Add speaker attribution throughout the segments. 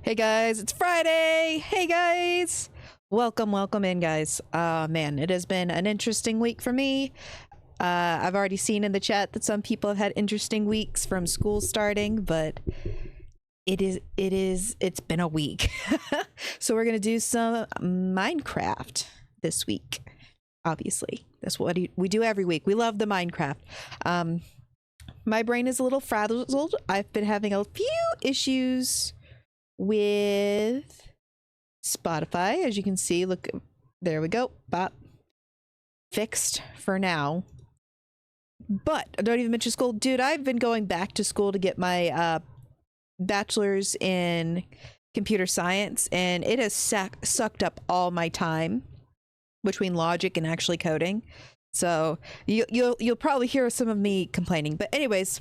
Speaker 1: Hey guys, it's Friday! Hey guys! Welcome in guys. Man, it has been an interesting week for me. I've already seen in the chat that some people have had interesting weeks from school starting, but it's been a week. So we're gonna do some Minecraft this week. Obviously, that's what we do every week. We love the Minecraft. My brain is a little frazzled. I've been having a few issues with Spotify, as you can see. Look, there we go. Bop. Fixed for now. But I don't even mention school. Dude, I've been going back to school to get my bachelor's in computer science, and it has sucked up all my time between logic and actually coding. So you'll probably hear some of me complaining. But anyways,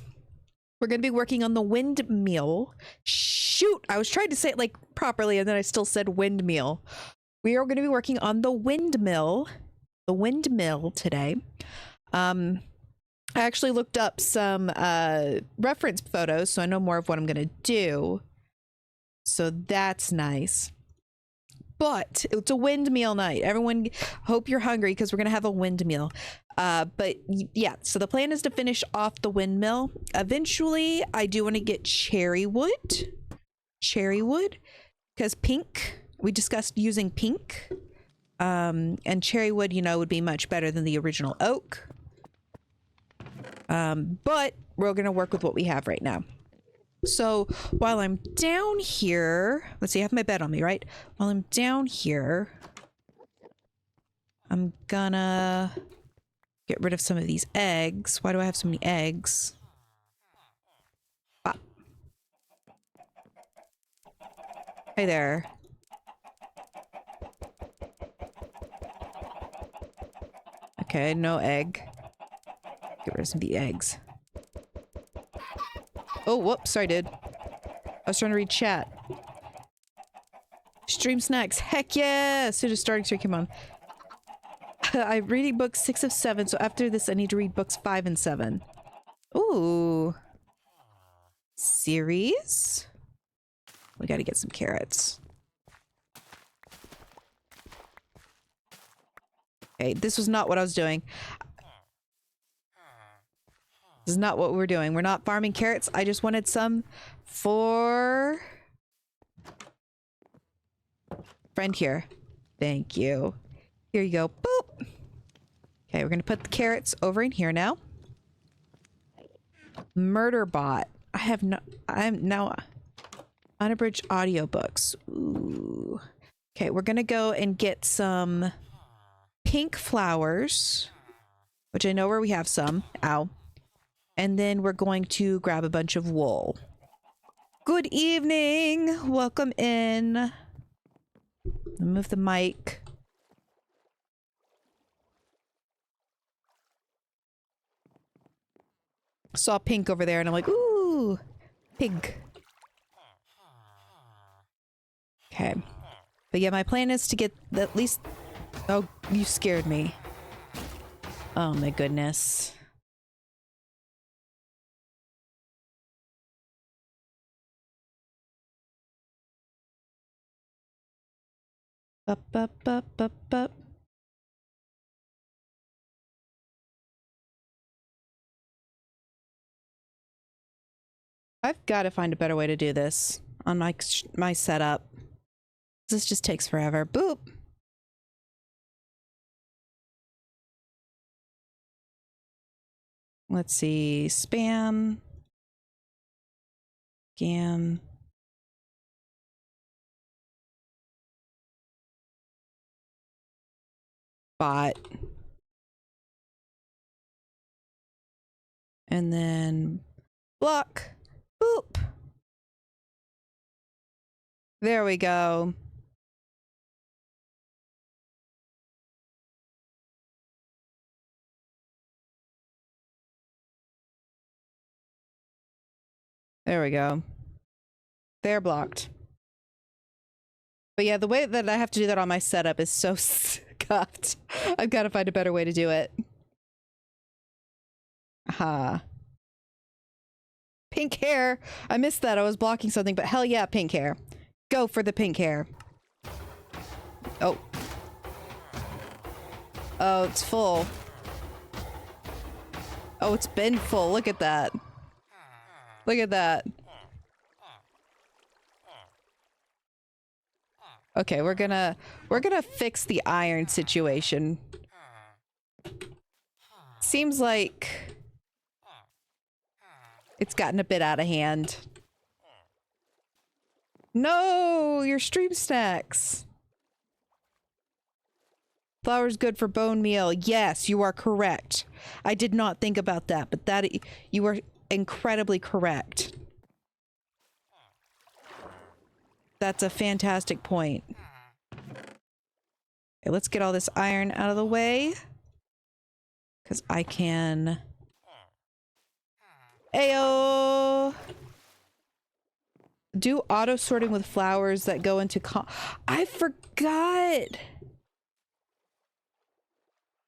Speaker 1: we're going to be working on the Windmeal. Shoot, I was trying to say it like properly and then I still said windmeal. We are going to be working on the windmill today. I actually looked up some reference photos, so I know more of what I'm going to do. So that's nice. But it's a windmeal night. Everyone, hope you're hungry because we're going to have a windmeal. But yeah, so the plan is to finish off the windmill. Eventually, I do want to get cherry wood. Because pink, we discussed using pink. And cherry wood, you know, would be much better than the original oak. But we're going to work with what we have right now. So while I'm down here, let's see, I have my bed on me, right? While I'm down here, I'm gonna get rid of some of these eggs. Why do I have so many eggs? Ah. Hey there. Okay, no egg. Get rid of some of the eggs. Oh, whoops, sorry, dude. I was trying to read chat. Stream snacks. Heck yeah! As soon as starting stream came on. I'm reading books 6 of 7, so after this I need to read books 5 and 7. Ooh. Series? We gotta get some carrots. Okay, this was not what I was doing. This is not what we're doing. We're not farming carrots. I just wanted some for friend here. Thank you. Here you go. Boop. Okay, we're gonna put the carrots over in here now. Murderbot. I'm now unabridged audiobooks. Ooh. Okay, we're gonna go and get some pink flowers, which I know where we have some. Ow. And then we're going to grab a bunch of wool. Good evening. Welcome in. Move the mic. Saw pink over there and I'm like, ooh, pig. Okay. But yeah, my plan is to get at least... Oh, you scared me. Oh my goodness. Up. I've got to find a better way to do this on my setup. This just takes forever. Boop. Let's see. Spam. Scan. Bot. And then block. Boop. There we go. There we go. They're blocked. But yeah, the way that I have to do that on my setup is so scuffed. I've got to find a better way to do it. Aha. Pink hair. I missed that. I was blocking something, but hell yeah, pink hair. Go for the pink hair. Oh. Oh, it's full. Oh, it's been full. Look at that. Look at that. Okay, we're gonna fix the iron situation. Seems like it's gotten a bit out of hand. No, your stream snacks. Flour's good for bone meal. Yes, you are correct. I did not think about that, but that you are incredibly correct. That's a fantastic point. Okay, let's get all this iron out of the way. Because I can... Ayo! Do auto sorting with flowers that go into I forgot!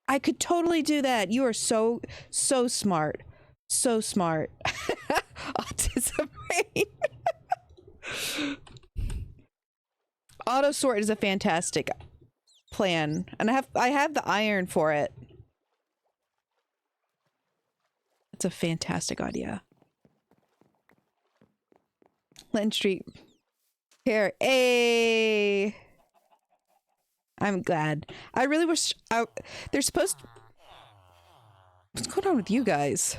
Speaker 1: I could totally do that. You are so smart. So smart. Autism brain. Auto sort is a fantastic plan. And I have the iron for it. It's a fantastic idea. Lynn Street. Here. Hey. I'm glad. I really wish they're supposed to... What's going on with you guys?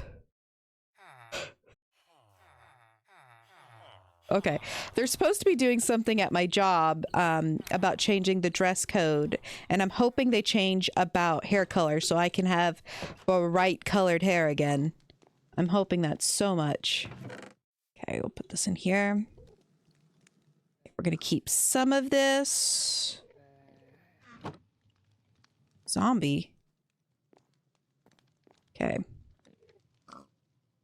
Speaker 1: Okay. They're supposed to be doing something at my job about changing the dress code. And I'm hoping they change about hair color so I can have bright colored hair again. I'm hoping that so much. Okay, we'll put this in here. We're going to keep some of this. Zombie. Okay.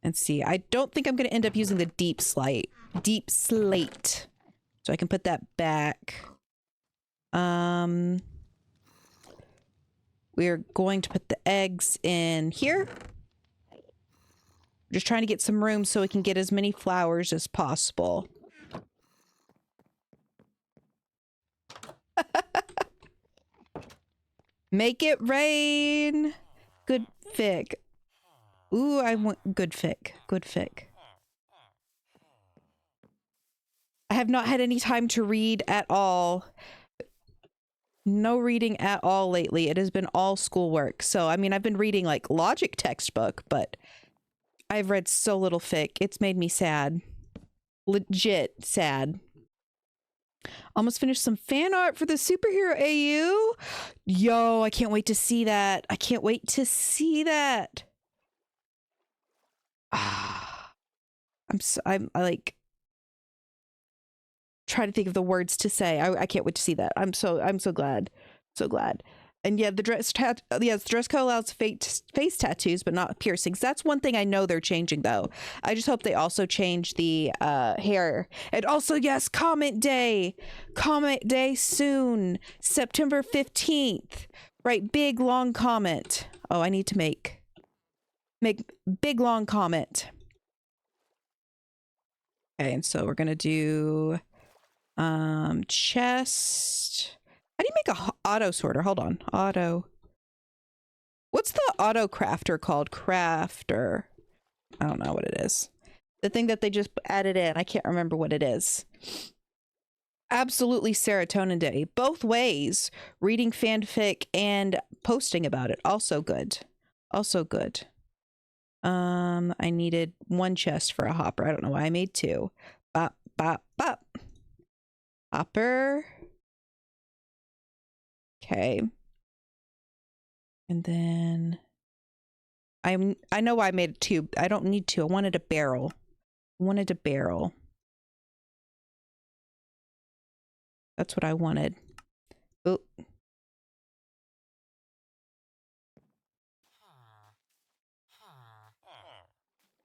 Speaker 1: And see, I don't think I'm going to end up using the deep slate. So I can put that back. We're going to put the eggs in here. Just trying to get some room so we can get as many flowers as possible. Make it rain. Good fic. Ooh, I want good fic. Good fic. I have not had any time to read at all. No reading at all lately. It has been all schoolwork. So, I mean, I've been reading like logic textbook, but I've read so little fic. It's made me sad. Legit sad. Almost finished some fan art for the superhero AU. Yo, I can't wait to see that. I can't wait to see that. I'm like trying to think of the words to say. I can't wait to see that. I'm so glad. So glad. And yeah, the dress code allows face tattoos, but not piercings. That's one thing I know they're changing, though. I just hope they also change the hair. And also, yes, comment day. Comment day soon. September 15th. Right, big, long comment. Oh, I need to make big, long comment. Okay, and so we're going to do chest... How do you make a auto sorter? Hold on. Auto. What's the auto crafter called? Crafter. I don't know what it is. The thing that they just added in. I can't remember what it is. Absolutely serotonin day. Both ways. Reading fanfic and posting about it. Also good. Also good. I needed one chest for a hopper. I don't know why I made two. Bop, bop, bop. Hopper. Okay. And then I know why I made a tube. I don't need two. I wanted a barrel. That's what I wanted. Oh.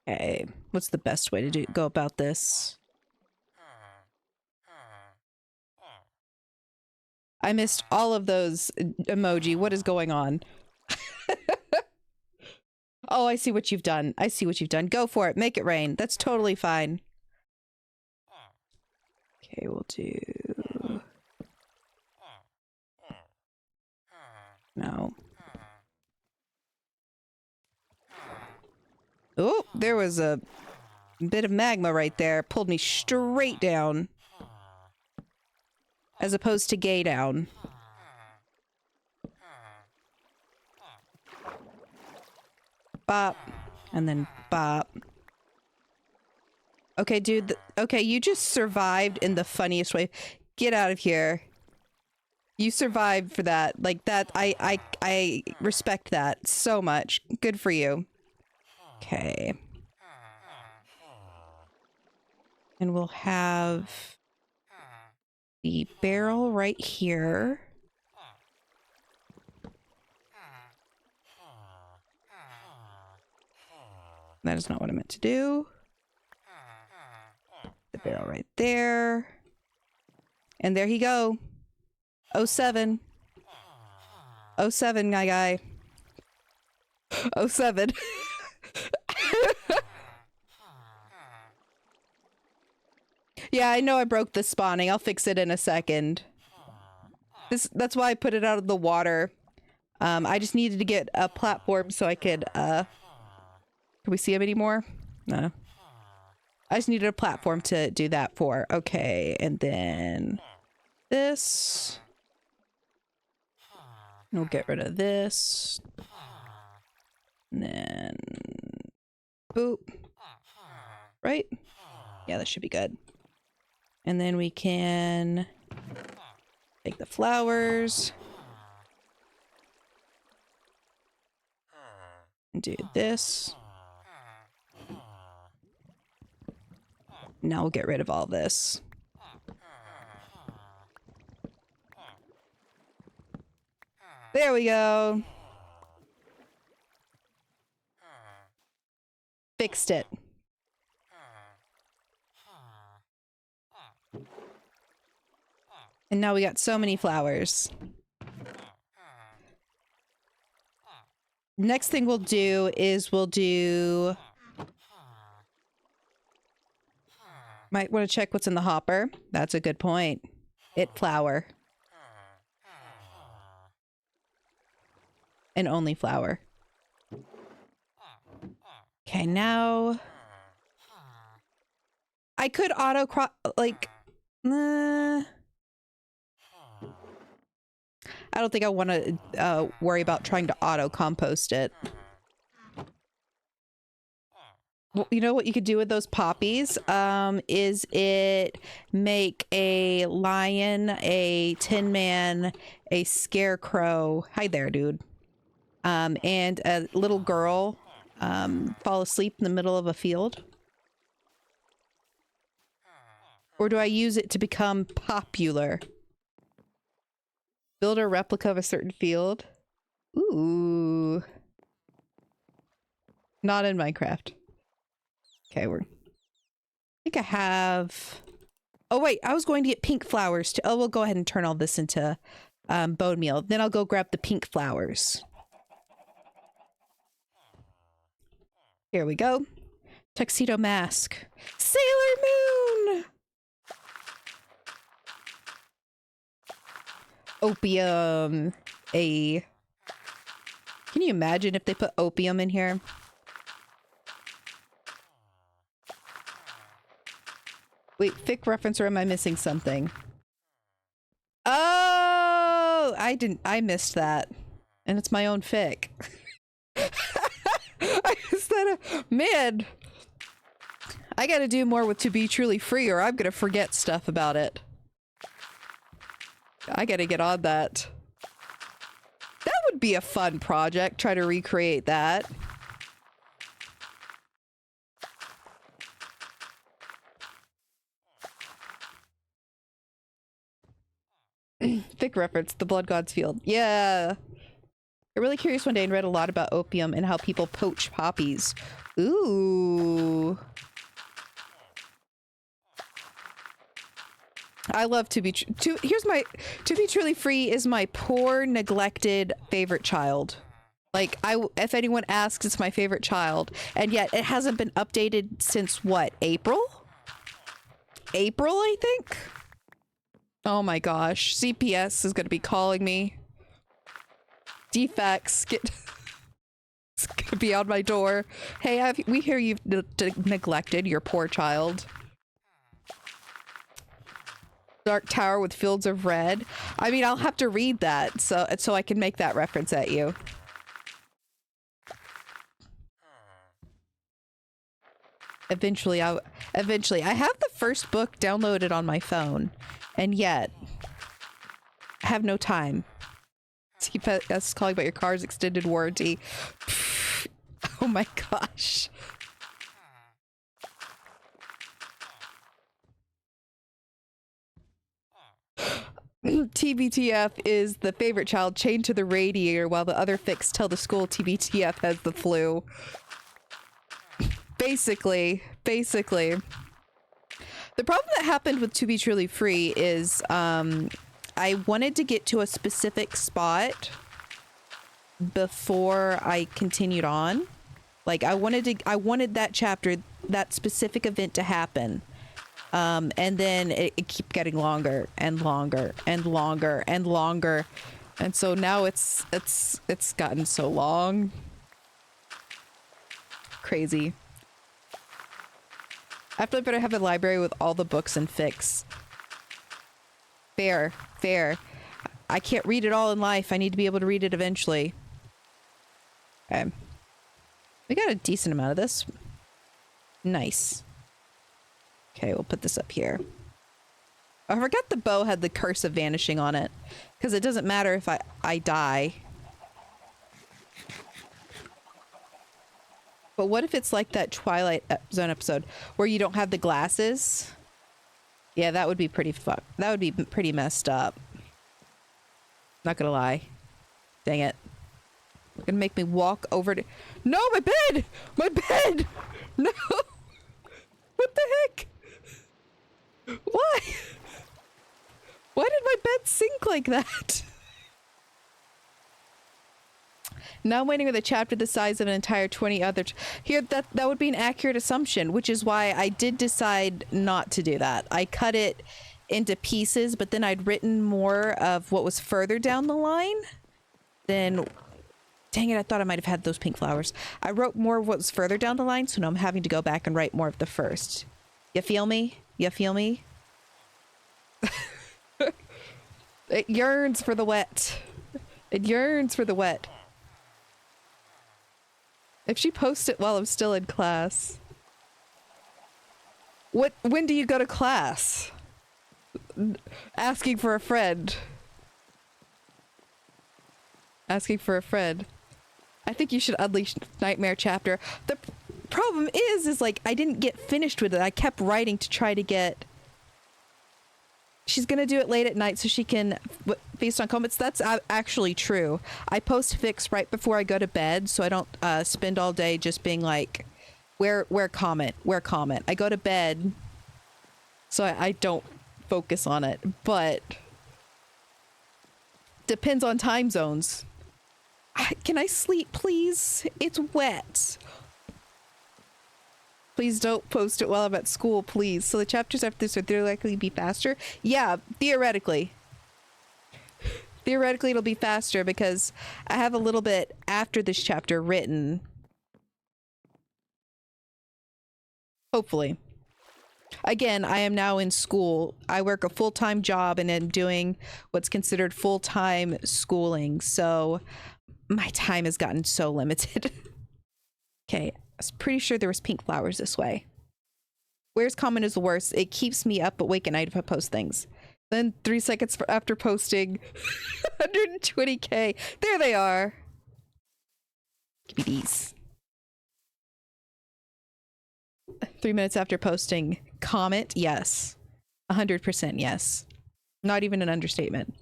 Speaker 1: Okay. What's the best way to go about this? I missed all of those emoji. What is going on? Oh, I see what you've done. Go for it. Make it rain. That's totally fine. Okay, we'll do... No. Oh, there was a bit of magma right there. Pulled me straight down. As opposed to gay down. Bop. And then bop. Okay, dude. Okay, you just survived in the funniest way. Get out of here. You survived for that. Like that, I respect that so much. Good for you. Okay. And we'll have the barrel right here. That is not what I meant to do. The barrel right there. And there he go. 07. 07, my guy. 07. Yeah, I know I broke the spawning. I'll fix it in a second. That's why I put it out of the water. I just needed to get a platform so I could, can we see him anymore? No. I just needed a platform to do that for. Okay, and then this. We'll get rid of this. And then boop. Right? Yeah, that should be good. And then we can take the flowers and do this. Now we'll get rid of all this. There we go. Fixed it. And now we got so many flowers. Next thing we'll do is we'll do... Might want to check what's in the hopper. That's a good point. Flower. And only flower. Okay, now... I could auto-crop... Like... I don't think I want to worry about trying to auto-compost it. Well, you know what you could do with those poppies? Is it make a lion, a tin man, a scarecrow. Hi there, dude. And a little girl fall asleep in the middle of a field? Or do I use it to become popular? Build a replica of a certain field? Ooh. Not in Minecraft. Okay, I think I have... Oh wait, I was going to get pink flowers too. Oh, we'll go ahead and turn all this into bone meal. Then I'll go grab the pink flowers. Here we go. Tuxedo mask. Sailor Moon! Opium. Can you imagine if they put opium in here? Wait, fic reference, or am I missing something? Oh, I missed that. And it's my own fic. I missed that. Man, I gotta do more with To Be Truly Free or I'm gonna forget stuff about it. I gotta get on that. That would be a fun project, try to recreate that. Thick reference, the Blood God's Field. Yeah. I'm really curious one day and read a lot about opium and how people poach poppies. Ooh. I love To Be Truly Free is my poor, neglected favorite child. Like, if anyone asks, it's my favorite child. And yet, it hasn't been updated since, what, April? April, I think? Oh my gosh. CPS is going to be calling me. Defects get it's going to be on my door. Hey, we hear you've neglected your poor child. Dark Tower with fields of red. I mean, I'll have to read that so I can make that reference at you. Eventually, I have the first book downloaded on my phone, and yet I have no time. CPS calling about your car's extended warranty. Oh my gosh. TBTF is the favorite child chained to the radiator while the other fix tell the school TBTF has the flu. Basically. The problem that happened with To Be Truly Free is I wanted to get to a specific spot before I continued on. Like I wanted that chapter, that specific event to happen. And then it kept getting longer and longer and longer and longer. And so now it's gotten so long. Crazy. I feel like I better have a library with all the books and fics. Fair. I can't read it all in life. I need to be able to read it eventually. Okay. We got a decent amount of this. Nice. Okay, we'll put this up here. I forgot the bow had the curse of vanishing on it. Because it doesn't matter if I die. But what if it's like that Twilight Zone episode where you don't have the glasses? Yeah, that would be pretty that would be pretty messed up. Not gonna lie. Dang it. You're gonna make me walk over to... No, my bed! My bed! No! What the heck? Why? Why did my bed sink like that? Now I'm waiting with a chapter the size of an entire 20 other... Here, that would be an accurate assumption, which is why I did decide not to do that. I cut it into pieces, but then I'd written more of what was further down the line. Then... Dang it, I thought I might have had those pink flowers. I wrote more of what was further down the line, so now I'm having to go back and write more of the first. You feel me? You feel me? It yearns for the wet. It yearns for the wet. If she posts it while I'm still in class. When do you go to class? Asking for a friend. Asking for a friend. I think you should unleash Nightmare chapter. The problem is like I didn't get finished with it. I kept writing to try to get... She's gonna do it late at night so she can feast on comments. That's actually true. I post fics right before I go to bed so I don't spend all day just being like, where comment. I go to bed so I don't focus on it, but depends on time zones. Can I sleep, please? It's wet. Please don't post it while I'm at school, please. So the chapters after this are theoretically be faster? Yeah, theoretically. Theoretically, it'll be faster because I have a little bit after this chapter written. Hopefully. Again, I am now in school. I work a full-time job and am doing what's considered full-time schooling. So my time has gotten so limited. Okay, I was pretty sure there was pink flowers this way. Where's comment is the worst? It keeps me up awake at night if I post things. Then 3 seconds after posting, 120k. There they are. Give me these. 3 minutes after posting, comment, yes. 100% yes. Not even an understatement.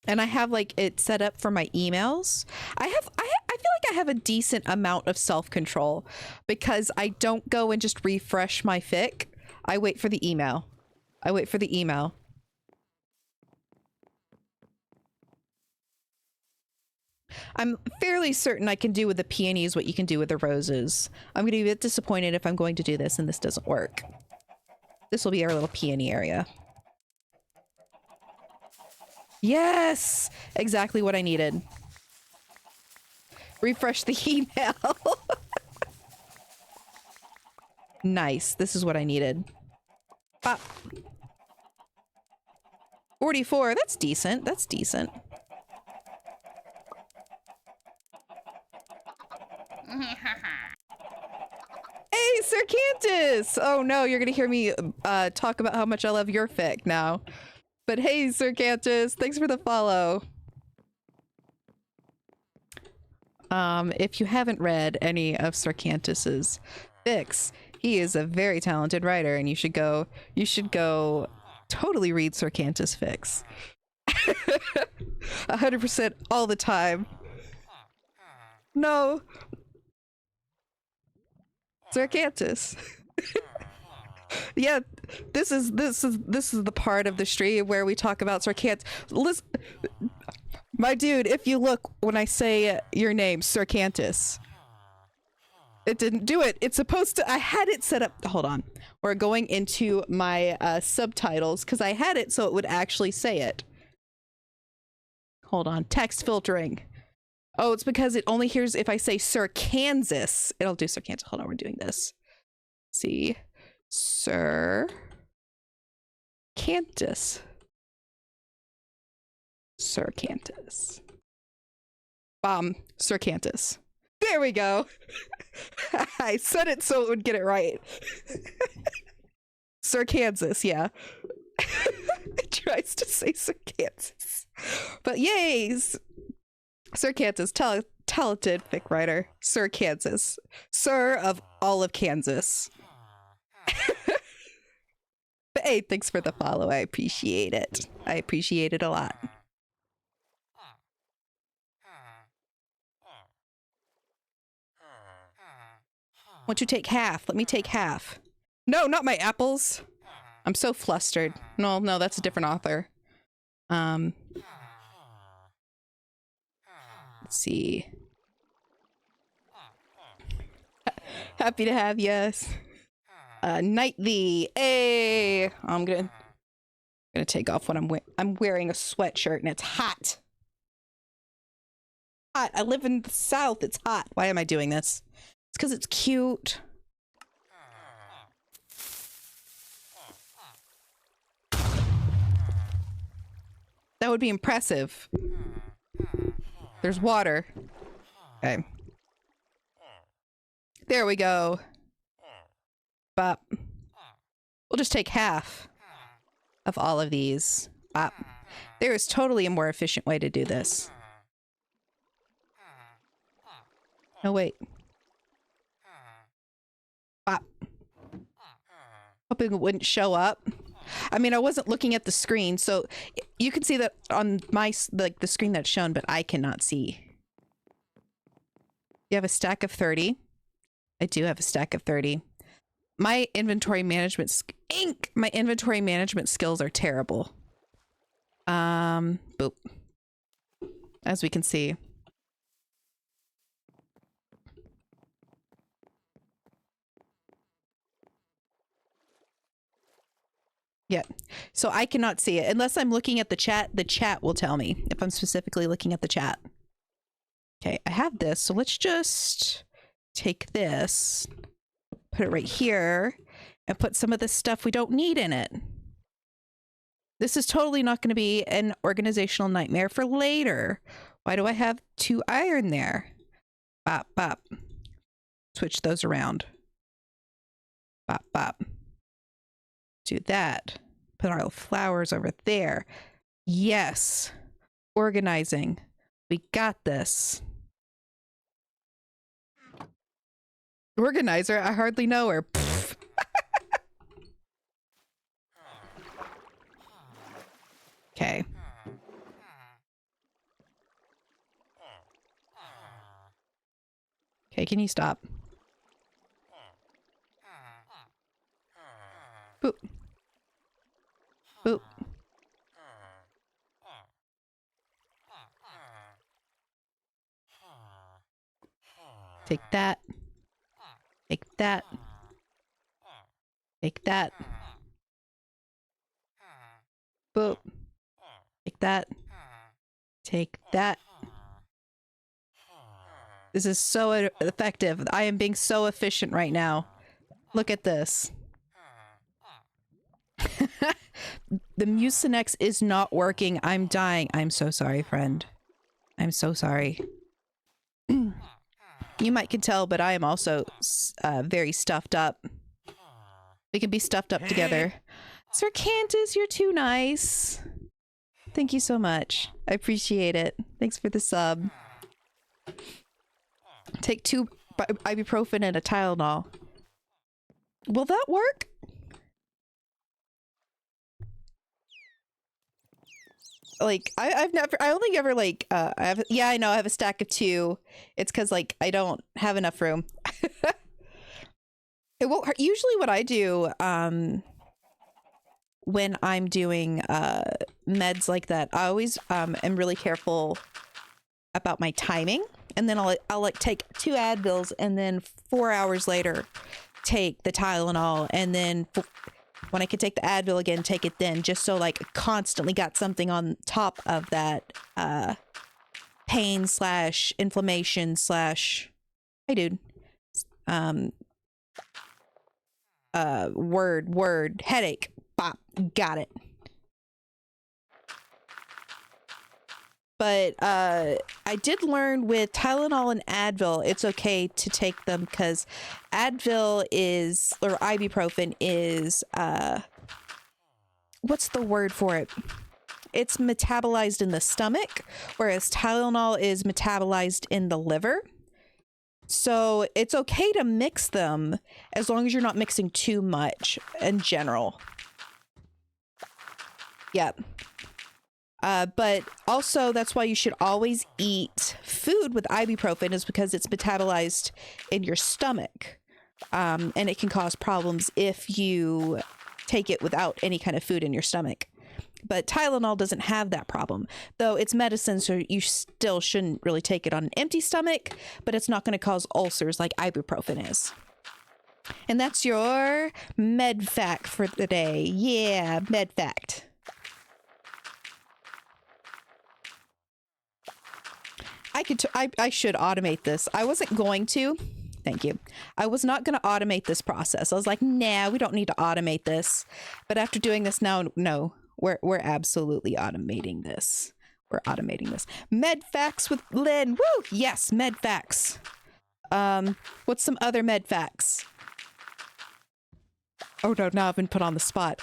Speaker 1: And I have like it set up for my emails. I feel like I have a decent amount of self-control because I don't go and just refresh my fic. I wait for the email. I'm fairly certain I can do with the peonies what you can do with the roses. I'm going to be a bit disappointed if I'm going to do this and this doesn't work. This will be our little peony area. Yes! Exactly what I needed. Refresh the email. Nice. This is what I needed. Pop. 44. That's decent. That's decent. Hey, Sir Cantus! Oh no, you're gonna hear me talk about how much I love your fic now. But hey, Sir Cantus, thanks for the follow. If you haven't read any of Sir Cantus's fics, he is a very talented writer, and you should go totally read Sir Cantus fics. 100% all the time. No. Sir Cantus. Yeah, this is the part of the stream where we talk about Sir Cantus. Listen, my dude, if you look when I say your name, Sir Cantus, it didn't do it. It's supposed to. I had it set up. Hold on. We're going into my subtitles because I had it so it would actually say it. Hold on. Text filtering. Oh, it's because it only hears if I say Sir Kansas. It'll do Sir Kansas. Hold on, we're doing this. Let's see. Sir Cantus. Sir Cantus. Sir Cantus. There we go. I said it so it would get it right. Sir Kansas, yeah. It tries to say Sir Kansas. But yay! Sir Kansas, talented fic writer. Sir Kansas. Sir of all of Kansas. But hey, thanks for the follow. I appreciate it. I appreciate it a lot. Won't you take half? Let me take half. No, not my apples. I'm so flustered. No, that's a different author. Let's see. Happy to have yes. Night thee. Hey, I'm gonna take off what I'm wearing a sweatshirt and it's hot. Hot. I live in the South. It's hot. Why am I doing this? It's because it's cute. That would be impressive. There's water. Okay. There we go. Bop. We'll just take half of all of these. Bop. There is totally a more efficient way to do this. No, wait. Bop. Hoping it wouldn't show up. I mean, I wasn't looking at the screen, so you can see that on my the screen that's shown, but I cannot see. You have a stack of 30. I do have a stack of 30. My inventory management my inventory management skills are terrible. Boop. As we can see. Yeah, so I cannot see it unless I'm looking at the chat. The chat will tell me if I'm specifically looking at the chat. Okay, I have this, so let's just take this, put it right here, and put some of the stuff we don't need in it. This is totally not going to be an organizational nightmare for later. Why do I have 2 iron there? Bop, bop. Switch those around. Bop, bop. Do that. Put our flowers over there. Yes. Organizing. We got this. Organizer? I hardly know her. Okay. Okay, can you stop? Boop. Boop. Take that. Take that. Take that. Boop. Take that. Take that. This is so effective. I am being so efficient right now. Look at this. The Mucinex is not working. I'm dying. I'm so sorry, friend. I'm so sorry. You might can tell, but I am also very stuffed up. We can be stuffed up together. Sir Cantus, you're too nice. Thank you so much. I appreciate it. Thanks for the sub. Take 2 ibuprofen and a Tylenol. Will that work? Like I only ever like I know I have a stack of 2. It's because like I don't have enough room. It won't hurt. Usually what I do when I'm doing meds like that, I always am really careful about my timing, and then I'll like take 2 Advils and then 4 hours later take the Tylenol, and then when I could take the Advil again, take it then, just so like constantly got something on top of that pain slash inflammation slash hey dude word headache. Bop, got it. But I did learn with Tylenol and Advil, it's okay to take them because Advil is, or ibuprofen is, what's the word for it? It's metabolized in the stomach, whereas Tylenol is metabolized in the liver. So it's okay to mix them as long as you're not mixing too much in general. Yep. But also that's why you should always eat food with ibuprofen, is because it's metabolized in your stomach. And it can cause problems if you take it without any kind of food in your stomach. But Tylenol doesn't have that problem, though it's medicine, so you still shouldn't really take it on an empty stomach, but it's not going to cause ulcers like ibuprofen is. And that's your med fact for the day. Yeah, med fact. I should automate this. I wasn't going to. Thank you. I was not going to automate this process. I was like, nah, we don't need to automate this. But after doing this now, no, we're absolutely automating this. We're automating this. Med facts with Lynn. Woo! Yes, med facts. What's some other med facts? Oh no, now I've been put on the spot.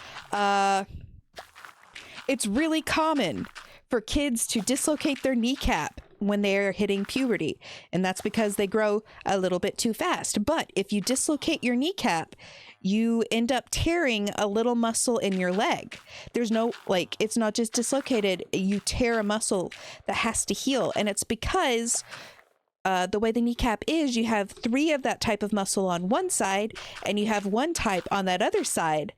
Speaker 1: It's really common for kids to dislocate their kneecap when they're hitting puberty, and that's because they grow a little bit too fast. But if you dislocate your kneecap, you end up tearing a little muscle in your leg. There's no, like, it's not just dislocated, you tear a muscle that has to heal. And it's because the way the kneecap is, you have 3 of that type of muscle on one side and you have 1 type on that other side.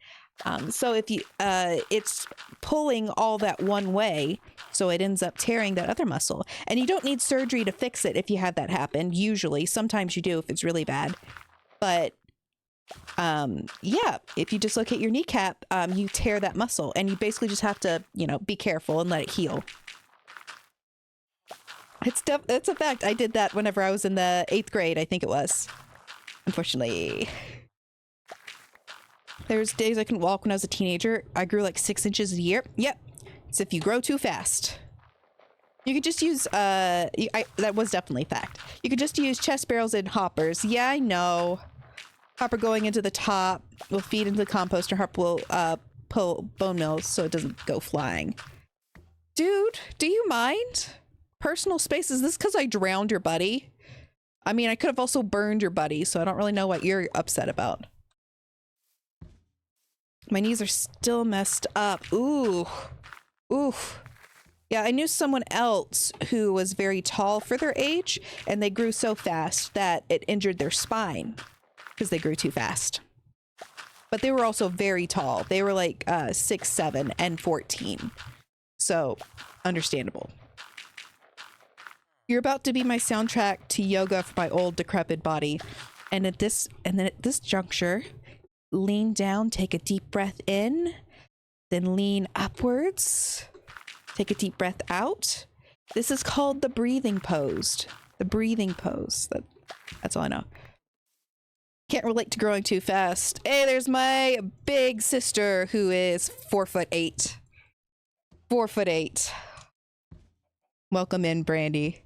Speaker 1: So if you it's pulling all that one way, so it ends up tearing that other muscle. And you don't need surgery to fix it if you have that happen. Usually, sometimes you do if it's really bad. But yeah, if you dislocate your kneecap, you tear that muscle, and you basically just have to, you know, be careful and let it heal. It's a fact. I did that whenever I was in the 8th grade, I think it was. Unfortunately. There's days I couldn't walk when I was a teenager. I grew like 6 inches a year. Yep. It's if you grow too fast. You could just use, that was definitely a fact. You could just use chest barrels and hoppers. Yeah, I know. Hopper going into the top will feed into the composter. Hopper will pull bone mills so it doesn't go flying. Dude, do you mind? Personal space, is this because I drowned your buddy? I mean, I could have also burned your buddy, so I don't really know what you're upset about. My knees are still messed up. Ooh. Oof. Yeah, I knew someone else who was very tall for their age, and they grew so fast that it injured their spine because they grew too fast. But they were also very tall. They were like 6'7" and 14. So, understandable. You're about to be my soundtrack to yoga for my old decrepit body. And at this juncture, lean down, take a deep breath in, Then lean upwards. Take a deep breath out. This is called the breathing pose. The breathing pose. That's all I know. Can't relate to growing too fast. Hey, there's my big sister who is 4'8". 4'8". Welcome in, Brandy.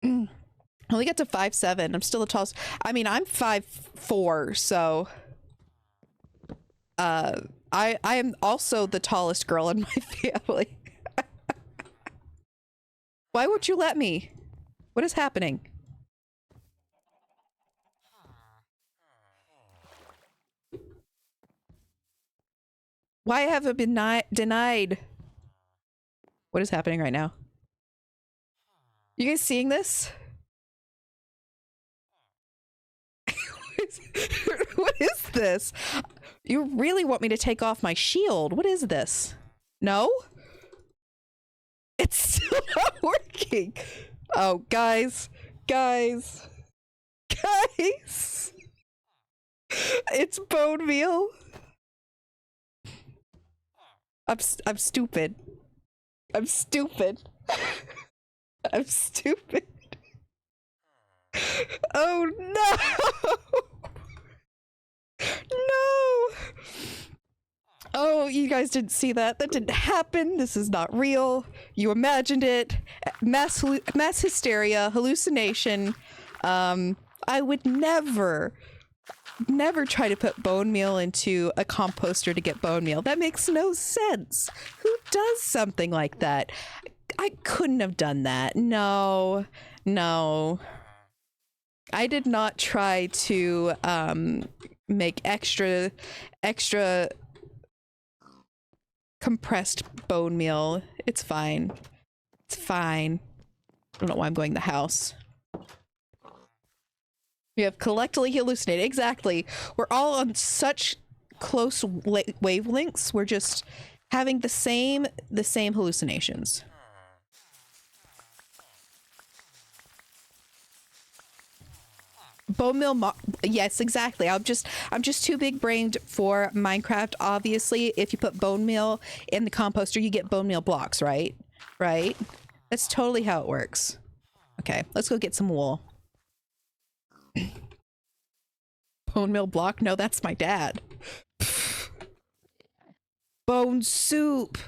Speaker 1: I only got to 5'7". I'm still the tallest. I mean, I'm 5'4", so I am also the tallest girl in my family. Why won't you let me? What is happening? Why have I been denied? What is happening right now? You guys seeing this? What is this? You really want me to take off my shield? What is this? No? It's still not working. Oh, guys. Guys. Guys. It's bone meal. I'm stupid. I'm stupid. I'm stupid. Oh no! No! Oh, you guys didn't see that. That didn't happen. This is not real. You imagined it. Mass hysteria, hallucination. I would never try to put bone meal into a composter to get bone meal. That makes no sense. Who does something like that? I couldn't have done that. No. I did not try to make extra compressed bone meal. It's fine. It's fine. I don't know why I'm going to the house. We have collectively hallucinated. Exactly. We're all on such close wavelengths. We're just having the same hallucinations. Bone meal, yes, exactly. I'm just too big brained for Minecraft. Obviously, if you put bone meal in the composter, you get bone meal blocks, right? Right? That's totally how it works. Okay, let's go get some wool. Bone meal block? No, that's my dad. Bone soup.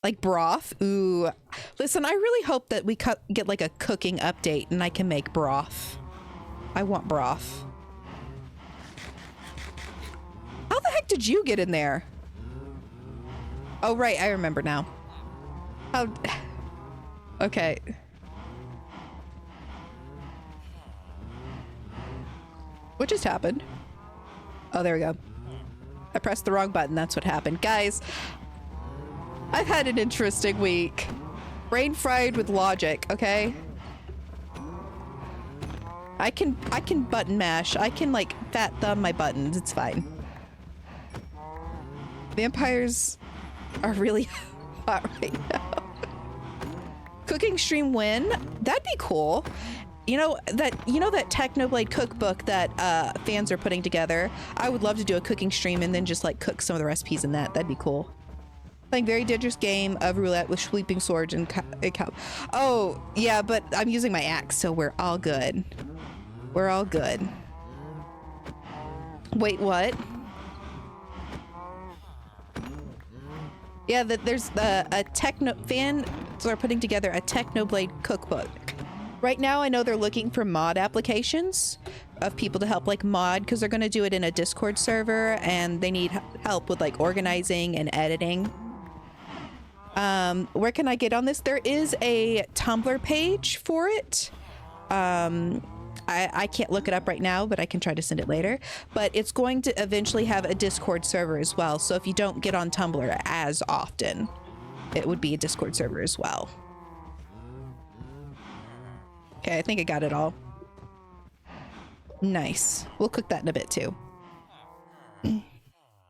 Speaker 1: Like broth? Ooh. Listen, I really hope that we get like a cooking update and I can make broth. I want broth. How the heck did you get in there? Oh, right. I remember now. How... Okay. What just happened? Oh, there we go. I pressed the wrong button. That's what happened. Guys, I've had an interesting week. Brain fried with logic, okay? I can button mash. I can like fat thumb my buttons. It's fine. Vampires are really hot right now. Cooking stream win? That'd be cool. You know that Technoblade cookbook that fans are putting together? I would love to do a cooking stream and then just like cook some of the recipes in that. That'd be cool. Playing very dangerous game of roulette with sweeping swords and oh yeah, but I'm using my axe, so we're all good. We're all good. Wait, what? Yeah, there's a fans are putting together a Technoblade cookbook. Right now, I know they're looking for mod applications of people to help like mod, because they're going to do it in a Discord server and they need help with like organizing and editing. Where can I get on this? There is a Tumblr page for it. I can't look it up right now, but I can try to send it later. But it's going to eventually have a Discord server as well. So if you don't get on Tumblr as often, it would be a Discord server as well. Okay, I think I got it all. Nice. We'll cook that in a bit too.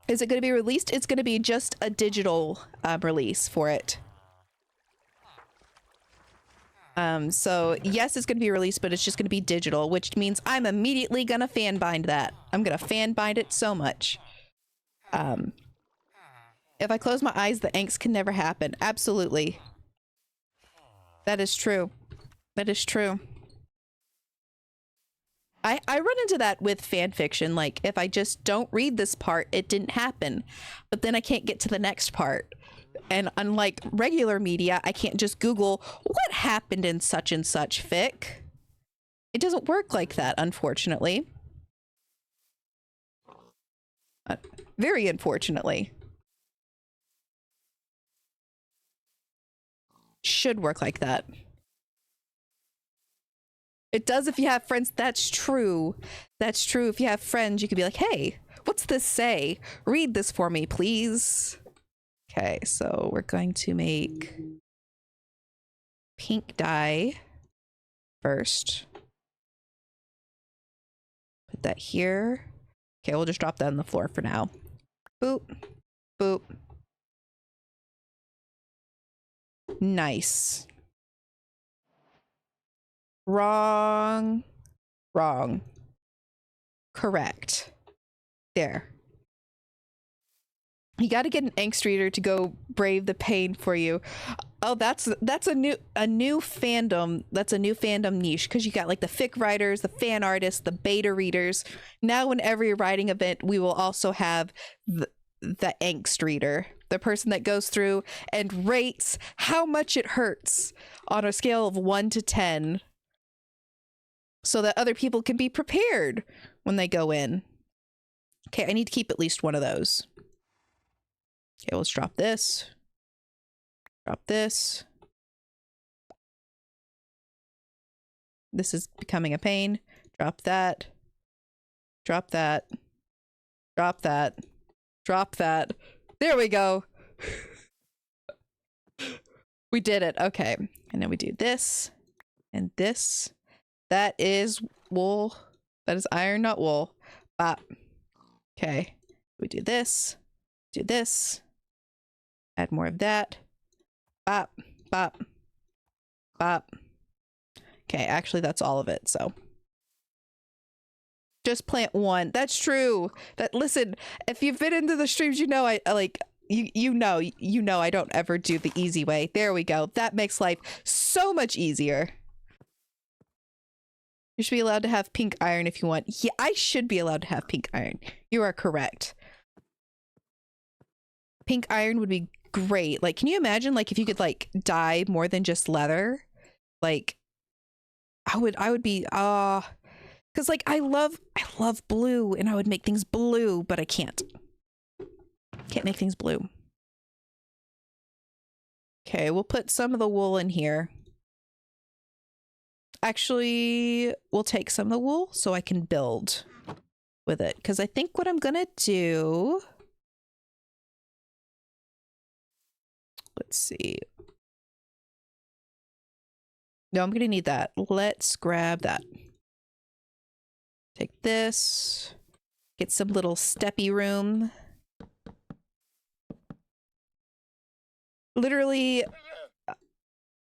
Speaker 1: Is it going to be released? It's going to be just a digital release for it. So yes, it's going to be released, but it's just going to be digital, which means I'm immediately going to fan bind that. I'm going to fan bind it so much. If I close my eyes, the angst can never happen. Absolutely. That is true. That is true. I run into that with fan fiction. Like, if I just don't read this part, it didn't happen. But then I can't get to the next part. And unlike regular media, I can't just Google what happened in such and such fic. It doesn't work like that, unfortunately. Very unfortunately. Should work like that. It does if you have friends. That's true. That's true. If you have friends, you could be like, hey, what's this say? Read this for me, please. Okay, so we're going to make pink dye first. Put that here. Okay, we'll just drop that on the floor for now. Boop. Boop. Nice. Wrong. Wrong. Correct. There. You got to get an angst reader to go brave the pain for you. Oh, that's a new fandom. That's a new fandom niche, because you got like the fic writers, the fan artists, the beta readers. Now in every writing event, we will also have the angst reader, the person that goes through and rates how much it hurts on a scale of 1 to 10, so that other people can be prepared when they go in. Okay, I need to keep at least one of those. Okay, let's drop this. Drop this. This is becoming a pain. Drop that. Drop that. Drop that. Drop that. There we go. We did it. Okay. And then we do this and this. That is wool. That is iron, not wool. Bop. Okay. We do this. Do this. Add more of that. Bop. Bop. Bop. Okay, actually that's all of it, so. Just plant one. That's true. That, listen, if you've been into the streams, you know I like you know I don't ever do the easy way. There we go. That makes life so much easier. You should be allowed to have pink iron if you want. Yeah, I should be allowed to have pink iron. You are correct. Pink iron would be great. Like, can you imagine like if you could like dye more than just leather? Like I would be because like I love blue, and I would make things blue, but I can't make things blue. Okay, we'll put some of the wool in here. Actually, we'll take some of the wool so I can build with it, because I think what I'm gonna do, let's see. No, I'm gonna need that. Let's grab that. Take this, get some little steppy room. Literally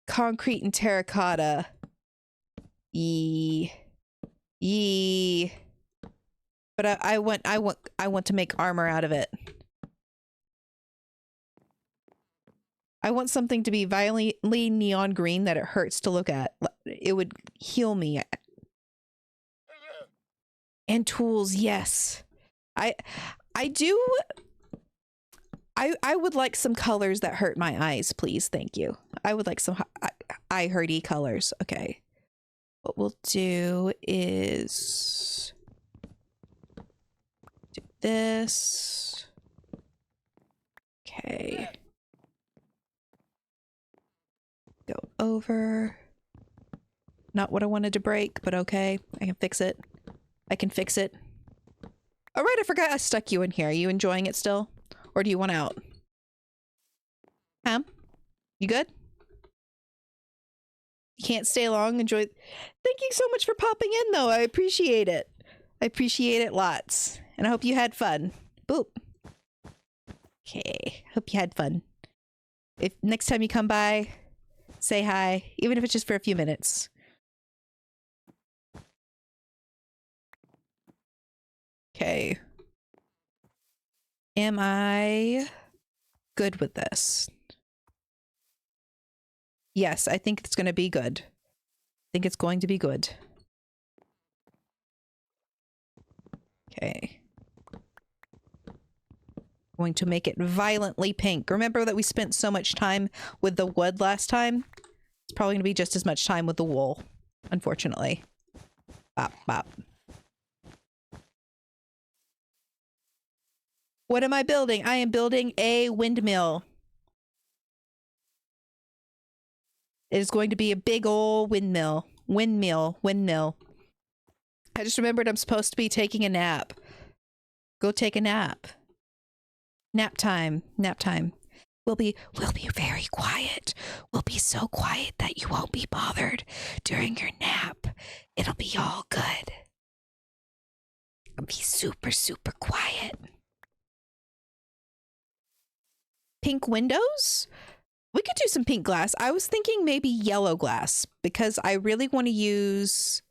Speaker 1: concrete and terracotta. Yee. But I want to make armor out of it. I want something to be violently neon green that it hurts to look at. It would heal me. And tools, yes. I would like some colors that hurt my eyes, please. Thank you. I would like some eye hurty colors. Okay. What we'll do is do this. Okay. Go over. Not what I wanted to break, but okay. I can fix it. I can fix it. All right, I forgot I stuck you in here. Are you enjoying it still? Or do you want out? Ham? You good? You can't stay long. Enjoy. Thank you so much for popping in, though. I appreciate it. I appreciate it lots. And I hope you had fun. Boop. Okay. Hope you had fun. If next time you come by, say hi, even if it's just for a few minutes. Okay. Am I good with this. Yes, I think it's going to be good. I think it's going to be good. Okay. Going to make it violently pink. Remember that we spent so much time with the wood last time? It's probably going to be just as much time with the wool, unfortunately. Bop, bop. What am I building? I am building a windmill. It is going to be a big old windmill. Windmill. I just remembered I'm supposed to be taking a nap. Go take a nap. Nap time. We'll be very quiet. We'll be so quiet that you won't be bothered during your nap. It'll be all good. It'll be super, super quiet. Pink windows? We could do some pink glass. I was thinking maybe yellow glass because I really want to use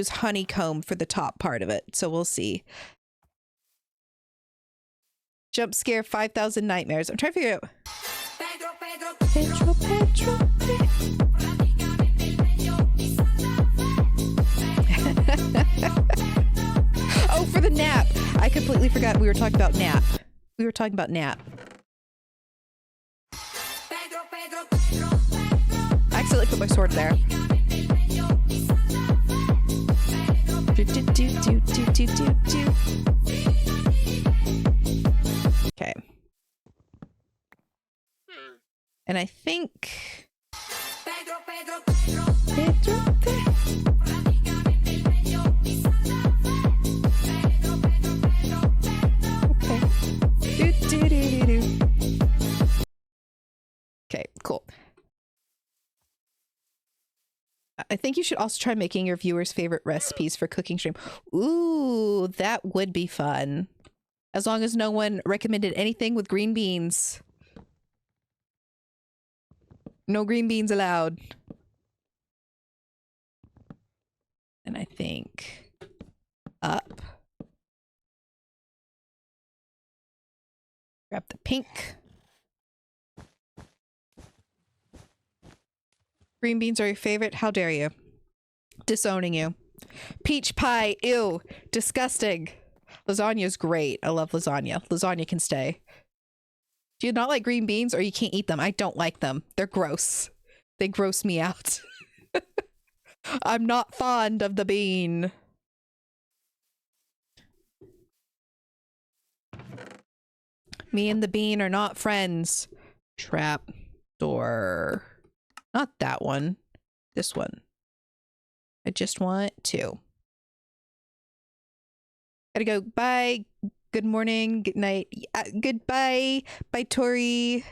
Speaker 1: honeycomb for the top part of it. So we'll see. Jump scare 5,000 nightmares. I'm trying to figure out. Pedro. Oh, for the nap. I completely forgot we were talking about nap. I accidentally put my sword there. Okay. And I think... Pedro. Okay, cool. I think you should also try making your viewers' favorite recipes for cooking stream. Ooh, that would be fun. As long as no one recommended anything with green beans. No green beans allowed. And I think up. Grab the pink. Green beans are your favorite? How dare you? Disowning you. Peach pie. Ew. Disgusting. Lasagna's great. I love lasagna. Lasagna can stay. Do you not like green beans or you can't eat them? I don't like them. They're gross. They gross me out. I'm not fond of the bean. Me and the bean are not friends. Trap door. Not that one. This one. I just want two. Gotta go. Bye. Good morning. Good night. Goodbye. Bye, Tori.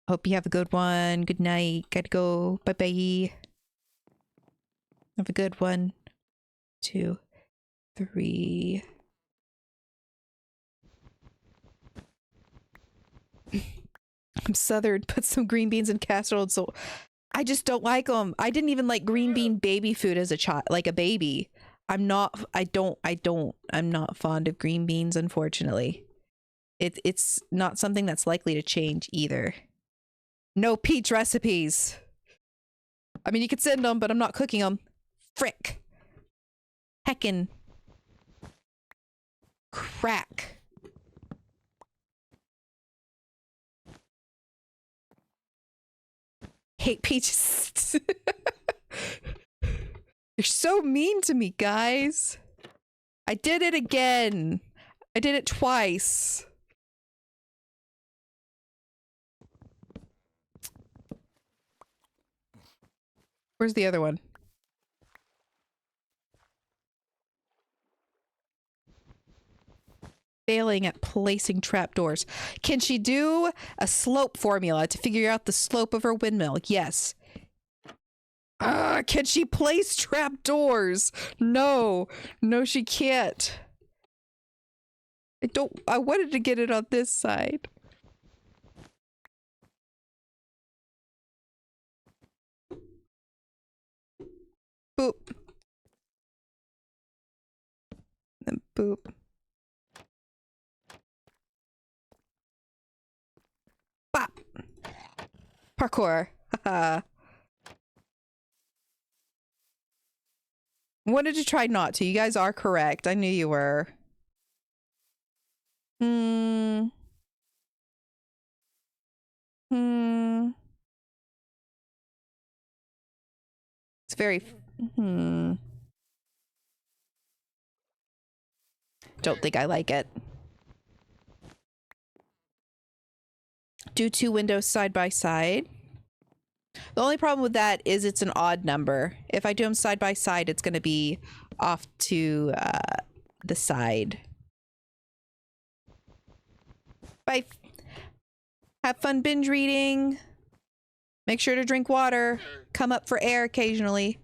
Speaker 1: Hope you have a good one. Good night. Gotta go. Bye-bye. Have a good one. 2, 3. I'm Southern. Put some green beans in casserole. So I just don't like them. I didn't even like green bean baby food as a child, like a baby. I'm not fond of green beans, unfortunately. It's not something that's likely to change either. No peach recipes. I mean, you could send them, but I'm not cooking them. Frick. Heckin'. Crack. Hate peaches. You're so mean to me, guys. I did it again. I did it twice. Where's the other one? Failing at placing trapdoors. Can she do a slope formula to figure out the slope of her windmill? Yes. Can she place trapdoors? No. No, she can't. I wanted to get it on this side. Boop. Then boop. Bop. Parkour. Wanted to try not to. You guys are correct. I knew you were. Hmm. Hmm. It's very. Hmm. Don't think I like it. Do 2 windows side by side. The only problem with that is it's an odd number. If I do them side by side, it's going to be off to the side. Bye. Have fun binge reading. Make sure to drink water. Come up for air occasionally.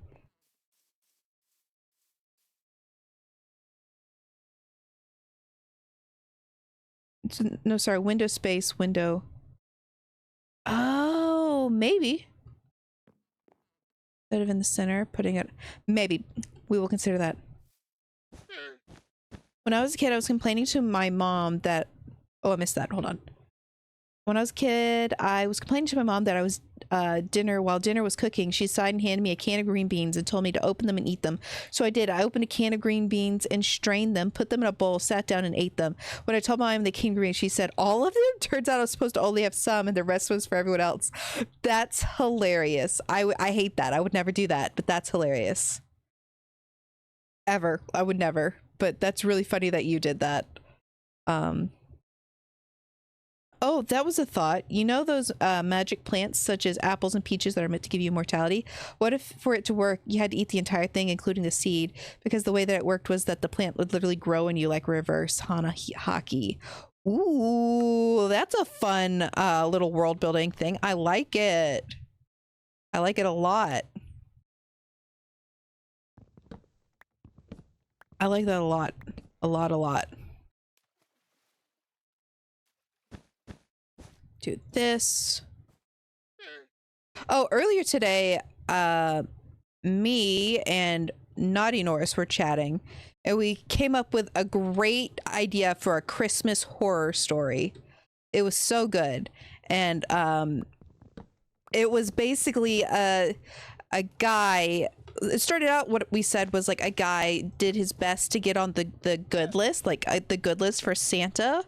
Speaker 1: No, sorry. Window space. Window. Oh, maybe. Instead of in the center, putting it. Maybe. We will consider that. When I was a kid, I was complaining to my mom that... Oh, I missed that. Hold on. When I was a kid, I was complaining to my mom that I was while dinner was cooking, she decided and handed me a can of green beans and told me to open them and eat them. So I did. I opened a can of green beans and strained them, put them in a bowl, sat down and ate them. When I told my mom they came green, she said, all of them? Turns out I was supposed to only have some and the rest was for everyone else. That's hilarious. I hate that. I would never do that, but that's hilarious. Ever. I would never. But that's really funny that you did that. Oh, that was a thought. You know those magic plants such as apples and peaches that are meant to give you immortality? What if for it to work, you had to eat the entire thing, including the seed? Because the way that it worked was that the plant would literally grow in you like reverse hockey. Ooh, that's a fun little world building thing. I like it. I like it a lot. I like that a lot. A lot. Do this. Oh, earlier today, me and Naughty Norris were chatting, and we came up with a great idea for a Christmas horror story. It was so good, and it was basically a guy. It started out what we said was like a guy did his best to get on the good list, like the good list for Santa.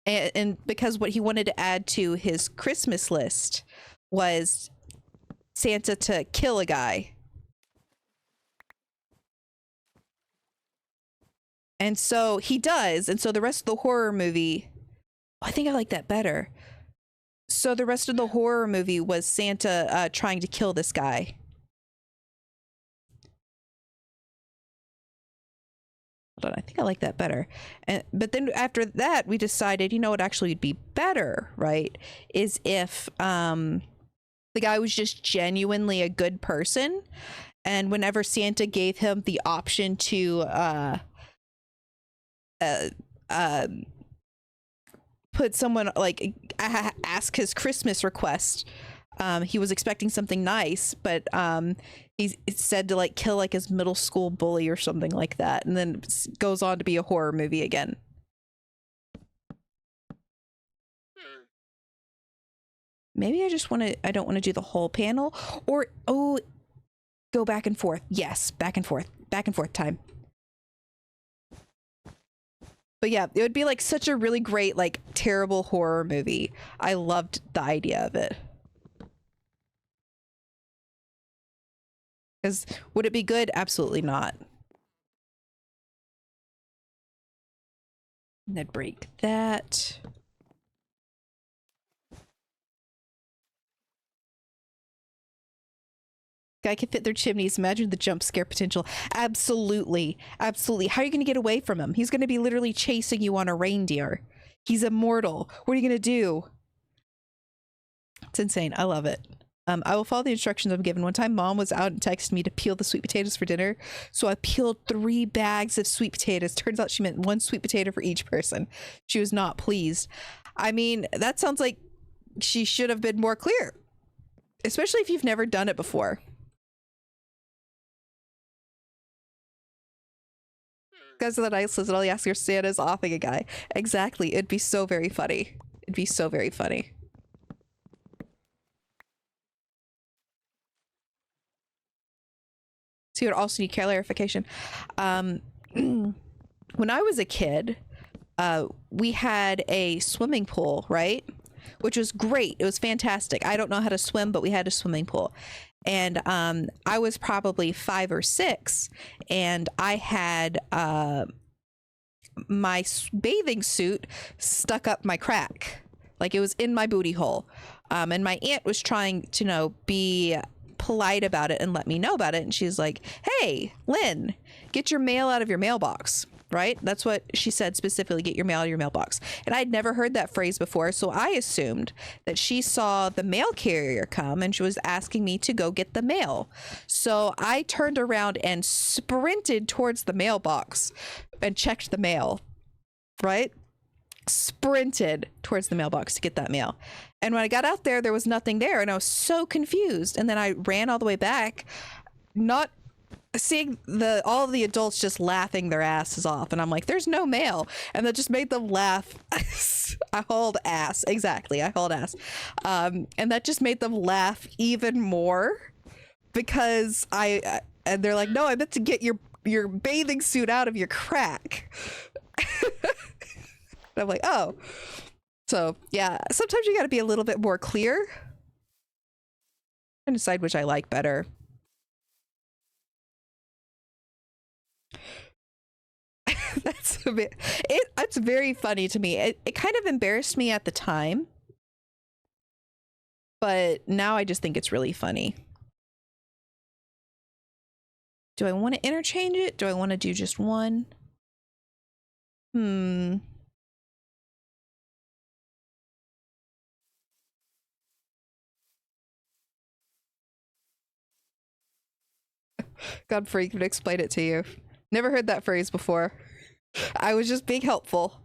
Speaker 1: And because what he wanted to add to his Christmas list was Santa to kill a guy. And so he does. And so the rest of the horror movie, I think I like that better. So the rest of the horror movie was Santa trying to kill this guy. Hold on, I think I like that better. But then after that, we decided, you know what actually would be better, right? Is if the guy was just genuinely a good person, and whenever Santa gave him the option to put someone like ask his Christmas request, he was expecting something nice, but he said to like kill like his middle school bully or something like that, and then it goes on to be a horror movie again. Maybe I don't want to do the whole panel, or go back and forth. Yes, back and forth time. But yeah, it would be like such a really great, like terrible horror movie. I loved the idea of it. Because would it be good? Absolutely not. And then break that. Guy can fit their chimneys. Imagine the jump scare potential. Absolutely. Absolutely. How are you going to get away from him? He's going to be literally chasing you on a reindeer. He's immortal. What are you going to do? It's insane. I love it. I will follow the instructions I'm given. One time, Mom was out and texted me to peel the sweet potatoes for dinner. So I peeled 3 bags of sweet potatoes. Turns out she meant 1 sweet potato for each person. She was not pleased. I mean, that sounds like she should have been more clear. Especially if you've never done it before. guys are the nicest and all you ask your Santa is offing a guy. Exactly. It'd be so very funny. It'd be so very funny. So you would also need clarification. When I was a kid, we had a swimming pool, right? Which was great. It was fantastic. I don't know how to swim, but we had a swimming pool. And I was probably 5 or 6, and I had my bathing suit stuck up my crack. Like it was in my booty hole. And my aunt was trying to, be polite about it and let me know about it. And she's like, hey, Lynn, get your mail out of your mailbox. Right? That's what she said specifically, get your mail out of your mailbox. And I'd never heard that phrase before, so I assumed that she saw the mail carrier come and she was asking me to go get the mail. So I turned around and sprinted towards the mailbox and checked the mail, right? Sprinted towards the mailbox to get that mail. And when I got out there, there was nothing there, and I was so confused. And then I ran all the way back, not seeing all of the adults just laughing their asses off, and I'm like, there's no mail, and that just made them laugh. I hauled ass. Exactly, I hauled ass. And that just made them laugh even more, because and they're like, no, I meant to get your bathing suit out of your crack. I'm like, oh. So yeah, sometimes you got to be a little bit more clear and decide which I like better. It's very funny to me. It kind of embarrassed me at the time, but now I just think it's really funny. Do I want to interchange it? Do I want to do just one? Godfrey can explain it to you. Never heard that phrase before. I was just being helpful.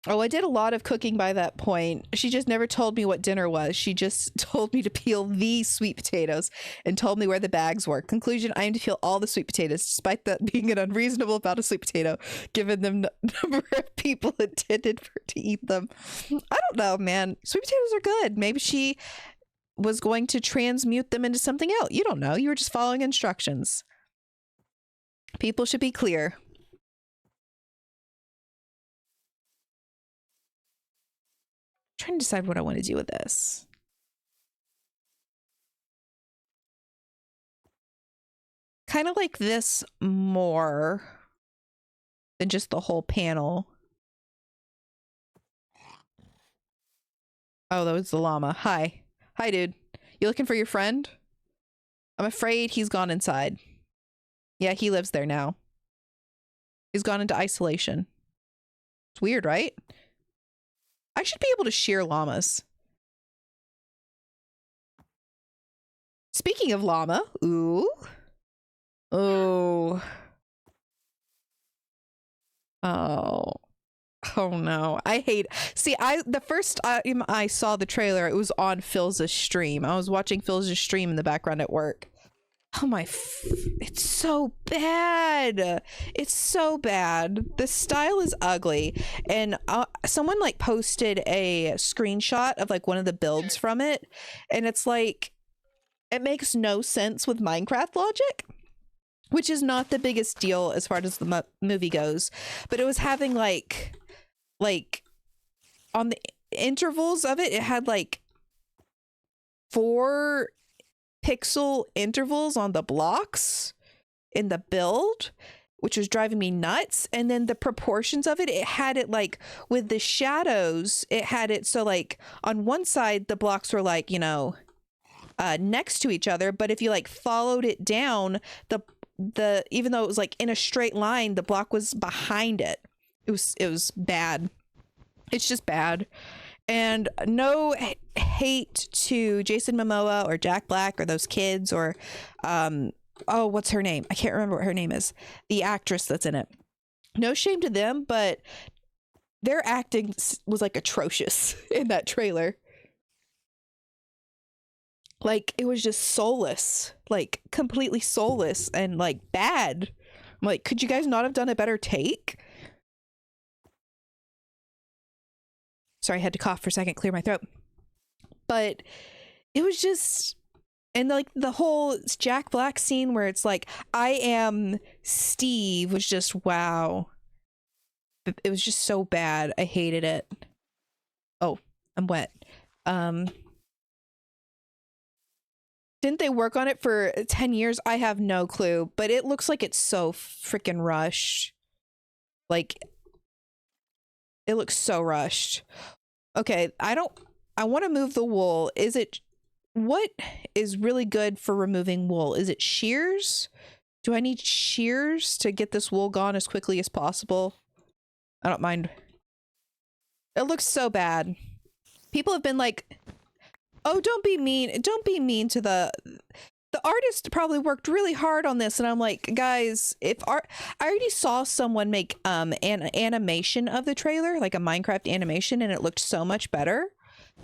Speaker 1: Oh, I did a lot of cooking by that point. She just never told me what dinner was. She just told me to peel the sweet potatoes and told me where the bags were. Conclusion, I am to peel all the sweet potatoes, despite that being an unreasonable amount of sweet potato, given the number of people intended to eat them. I don't know, man. Sweet potatoes are good. Maybe she was going to transmute them into something else. You don't know. You were just following instructions. People should be clear. I'm trying to decide what I want to do with this. Kind of like this more than just the whole panel. Oh, that was the llama. Hi. Hi, dude. You looking for your friend? I'm afraid he's gone inside. Yeah, he lives there now. He's gone into isolation. It's weird, right? I should be able to shear llamas. Speaking of llama, ooh. Oh. Oh. Oh no. I hate. See, the first time I saw the trailer, it was on Phil's stream. I was watching Phil's stream in the background at work. Oh my, it's so bad. It's so bad. The style is ugly. And someone like posted a screenshot of like one of the builds from it. And it's like, it makes no sense with Minecraft logic, which is not the biggest deal as far as the movie goes. But it was having like on the intervals of it, it had like 4 pixel intervals on the blocks in the build, which was driving me nuts. And then the proportions of it, it had it like with the shadows, it had it so like on one side the blocks were like, you know, next to each other, but if you like followed it down, the even though it was like in a straight line, the block was behind it. It was bad. It's just bad. And no hate to Jason Momoa or Jack Black or those kids or oh, what's her name? I can't remember what her name is. The actress that's in it. No shame to them, but their acting was like atrocious in that trailer. Like it was just soulless, like completely soulless and like bad. I'm like, could you guys not have done a better take? Sorry, I had to cough for a second, clear my throat. But it was just, and like the whole Jack Black scene where it's like, I am Steve, was just, wow. It was just so bad. I hated it. Oh, I'm wet. Didn't they work on it for 10 years? I have no clue, but it looks like it's so freaking rushed. Like, it looks so rushed. Okay, I want to move the wool. What is really good for removing wool? Is it shears? Do I need shears to get this wool gone as quickly as possible? I don't mind. It looks so bad. People have been like, oh, don't be mean. Don't be mean to the artist probably worked really hard on this. And I'm like, guys, I already saw someone make an animation of the trailer, like a Minecraft animation, and it looked so much better.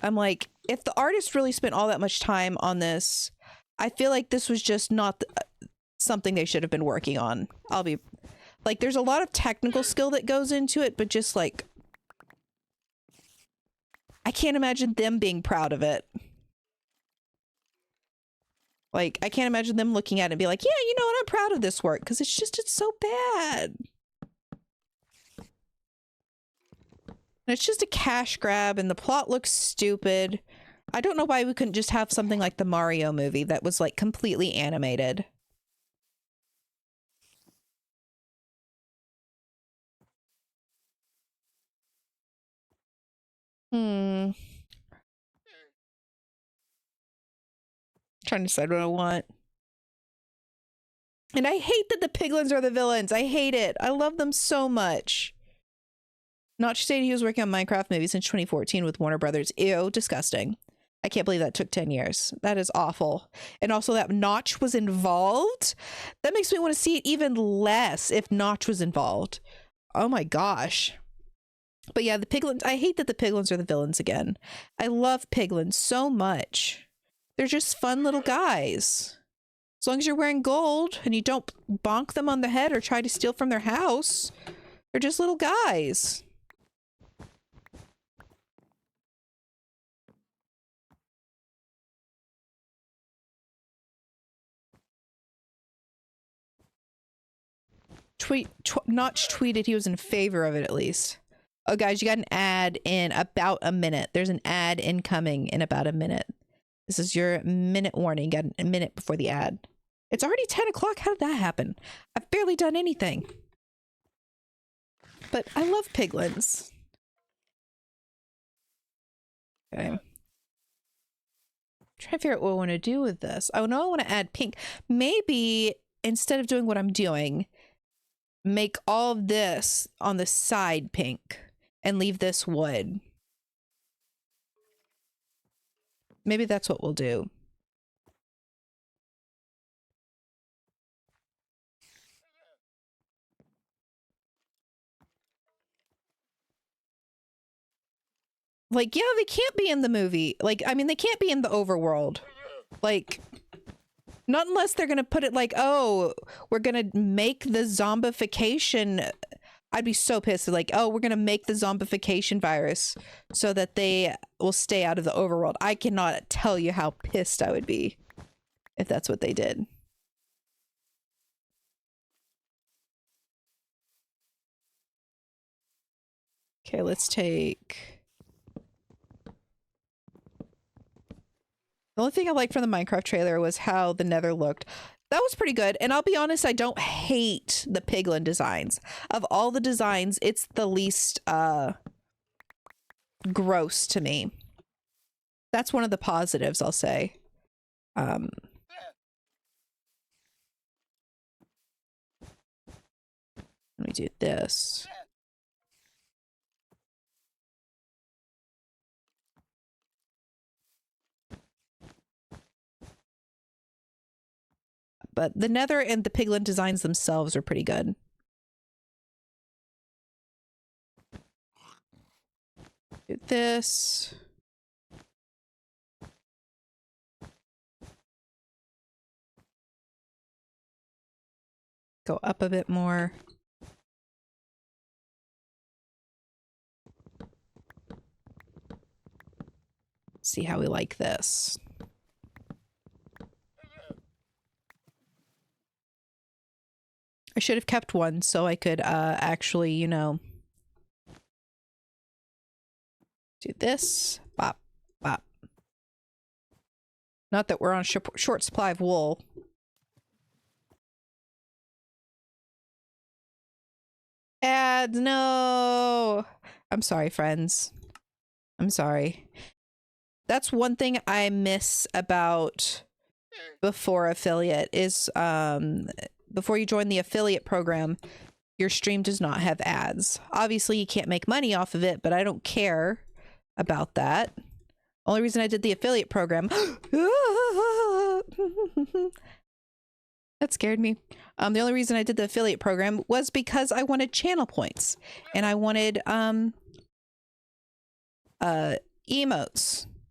Speaker 1: I'm like, if the artist really spent all that much time on this, I feel like this was just not something they should have been working on. I'll be like, there's a lot of technical skill that goes into it, but just like, I can't imagine them being proud of it. Like, I can't imagine them looking at it and be like, yeah, you know what, I'm proud of this work, because it's so bad. And it's just a cash grab, and the plot looks stupid. I don't know why we couldn't just have something like the Mario movie that was like completely animated. Trying to decide what I want. And I hate that the piglins are the villains. I hate it. I love them so much. Notch stated he was working on Minecraft maybe since 2014 with Warner Brothers. Ew, disgusting. I can't believe that took 10 years. That is awful. And also that Notch was involved. That makes me want to see it even less if Notch was involved. Oh my gosh. But yeah, the piglins, I hate that the piglins are the villains again. I love piglins so much. They're just fun little guys. As long as you're wearing gold and you don't bonk them on the head or try to steal from their house, they're just little guys. Notch tweeted he was in favor of it at least. Oh guys, you got an ad in about a minute. There's an ad incoming in about a minute. This is your minute warning. You got a minute before the ad. It's already 10 o'clock. How did that happen? I've barely done anything. But I love piglins. Okay. I'm trying to figure out what I want to do with this. I know I want to add pink. Maybe instead of doing what I'm doing, make all of this on the side pink and leave this wood. Maybe that's what we'll do. Like, yeah, they can't be in the movie. Like, I mean, they can't be in the overworld. Like, not unless they're gonna put it like, oh, we're gonna make the zombification. I'd be so pissed. Like, oh, we're gonna make the zombification virus so that they will stay out of the overworld. I cannot tell you how pissed I would be if that's what they did. Okay, let's take... The only thing I liked from the Minecraft trailer was how the Nether looked. That was pretty good. And I'll be honest, I don't hate the piglin designs. Of all the designs, it's the least gross to me. That's one of the positives, I'll say. Let me do this. But the Nether and the piglin designs themselves are pretty good. Do this. go up a bit more. See how we like this. I should have kept one so I could actually, you know, do this. Bop, bop. Not that we're on short supply of wool. Ads, no! I'm sorry, friends. I'm sorry. That's one thing I miss about before affiliate is before you join the affiliate program, your stream does not have ads. Obviously, you can't make money off of it, but I don't care about that. Only reason I did the affiliate program that scared me. The only reason I did the affiliate program was because I wanted channel points and I wanted emotes.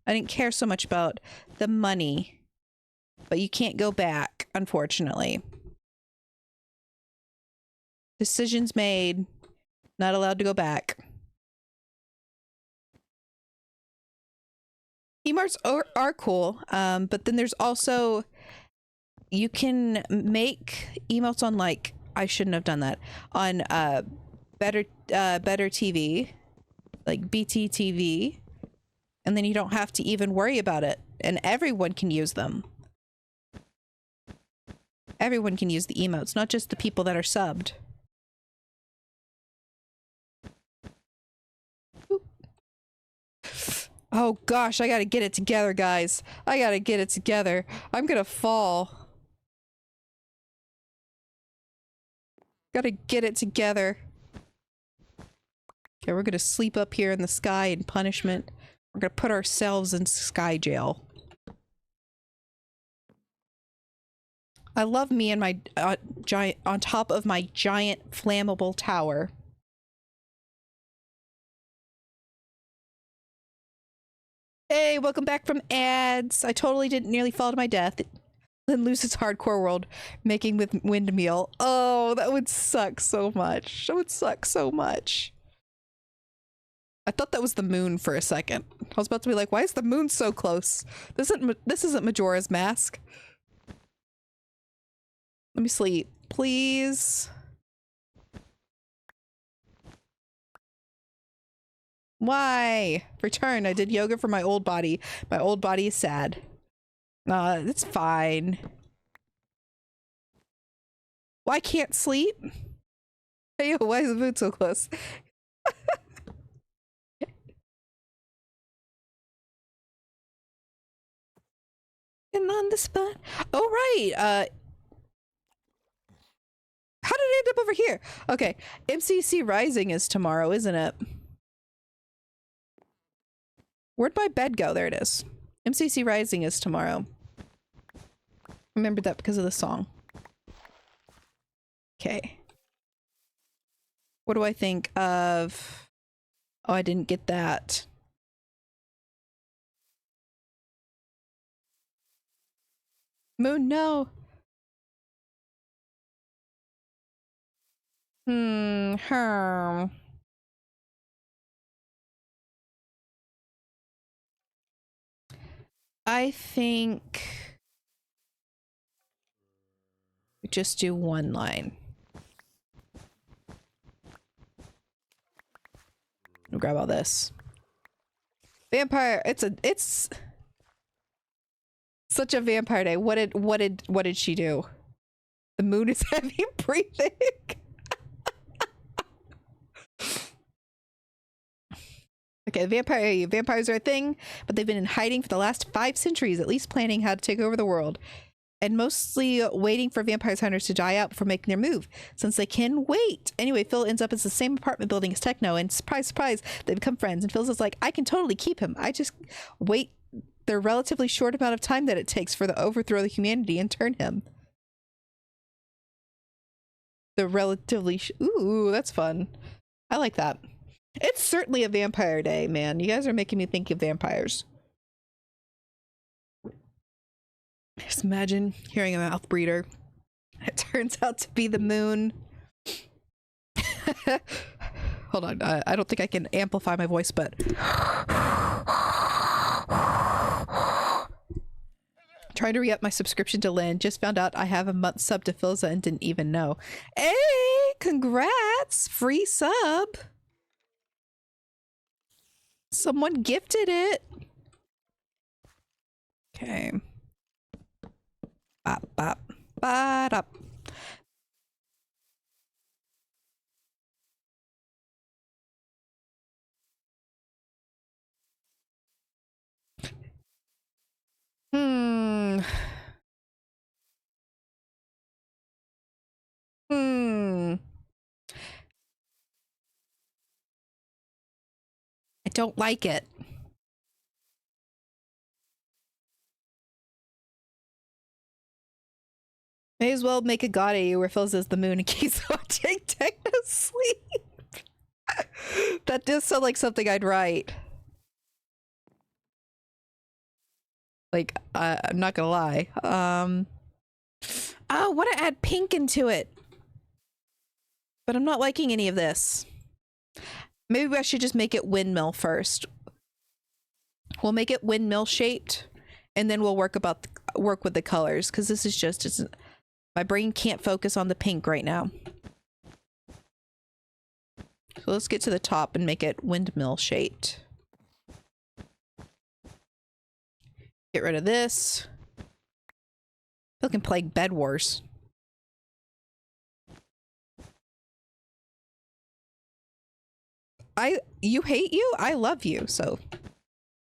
Speaker 1: I didn't care so much about the money, but you can't go back, unfortunately. Decisions made, not allowed to go back. Emotes are cool, but then there's also, you can make emotes on, like, I shouldn't have done that, on better TV, like BTTV, and then you don't have to even worry about it, and everyone can use them. Everyone can use the emotes, not just the people that are subbed. Oh gosh, I gotta get it together, guys. I gotta get it together. I'm gonna fall. Gotta get it together. Okay, we're gonna sleep up here in the sky in punishment. We're gonna put ourselves in sky jail. I love me and my giant on top of my giant flammable tower. Hey, welcome back from ads. I totally didn't nearly fall to my death. Then lose its hardcore world making with Windmeal. Oh, that would suck so much. That would suck so much. I thought that was the moon for a second. I was about to be like, why is the moon so close? This isn't Majora's Mask. Let me sleep, please. Why? Return. I did yoga for my old body. My old body is sad. It's fine. Why can't sleep? Hey, why is the moon so close? And on the spot. Oh, right. How did it end up over here? Okay. MCC Rising is tomorrow, isn't it? Where'd my bed go? There it is. MCC Rising is tomorrow. Remembered that because of the song. Okay. What do I think of? Oh, I didn't get that. Moon, no. I think we just do one line. I'll grab all this. Vampire, it's such a vampire day. What did she do? The moon is heavy breathing. Okay, vampires are a thing, but they've been in hiding for the last 5 centuries, at least planning how to take over the world. And mostly waiting for vampire hunters to die out before making their move, since they can wait. Anyway, Phil ends up in the same apartment building as Techno, and surprise, surprise, they become friends. And Phil's is like, I can totally keep him. I just wait the relatively short amount of time that it takes for the overthrow of humanity and turn him. The relatively ooh, that's fun. I like that. It's certainly a vampire day, man. You guys are making me think of vampires. Just imagine hearing a mouth breather It turns out to be the moon. Hold on, I don't think I can amplify my voice, but trying to re-up my subscription to Lynn. Just found out I have a month sub to Philza and didn't even know. Hey, congrats! Free sub. Someone gifted it. Okay. Bop, bop, bop, up. Hmm. I don't like it. May as well make a god of you where Phil says the moon in case I take techno sleep. That does sound like something I'd write. Like, I'm not gonna lie. Oh, I want to add pink into it. But I'm not liking any of this. Maybe I should just make it windmill first. We'll make it windmill shaped, and then we'll work with the colors, because this is just my brain can't focus on the pink right now. So let's get to the top and make it windmill shaped. Get rid of this. I can play Bed Wars. You hate you? I love you, so.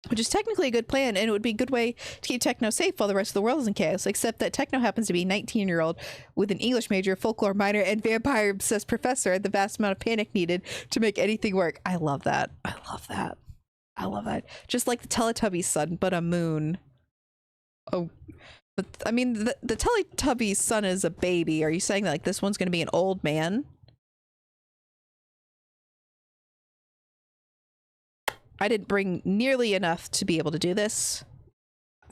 Speaker 1: Which is technically a good plan, and it would be a good way to keep techno safe while the rest of the world is in chaos, except that techno happens to be a 19-year-old with an English major, folklore minor, and vampire-obsessed professor, and the vast amount of panic needed to make anything work. I love that. I love that. I love that. Just like the Teletubbies son, but a moon. Oh, but I mean, the Teletubbies son is a baby. Are you saying that, like, this one's going to be an old man? I didn't bring nearly enough to be able to do this.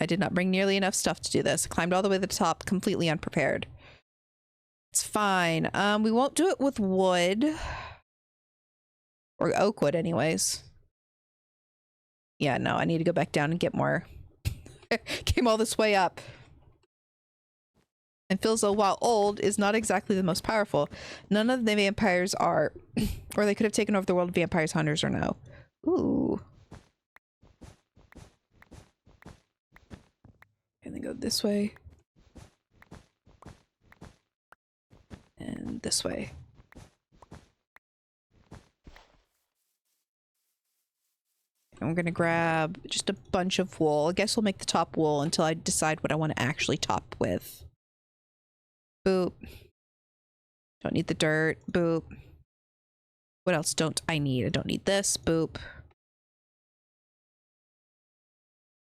Speaker 1: I did not bring nearly enough stuff to do this. I climbed all the way to the top completely unprepared. It's fine. We won't do it with wood. Or oak wood anyways. Yeah, no, I need to go back down and get more. Came all this way up. And Philza, while old, is not exactly the most powerful. None of the vampires are, or they could have taken over the world of vampires, hunters, or no. Ooh. And then go this way. And this way. I'm gonna grab just a bunch of wool. I guess we'll make the top wool until I decide what I want to actually top with. Boop. Don't need the dirt. Boop. What else don't I need? I don't need this. Boop.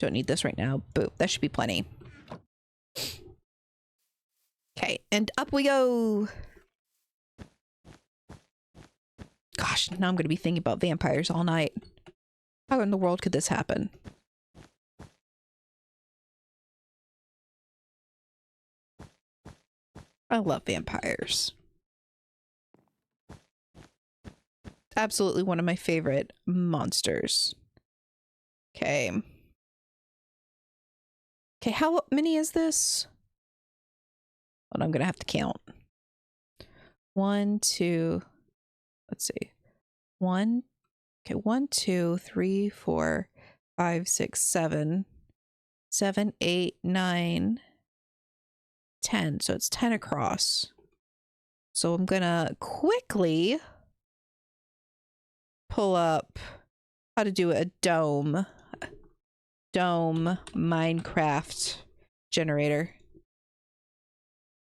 Speaker 1: Don't need this right now. Boop. That should be plenty. Okay, and up we go. Gosh, now I'm going to be thinking about vampires all night. How in the world could this happen? I love vampires. Absolutely one of my favorite monsters. Okay. Okay, how many is this? Well, I'm gonna have to count. 1, 2, let's see. 1, okay, 1, 2, 3, 4, 5, 6, 7, 7, 8, 9, 10. So it's 10 across. So I'm gonna quickly pull up how to do a dome Minecraft generator.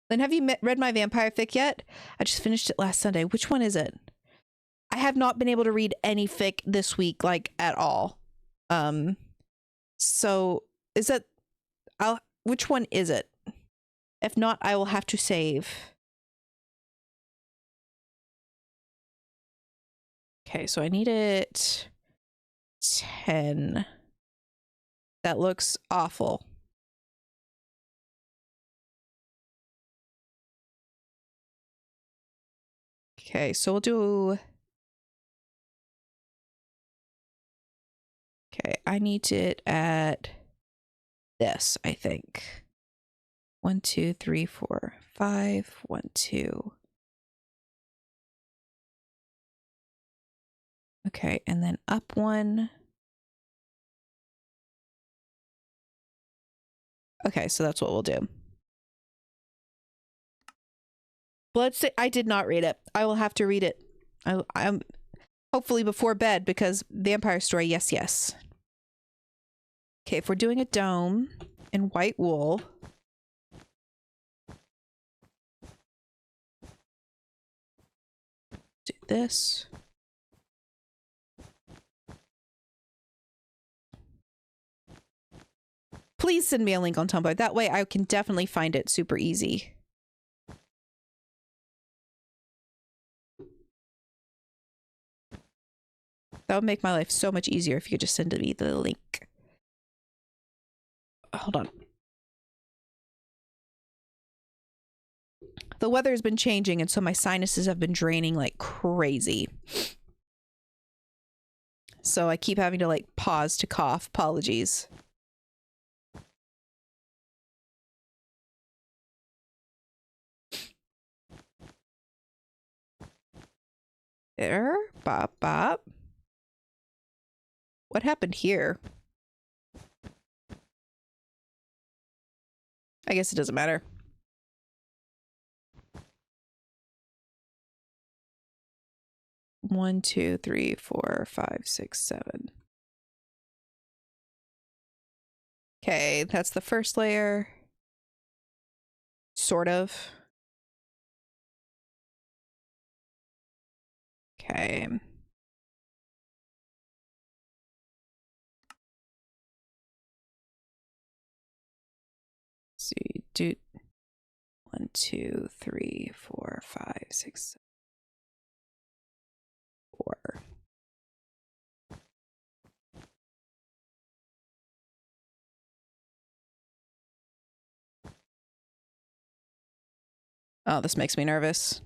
Speaker 1: Then have you read my vampire fic yet? I just finished it last Sunday. Which one is it? I have not been able to read any fic this week, like, at all. So is that which one is it? If not, I will have to save. Okay, so I need it 10. That looks awful. Okay, so we'll do... Okay, I need it at this, I think. 1, 2, 3, 4, 5. 1, 2. Okay, and then up 1. Okay, so that's what we'll do. I did not read it. I will have to read it. I'm hopefully before bed, because Vampire Story, yes, yes. Okay, if we're doing a dome in white wool, do this. Please send me a link on Tumblr. That way I can definitely find it super easy. That would make my life so much easier if you could just send me the link. Hold on. The weather has been changing, and so my sinuses have been draining like crazy. So I keep having to like pause to cough. Apologies. There. Bop, bop. What happened here? I guess it doesn't matter. One, 2, 3, 4, 5, 6, 7. Okay, that's the first layer. Sort of. Okay. See, do 1, 2, 3, 4, 5, 6, 4. Oh, this makes me nervous.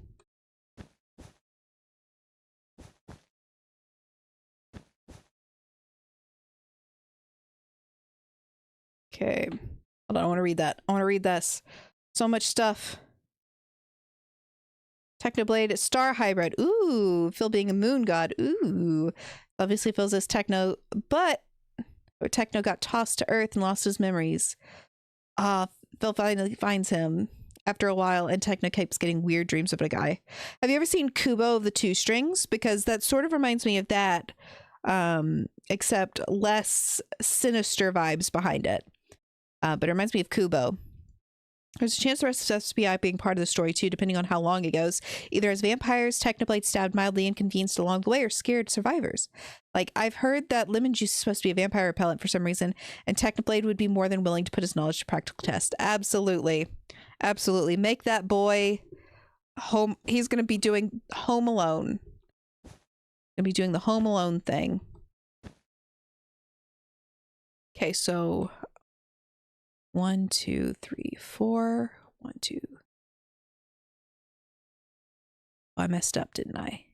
Speaker 1: Okay. Hold on, I want to read that. I want to read this. So much stuff. Technoblade Star Hybrid. Ooh, Phil being a moon god. Ooh. Obviously Phil's as Techno, but Techno got tossed to Earth and lost his memories. Phil finally finds him after a while, and Techno keeps getting weird dreams of a guy. Have you ever seen Kubo of the Two Strings? Because that sort of reminds me of that, except less sinister vibes behind it. But it reminds me of Kubo. There's a chance the rest of SBI being part of the story too, depending on how long it goes. Either as vampires, Technoblade stabbed mildly inconvenienced along the way, or scared survivors. Like, I've heard that lemon juice is supposed to be a vampire repellent for some reason, and Technoblade would be more than willing to put his knowledge to practical test. Absolutely. Absolutely. Make that boy home. He's going to be doing Home Alone. Going to be doing the Home Alone thing. Okay, so 1, 2, 3, 4. 1, 2. Oh, I messed up, didn't I?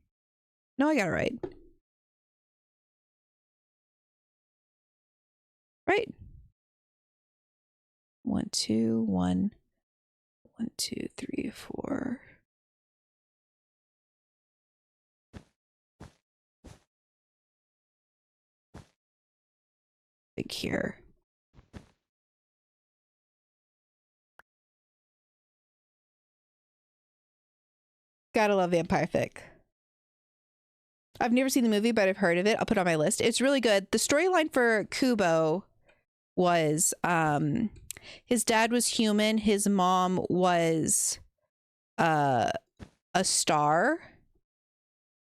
Speaker 1: No, I got it right. Right. 1, 2, 1. 1, 2, 3, 4. Big here. Gotta love Vampire Fic. I've never seen the movie, but I've heard of it. I'll put it on my list. It's really good. The storyline for Kubo was his dad was human. His mom was a star,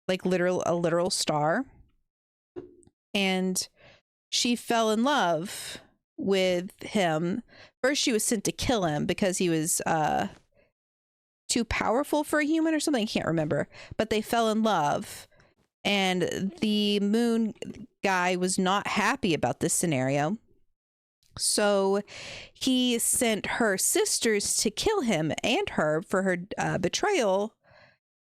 Speaker 1: like a literal star. And she fell in love with him. First, she was sent to kill him because he was too powerful for a human or something. I can't remember. But they fell in love. And the moon guy was not happy about this scenario. So he sent her sisters to kill him and her for her betrayal.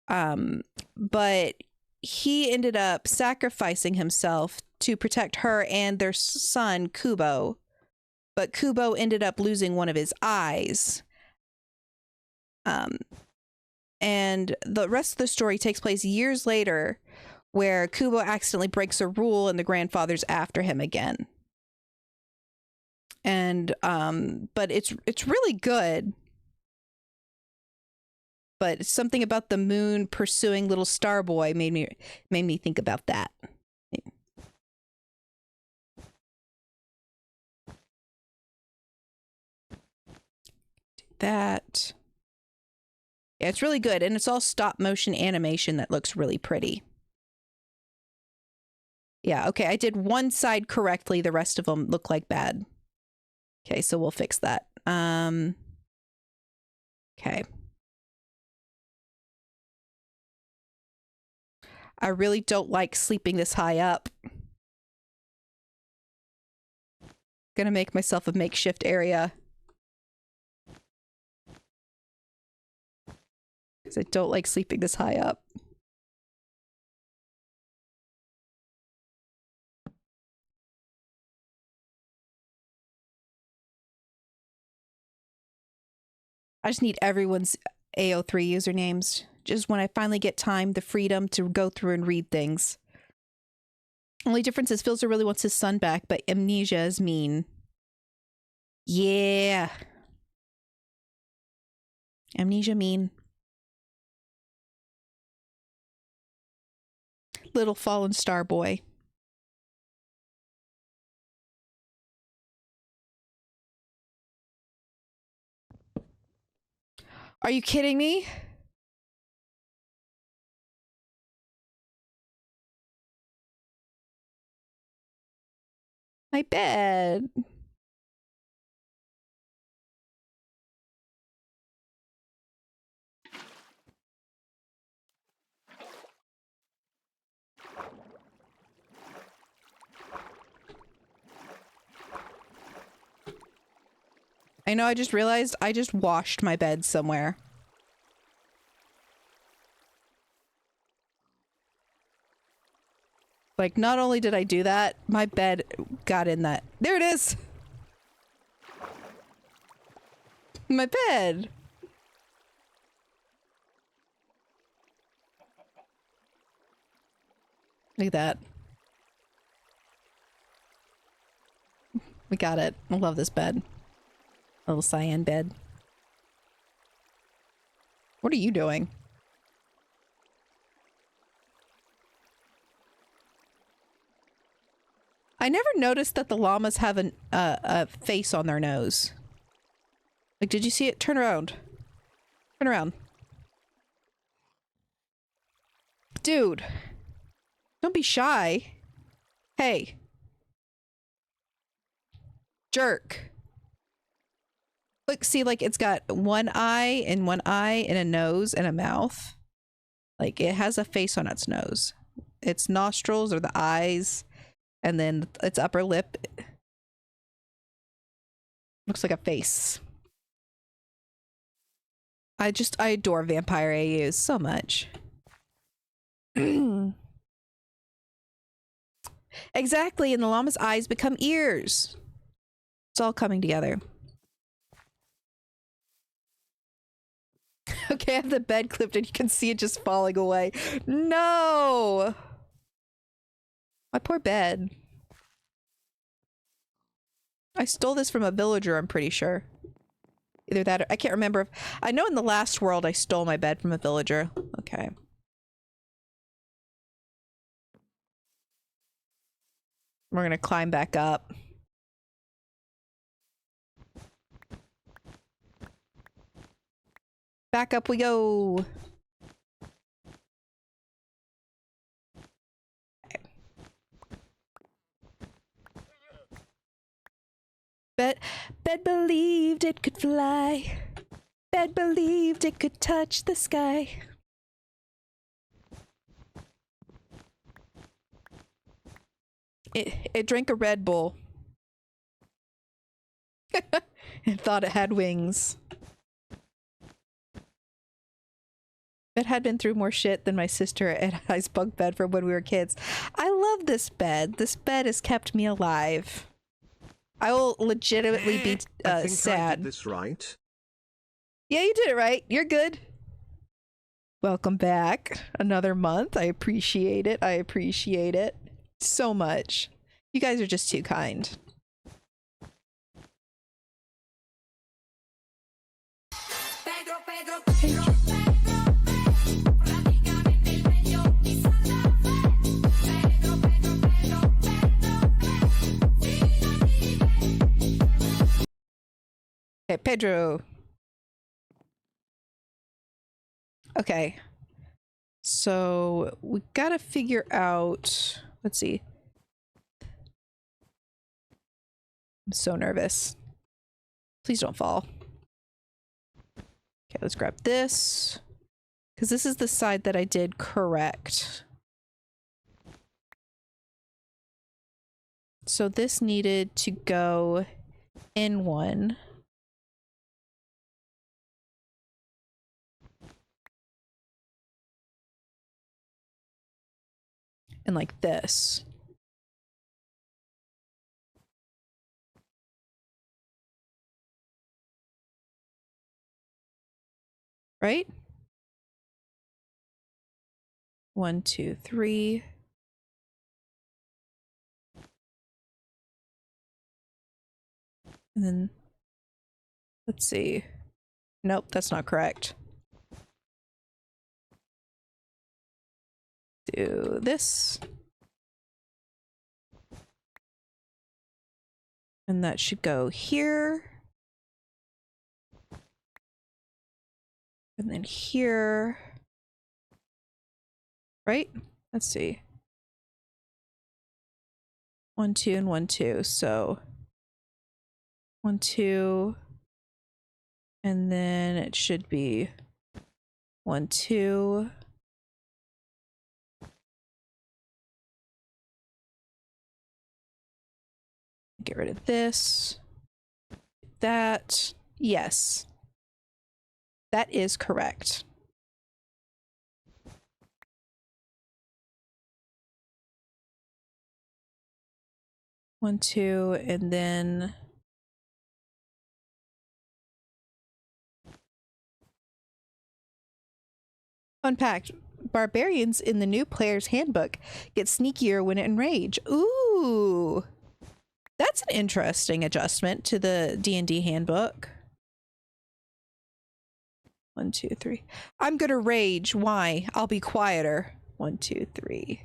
Speaker 1: But he ended up sacrificing himself to protect her and their son, Kubo. But Kubo ended up losing one of his eyes. And the rest of the story takes place years later, where Kubo accidentally breaks a rule and the grandfather's after him again. And but it's really good. But something about the moon pursuing little star boy made me think about that. That. Yeah, it's really good, and it's all stop motion animation that looks really pretty. Yeah, okay, I did one side correctly, the rest of them look like bad. Okay, so we'll fix that. Okay. I really don't like sleeping this high up. Gonna make myself a makeshift area. Because I don't like sleeping this high up. I just need everyone's AO3 usernames. Just when I finally get time, the freedom to go through and read things. Only difference is Filzer really wants his son back, but Amnesia is mean. Yeah. Amnesia mean. Little fallen star boy. Are you kidding me? My bed. I know, I just realized I just washed my bed somewhere. Like, not only did I do that, my bed got in that. There it is! My bed! Look at that. We got it. I love this bed. Little cyan bed. What are you doing? I never noticed that the llamas have a face on their nose. Like, did you see it? Turn around. Turn around. Dude. Don't be shy. Hey. Jerk. Look, see, like, it's got one eye and a nose and a mouth. Like, it has a face on its nose. Its nostrils are the eyes, and then its upper lip looks like a face. I adore vampire AUs so much. Exactly, and the llama's eyes become ears. It's all coming together. Okay, I have the bed clipped and you can see it just falling away. No! My poor bed. I stole this from a villager, I'm pretty sure. Either that or I can't remember if I know in the last world I stole my bed from a villager. Okay. We're gonna climb back up. Back up we go. Bed believed it could fly. Bed believed it could touch the sky. It drank a Red Bull. It thought it had wings. It had been through more shit than my sister and I's bunk bed from when we were kids. I love this bed. This bed has kept me alive. I will legitimately be
Speaker 2: I think
Speaker 1: sad.
Speaker 2: I did this right.
Speaker 1: Yeah, you did it right. You're good. Welcome back. Another month. I appreciate it. I appreciate it so much. You guys are just too kind. Okay, Pedro. Okay. So we gotta figure out, let's see. I'm so nervous. Please don't fall. Okay, let's grab this. Because this is the side that I did correct. So this needed to go in one. And like this. Right? 1, 2, 3. And then, let's see. Nope, that's not correct. Do this. And that should go here. And then here. Right? Let's see. 1, 2, and 1, 2. So 1, 2. And then it should be 1, 2. Get rid of this. That. Yes. That is correct. One, two, and then unpacked. Barbarians in the new player's handbook get sneakier when enraged. Ooh, that's an interesting adjustment to the D&D handbook. 1, 2, 3. I'm gonna rage. Why? I'll be quieter. 1, 2, 3.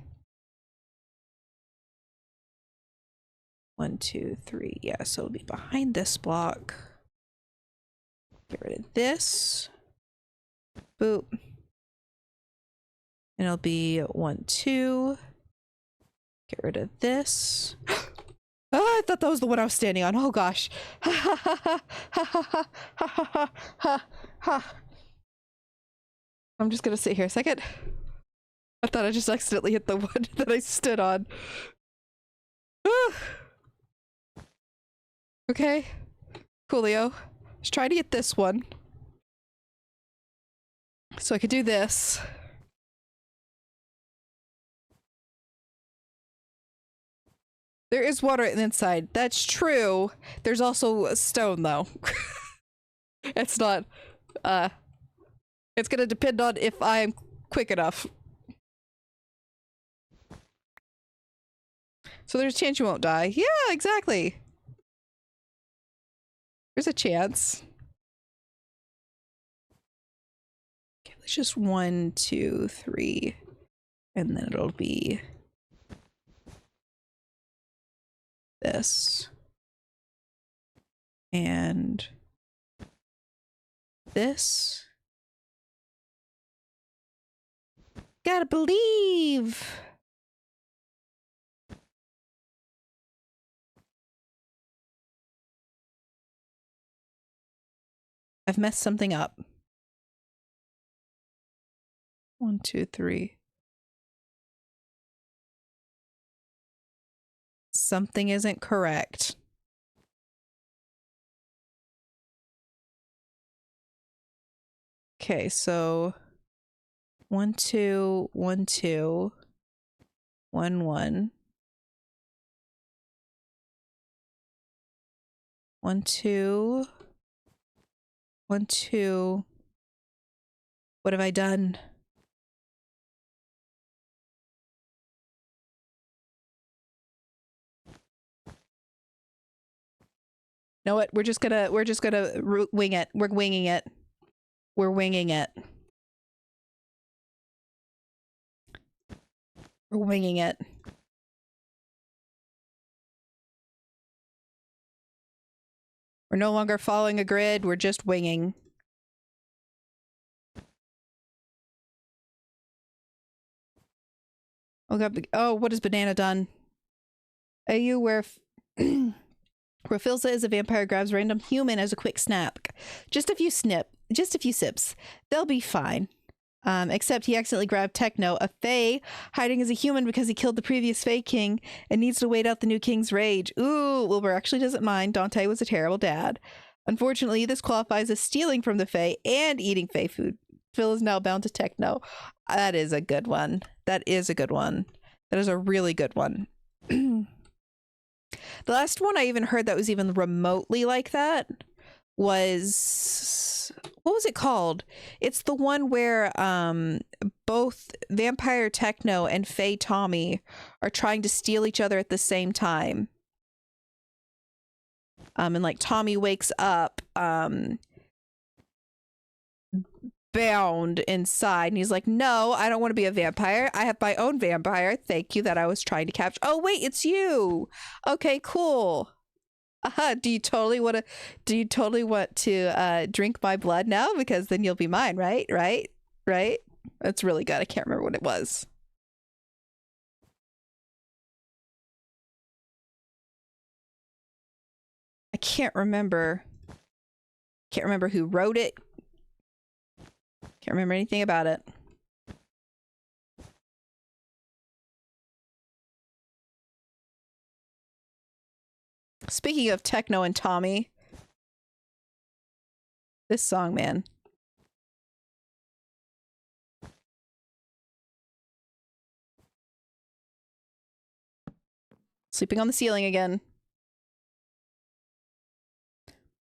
Speaker 1: 1, 2, 3. Yeah, so it'll be behind this block. Get rid of this. Boop. And it'll be 1, 2. Get rid of this. Oh, I thought that was the one I was standing on. Oh gosh. I'm just gonna sit here a second. I thought I just accidentally hit the one that I stood on. Okay. Coolio. Let's try to get this one. So I could do this. There is water in the inside. That's true. There's also a stone though. It's not, it's gonna depend on if I'm quick enough. So there's a chance you won't die. Yeah, exactly. There's a chance. Okay, let's just 1, 2, 3. And then it'll be this. And this. Gotta believe. I've messed something up. 1, 2, 3. Something isn't correct. Okay, so 1 2 1 2 1 1 1 2 1 2. What have I done? Know what? We're just gonna wing it. We're winging it. We're winging it. We're winging it. We're no longer following a grid. We're just winging. Oh god! Oh, what has Banana done? AU where Rafilza is a vampire grabs random human as a quick snap. Just a few sips. They'll be fine. Except he accidentally grabbed Techno, a Fae, hiding as a human because he killed the previous Fae king and needs to wait out the new king's rage. Ooh, Wilbur actually doesn't mind. Dante was a terrible dad. Unfortunately, this qualifies as stealing from the Fae and eating Fae food. Phil is now bound to Techno. That is a good one. That is a good one. That is a really good one. The last one I even heard that was even remotely like that was, what was it called? It's the one where both Vampire Techno and Faye Tommy are trying to steal each other at the same time. And like Tommy wakes up bound inside and he's like, no, I don't want to be a vampire. I have my own vampire. Thank you that I was trying to capture. Oh wait, it's you. Okay, cool. Do you totally want to drink my blood now? Because then you'll be mine, right? That's really good. I can't remember what it was. I can't remember who wrote it. Can't remember anything about it. Speaking of Techno and Tommy, this song, man. Sleeping on the ceiling again.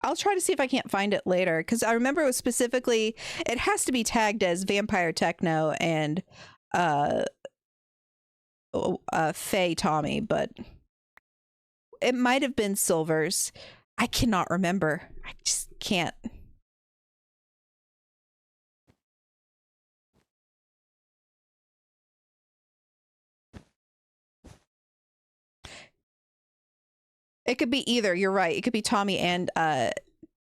Speaker 1: I'll try to see if I can't find it later, because I remember it was specifically, it has to be tagged as Vampire Techno and Faye Tommy, but it might have been Silver's. I cannot remember. I just can't. It could be either. You're right. It could be Tommy and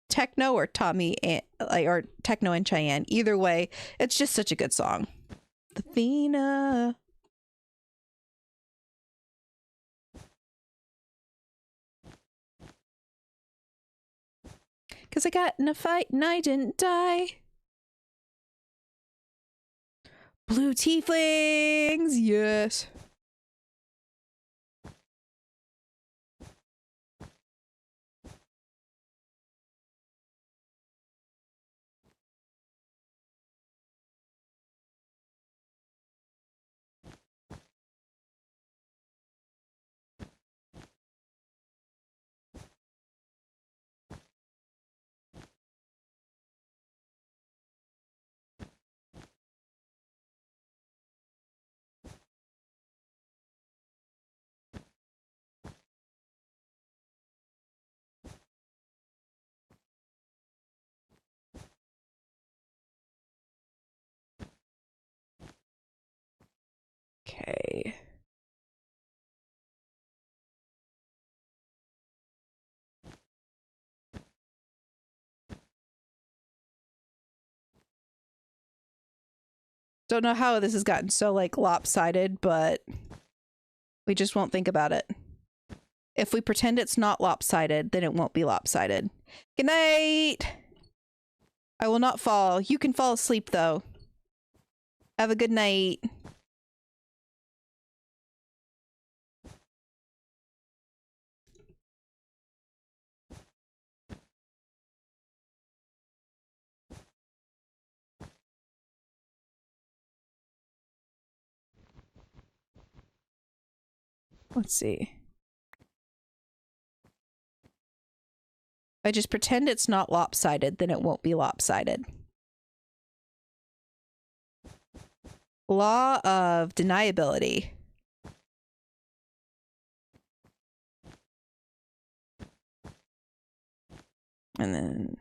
Speaker 1: Techno, or Tommy and or Techno and Cheyenne. Either way, it's just such a good song. The Fina. Because I got in a fight and I didn't die. Blue tieflings, yes. Okay. Don't know how this has gotten so like lopsided, but we just won't think about it. If we pretend it's not lopsided, then it won't be lopsided. Good night. I will not fall. You can fall asleep though. Have a good night. Let's see. I just pretend it's not lopsided, then it won't be lopsided. Law of deniability. And then...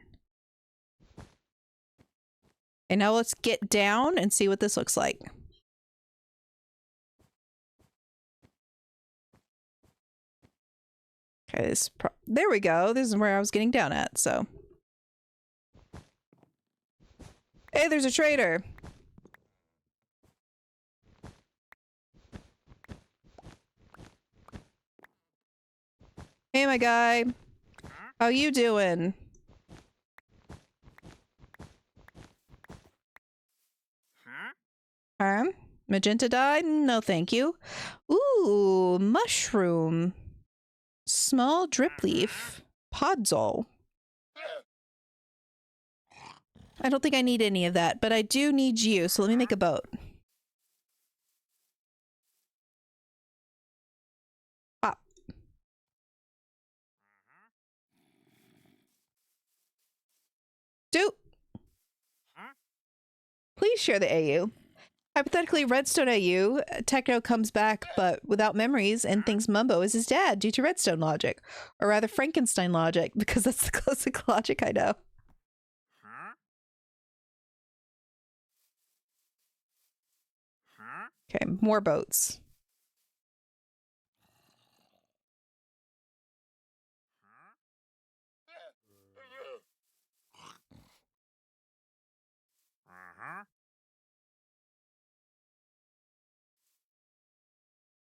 Speaker 1: And now let's get down and see what this looks like. Okay, there we go. This is where I was getting down at, so. Hey, there's a trader. Hey, my guy. How you doing? Magenta dye? No, thank you. Ooh, mushroom. Small drip leaf. Podzol. I don't think I need any of that, but I do need you, so let me make a boat. Pop. Do. Please share the AU. Hypothetically, Redstone AU, Techno comes back, but without memories, and thinks Mumbo is his dad due to Redstone logic. Or rather, Frankenstein logic, because that's the closest logic I know. Okay, more boats.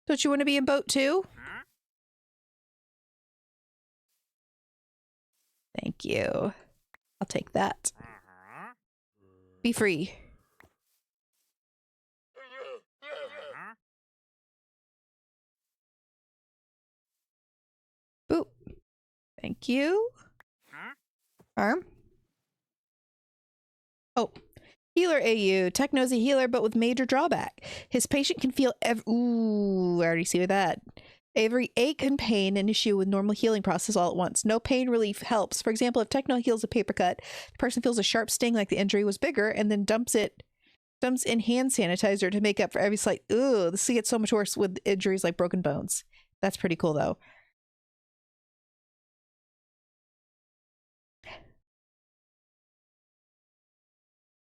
Speaker 1: Don't you want to be in boat too? Thank you. I'll take that. Be free. Boop. Thank you. Arm. Oh. Healer AU. Techno's a healer, but with major drawback. His patient can feel ooh, I already see that. Every ache and pain an issue with normal healing process all at once. No pain relief helps. For example, if Techno heals a paper cut, the person feels a sharp sting like the injury was bigger and then dumps in hand sanitizer to make up for every slight. Ooh, this gets so much worse with injuries like broken bones. That's pretty cool though.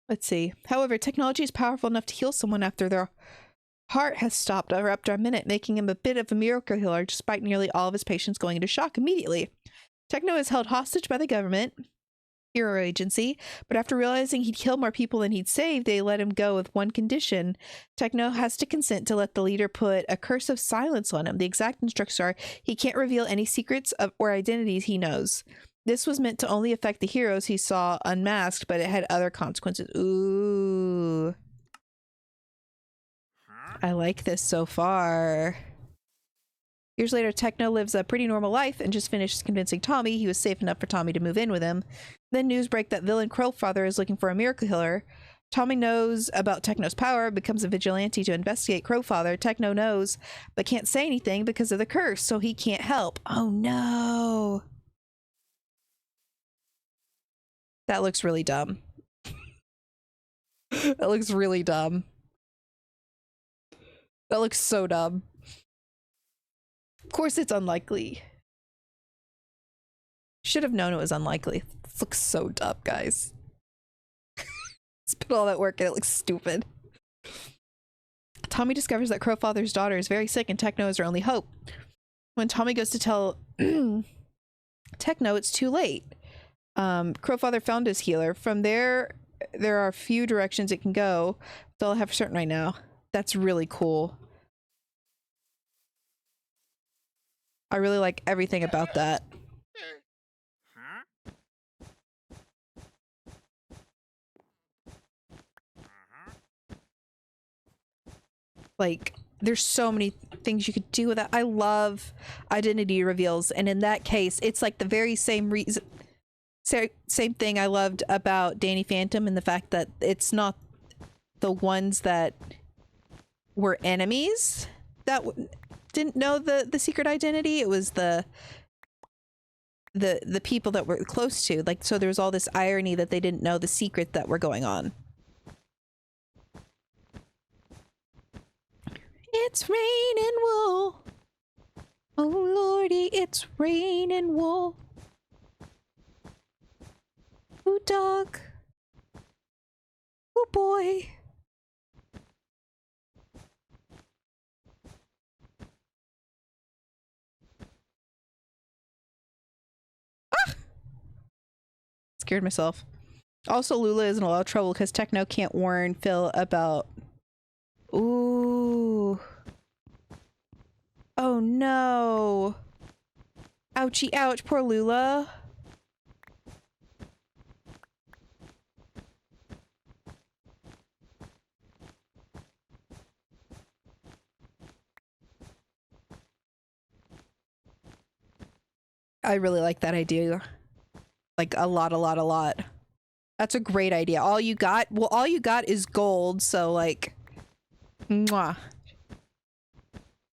Speaker 1: Let's see. However, technology is powerful enough to heal someone after their heart has stopped or after a minute, making him a bit of a miracle healer despite nearly all of his patients going into shock immediately. Techno is held hostage by the government, hero agency, but after realizing he'd kill more people than he'd save, they let him go with one condition. Techno has to consent to let the leader put a curse of silence on him. The exact instructions are he can't reveal any secrets or identities he knows. This was meant to only affect the heroes he saw unmasked, but it had other consequences. Ooh. I like this so far. Years later, Techno lives a pretty normal life and just finished convincing Tommy he was safe enough for Tommy to move in with him. Then news break that villain Crowfather is looking for a miracle healer. Tommy knows about Techno's power, becomes a vigilante to investigate Crowfather. Techno knows, but can't say anything because of the curse, so he can't help. Oh no. That looks really dumb. That looks really dumb. That looks so dumb. Of course it's unlikely. Should have known it was unlikely. This looks so dumb, guys. Spent all that work and it looks stupid. Tommy discovers that Crowfather's daughter is very sick and Techno is her only hope. When Tommy goes to tell Techno, it's too late. Crowfather found his healer. From there are a few directions it can go. That's all I have for certain right now. That's really cool. I really like everything about that. Like, there's so many things you could do with that. I love identity reveals, and in that case, it's like the very same reason. Same thing I loved about Danny Phantom and the fact that it's not the ones that were enemies that didn't know the secret identity. It was the people that were close to. Like, so there was all this irony that they didn't know the secret that were going on. It's raining wool. Oh lordy, it's raining wool. Ooh dog. Ooh boy. Ah! Scared myself. Also, Lula is in a lot of trouble because Techno can't warn Phil about... Ooh. Oh no. Ouchie ouch, poor Lula. I really like that idea. Like a lot. That's a great idea. All you got? Well, all you got is gold, so like... Mwah.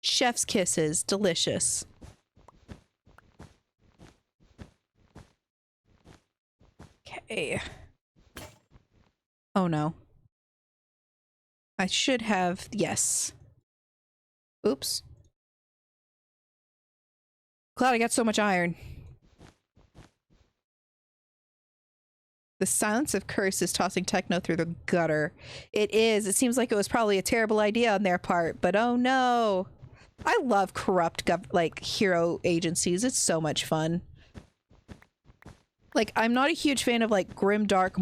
Speaker 1: Chef's kisses. Delicious. Okay. Oh no. I should have... Yes. Oops. Glad I got so much iron. The silence of curse is tossing Techno through the gutter. It is. It seems like it was probably a terrible idea on their part, but oh no. I love corrupt like hero agencies. It's so much fun. Like, I'm not a huge fan of like grimdark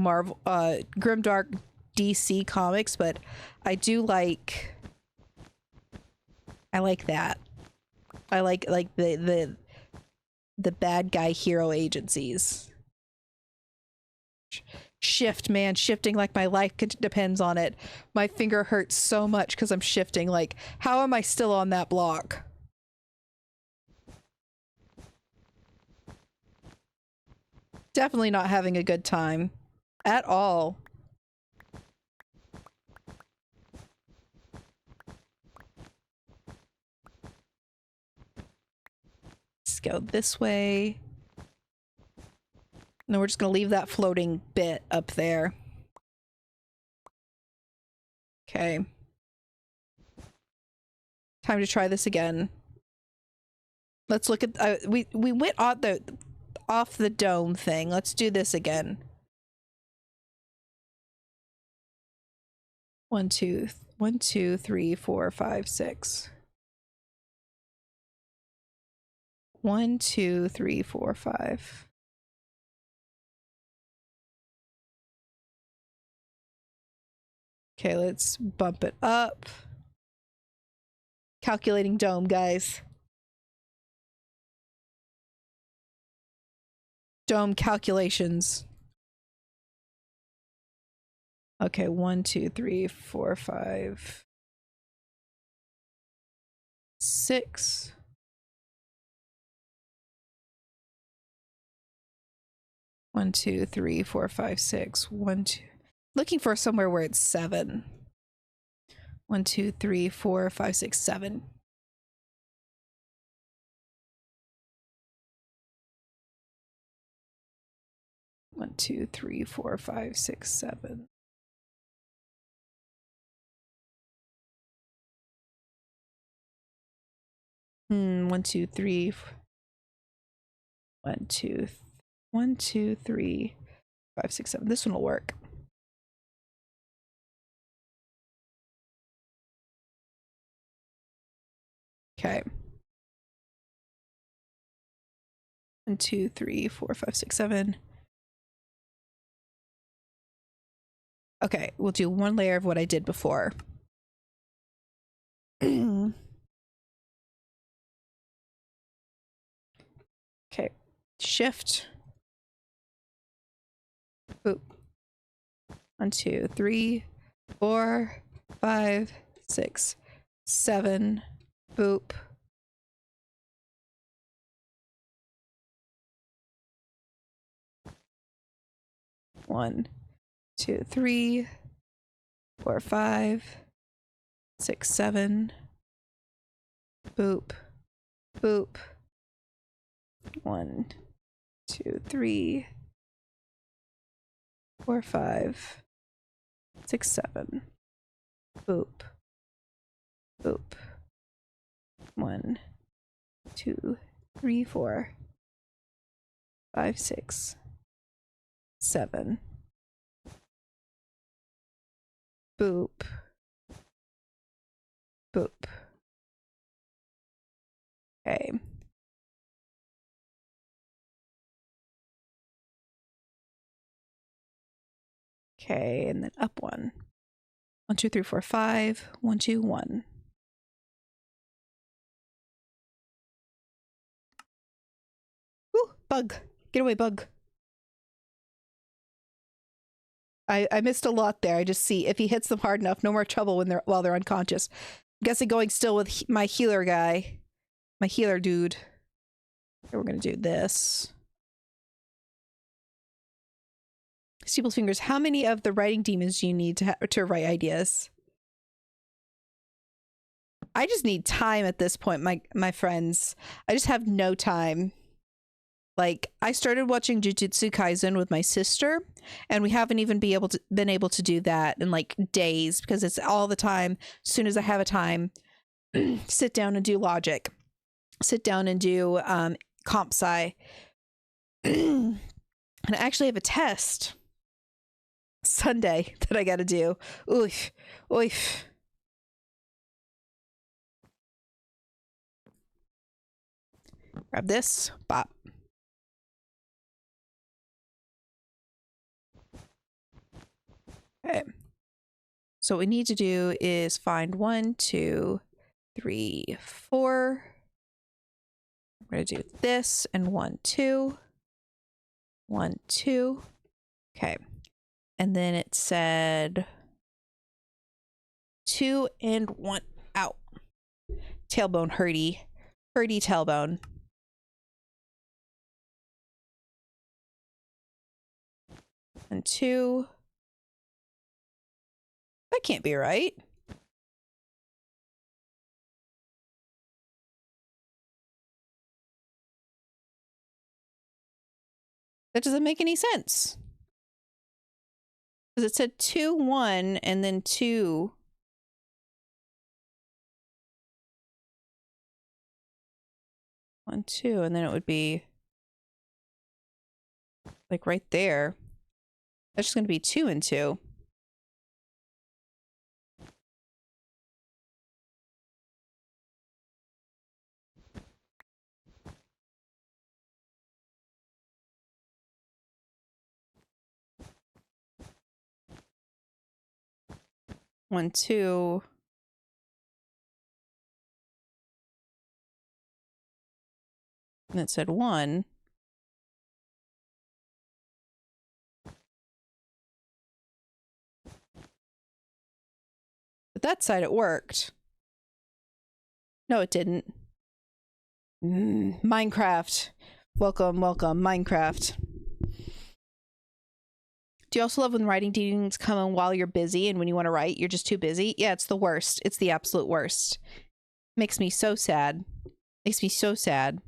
Speaker 1: DC comics, but I do like... I like that. I like the bad guy hero agencies. Shift, man. Shifting like my life depends on it. My finger hurts so much because I'm shifting. Like, how am I still on that block? Definitely not having a good time. At all. Let's go this way. No, we're just gonna leave that floating bit up there. Okay. Time to try this again. Let's look at we went off the dome thing. Let's do this again. 1 2 3 4 5 6. 1 2 3 4 5. Okay, let's bump it up. Calculating dome, guys. Dome calculations. Okay, 1 2 3 4 5 6. One, two, three, four, five, six. 1 2. Looking for somewhere where it's 7. 1 2 3 4 5 6 7. One, two, three, 4 5 6 7. One, two, three. 1 2 1 2 3 5 6 7. This one will work. Okay. 1 2 3 4 5 6 7. Okay, we'll do one layer of what I did before. Okay. Shift. Boop. 1 2 3 4 5 6 7. Boop. One, 2 3 4 5 6 7. Boop. Boop. 1, 2, 3, 4, 5, 6, 7. Boop. Boop. 1, 2, 3, 4, 5, 6, 7. Boop. Boop. Okay. Okay, and then up 1. 1, 2, 3, 4, 5. 1, 2, 1. Ooh, bug. Get away, bug. I missed a lot there. I just see if he hits them hard enough, no more trouble while they're unconscious. I'm guessing going still with my healer guy. My healer dude. Okay, we're gonna do this. Steeple's fingers. How many of the writing demons do you need to write ideas? I just need time at this point, my friends. I just have no time. Like, I started watching Jujutsu Kaisen with my sister, and we haven't even been able to do that in like days because it's all the time. As soon as I have a time, sit down and do logic, sit down and do comp sci, and I actually have a test Sunday that I got to do. Oof, oof. Grab this, bop. Okay. So what we need to do is find 1, 2, 3, 4. We're going to do this and 1, 2. 1, 2. Okay. And then it said 2 and 1 out. Tailbone hurty. Hurty tailbone. And 2. That can't be right. That doesn't make any sense. Because it said 2, 1, and then 2. One, 2, and then it would be like right there. That's just going to be 2 and 2. One, 2. And it said 1. But that side it worked. No, it didn't. Minecraft. Welcome, welcome, Minecraft. Do you also love when writing demons come in while you're busy and when you want to write, you're just too busy? Yeah, it's the worst. It's the absolute worst. Makes me so sad. Makes me so sad.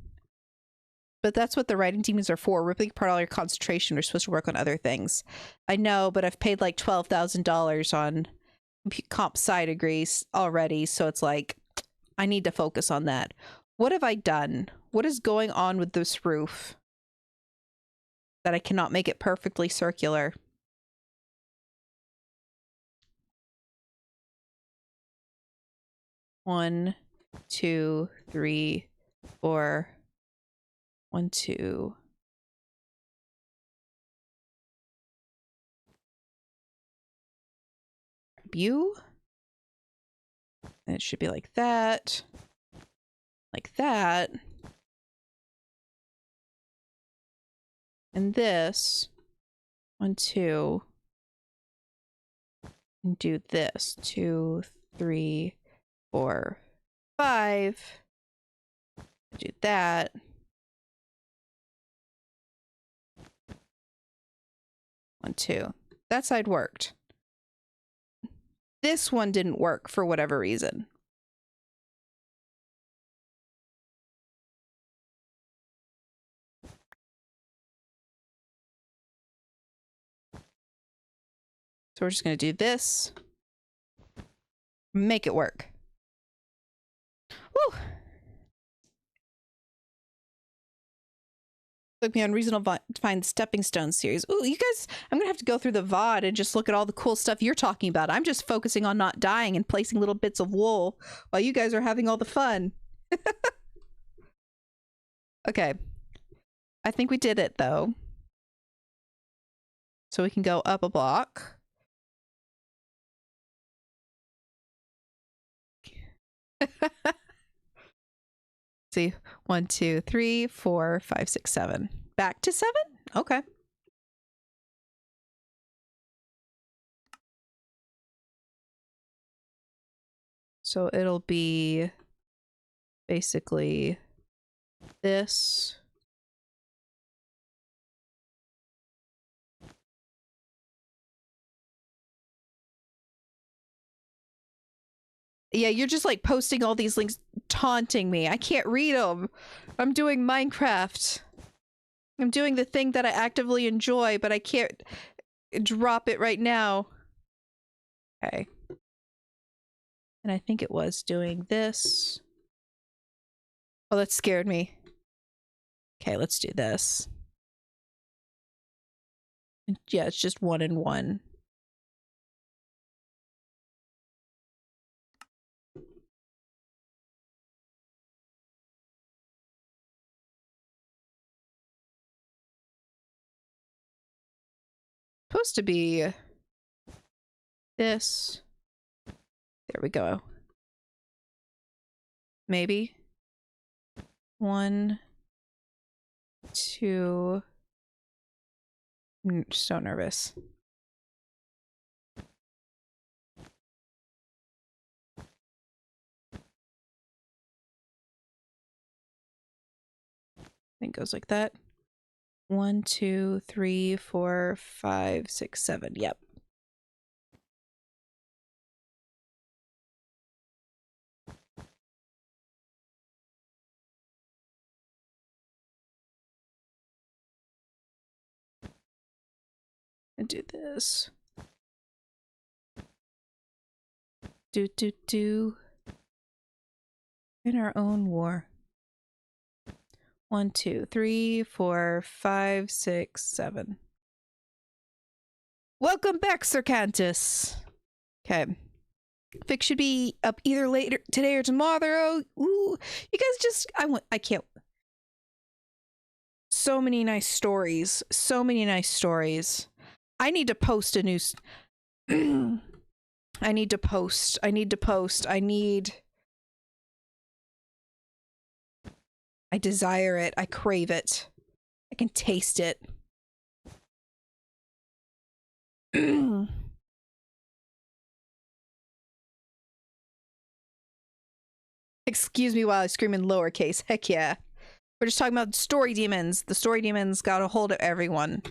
Speaker 1: But that's what the writing demons are for. Ripping apart all your concentration. You're supposed to work on other things. I know, but I've paid like $12,000 on comp sci degrees already, so it's like, I need to focus on that. What have I done? What is going on with this roof that I cannot make it perfectly circular? One, 2, 3, 4. 1, 2. You. And it should be like that. Like that. And this. 1, 2. And do this. 2, 3, 4, 5. Do that. 1, 2. That side worked. This one didn't work for whatever reason. So we're just going to do this. Make it work. Woo! Took me unreasonable to find the Stepping Stone series. Ooh, you guys, I'm gonna have to go through the VOD and just look at all the cool stuff you're talking about. I'm just focusing on not dying and placing little bits of wool while you guys are having all the fun. Okay. I think we did it though. So we can go up a block. See, 1, 2, 3, 4, 5, 6, 7. Back to 7? Okay. So it'll be basically this. Yeah, you're just like posting all these links, taunting me. I can't read them. I'm doing Minecraft. I'm doing the thing that I actively enjoy, but I can't drop it right now. Okay. And I think it was doing this. Oh, that scared me. Okay, let's do this. Yeah, it's just 1 and 1. Supposed to be this. There we go. Maybe. 1, 2. I'm so nervous. I think it goes like that. 1, 2, 3, 4, 5, 6, 7. Yep. And do this. Do. In our own war. 1, 2, 3, 4, 5, 6, 7. Welcome back, Sir Cantus. Okay. Fix should be up either later today or tomorrow. Ooh, you guys just I can't. So many nice stories. So many nice stories. I need to post a new I need to post. I desire it. I crave it. I can taste it. Excuse me while I scream in lowercase. Heck yeah. We're just talking about story demons. The story demons got a hold of everyone.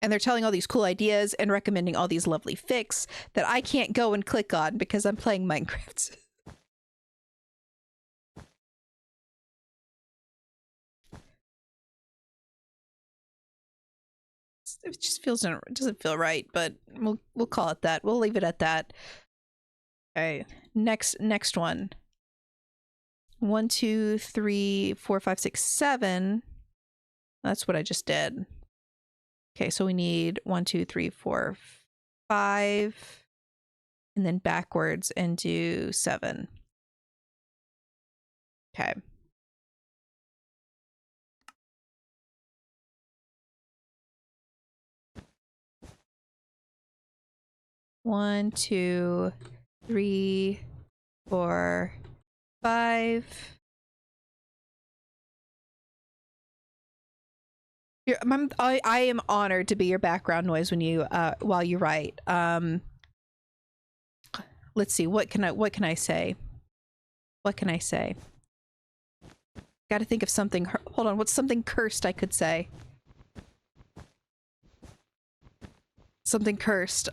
Speaker 1: And they're telling all these cool ideas and recommending all these lovely fics that I can't go and click on because I'm playing Minecraft. It just feels, it doesn't feel right, but we'll call it that. We'll leave it at that. Okay, next one. 1, 2, 3, 4, 5, 6, 7. That's what I just did. Okay, so we need 1, 2, 3, 4, 5, and then backwards and do 7. Okay. One, 2, 3, 4, 5. I am honored to be your background noise when you while you write. Let's see, what can I say? What can I say? Got to think of something. Hold on, what's something cursed I could say? Something cursed.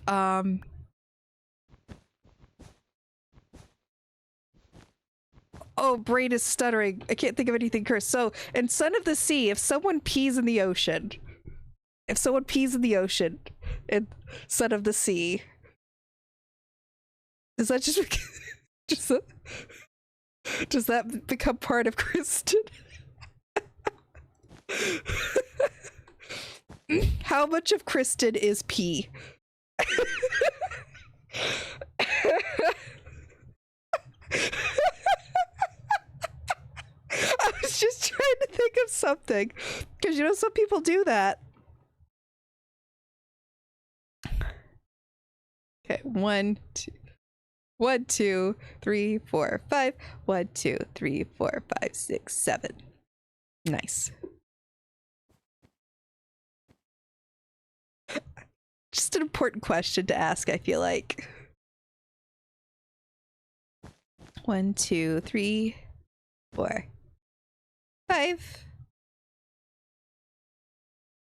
Speaker 1: Oh, brain is stuttering. I can't think of anything cursed. So, in Son of the Sea, if someone pees in the ocean, If someone pees in the ocean instead of the sea, does that just just does that become part of Kristen? How much of Kristen is pee? I was just trying to think of something, because you know some people do that. Okay, 1, 2, 1, 2, 3, 4, 5. 1, 2, 3, 4, 5, 6, 7. Nice. Just an important question to ask, I feel like. 1, 2, 3, 4, 5.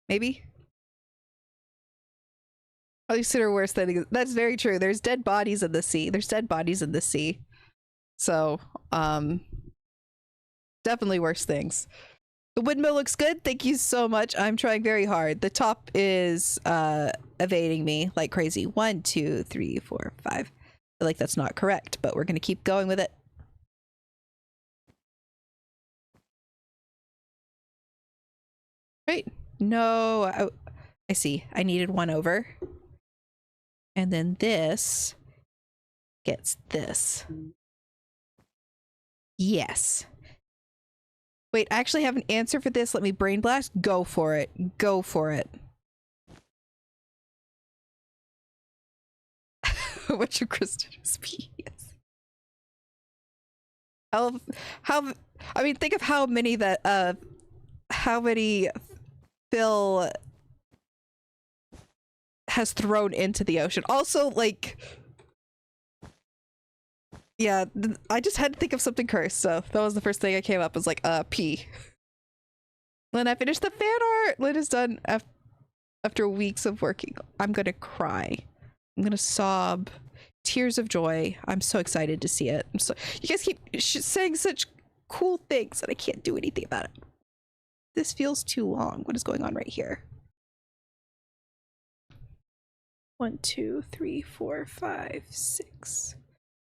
Speaker 1: Maybe. At least there are worse things. That's very true. There's dead bodies in the sea. There's dead bodies in the sea. So, definitely worse things. The windmill looks good. Thank you so much. I'm trying very hard. The top is evading me like crazy. 1, 2, 3, 4, 5. I feel like that's not correct, but we're gonna keep going with it. Right. No, I see. I needed one over. And then this gets this. Yes. Wait, I actually have an answer for this. Let me brain blast. Go for it. Go for it. Which of Christian's pee? Yes. How, I mean, think of how many that, how many Phil has thrown into the ocean. Also, like, yeah, I just had to think of something cursed, so that was the first thing I came up, was like, pee. Lynn, I finished the fan art. Lynn is done after weeks of working. I'm gonna cry. I'm gonna sob. Tears of joy. I'm so excited to see it. You guys keep saying such cool things that I can't do anything about it. This feels too long. What is going on right here? 1, 2, 3, 4, 5, 6.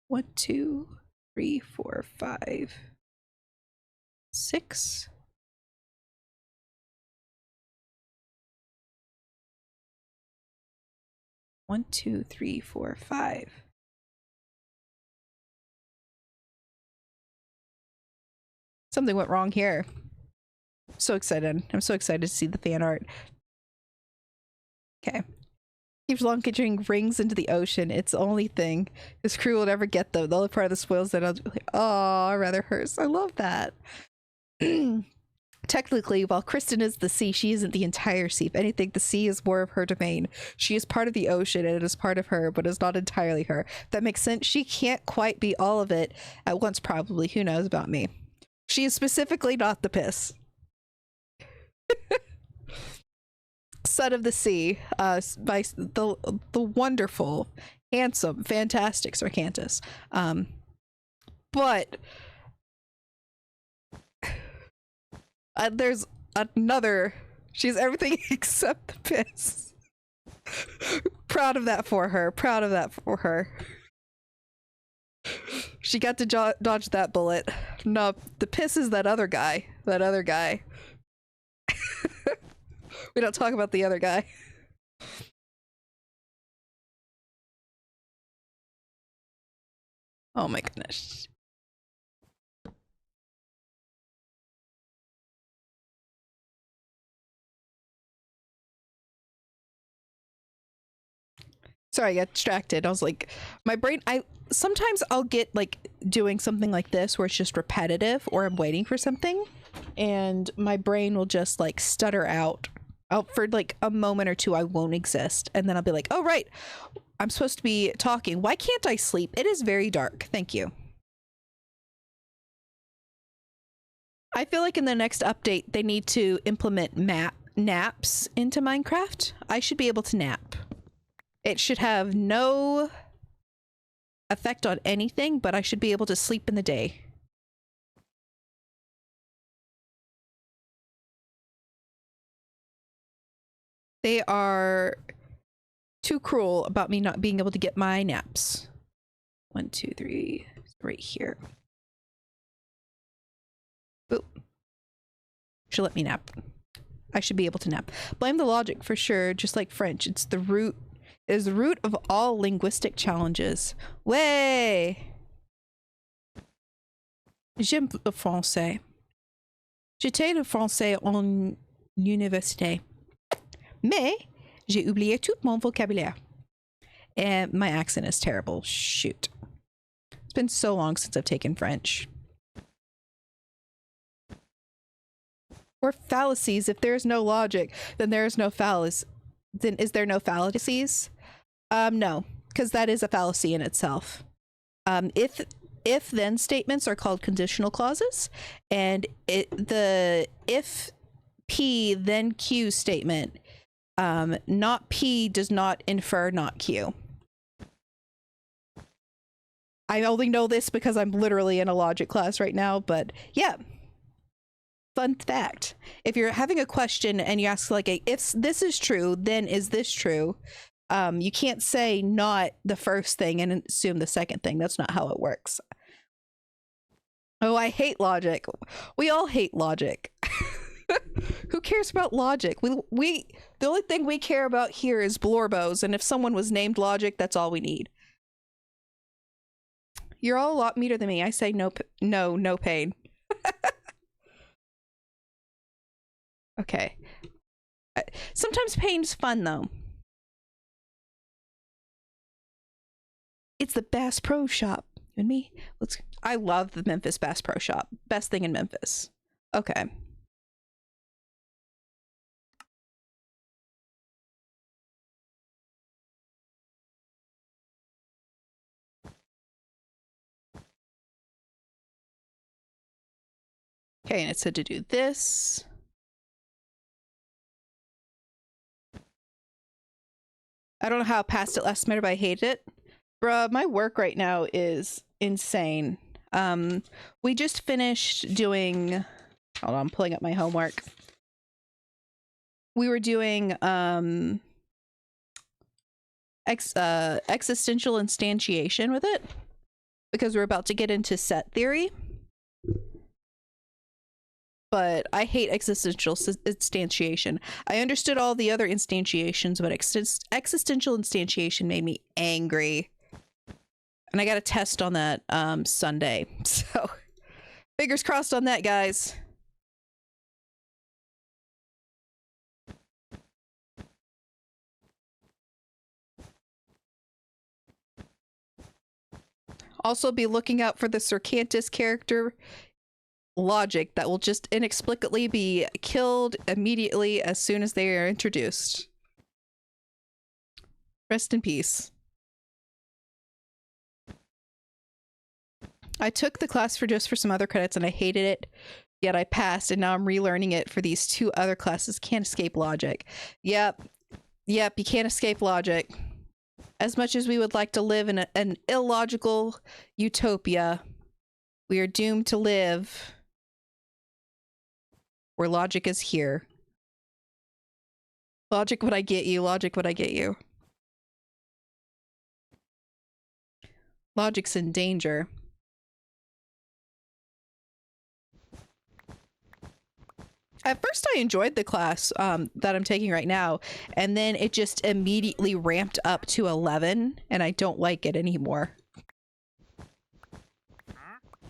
Speaker 1: 1, 2, 3, 4, 5, 6. One, 2, 3, 4, 5. Something went wrong here. I'm so excited. I'm so excited to see the fan art. Okay. Keeps launching rings into the ocean. It's the only thing his crew will never get, though. The only part of the spoils that I'll be like, oh, rather hurts. I love that. Technically, while Kristen is the sea, she isn't the entire sea. If anything, the sea is more of her domain. She is part of the ocean, and it is part of her, but is not entirely her. If that makes sense. She can't quite be all of it at once, probably. Who knows about me? She is specifically not the piss. Son of the Sea, by the wonderful, handsome, fantastic Sarkantis. But there's another. She's everything except the piss. Proud of that for her. Proud of that for her. She got to dodge that bullet. No, the piss is that other guy. That other guy. We don't talk about the other guy. Oh my goodness. Sorry, I got distracted. I was like, my brain, sometimes I'll get like doing something like this where it's just repetitive, or I'm waiting for something and my brain will just like stutter out for like a moment or two. I won't exist, and then I'll be like, oh right, I'm supposed to be talking. Why can't I sleep? It is very dark. Thank you. I feel like in the next update they need to implement naps into Minecraft. I should be able to nap. It should have no effect on anything, but I should be able to sleep in the day. They are too cruel about me not being able to get my naps. 1, 2, 3, right here. Oop. Should let me nap. I should be able to nap. Blame the logic for sure, just like French. It's the root. It is the root of all linguistic challenges. Way. J'aime le français. J'étais le français en université. Mais j'ai oublié tout mon vocabulaire. And my accent is terrible. Shoot. It's been so long since I've taken French. Or fallacies. If there's no logic, then there is no fallacies. Then is there no fallacies? No, because that is a fallacy in itself. If then statements are called conditional clauses, and the if P then Q statement, not P does not infer not Q. I only know this because I'm literally in a logic class right now, but yeah. Fun fact. If you're having a question and you ask like if this is true, then is this true? You can't say not the first thing and assume the second thing. That's not how it works. Oh, I hate logic. We all hate logic. Who cares about logic? We the only thing we care about here is blorbos, and if someone was named Logic, that's all we need. You're all a lot meaner than me. I say no pain. Okay. Sometimes pain's fun though. It's the Bass Pro Shop. You and me? I love the Memphis Bass Pro Shop. Best thing in Memphis. Okay. Okay, and it said to do this. I don't know how I passed it last minute, but I hate it. Bruh, my work right now is insane. We just finished doing... Hold on, I'm pulling up my homework. We were doing existential instantiation with it because we're about to get into set theory. But I hate existential instantiation. I understood all the other instantiations, but existential instantiation made me angry. And I got a test on that Sunday. So fingers crossed on that, guys. Also be looking out for the Cercantus character Logic that will just inexplicably be killed immediately as soon as they are introduced. Rest in peace. I took the class for some other credits and I hated it, yet I passed, and now I'm relearning it for these 2 other classes. Can't escape logic. Yep, you can't escape logic. As much as we would like to live in an illogical utopia, we are doomed to live where logic is here. Logic, would I get you? Logic, would I get you? Logic's in danger. At first I enjoyed the class that I'm taking right now, and then it just immediately ramped up to 11, and I don't like it anymore.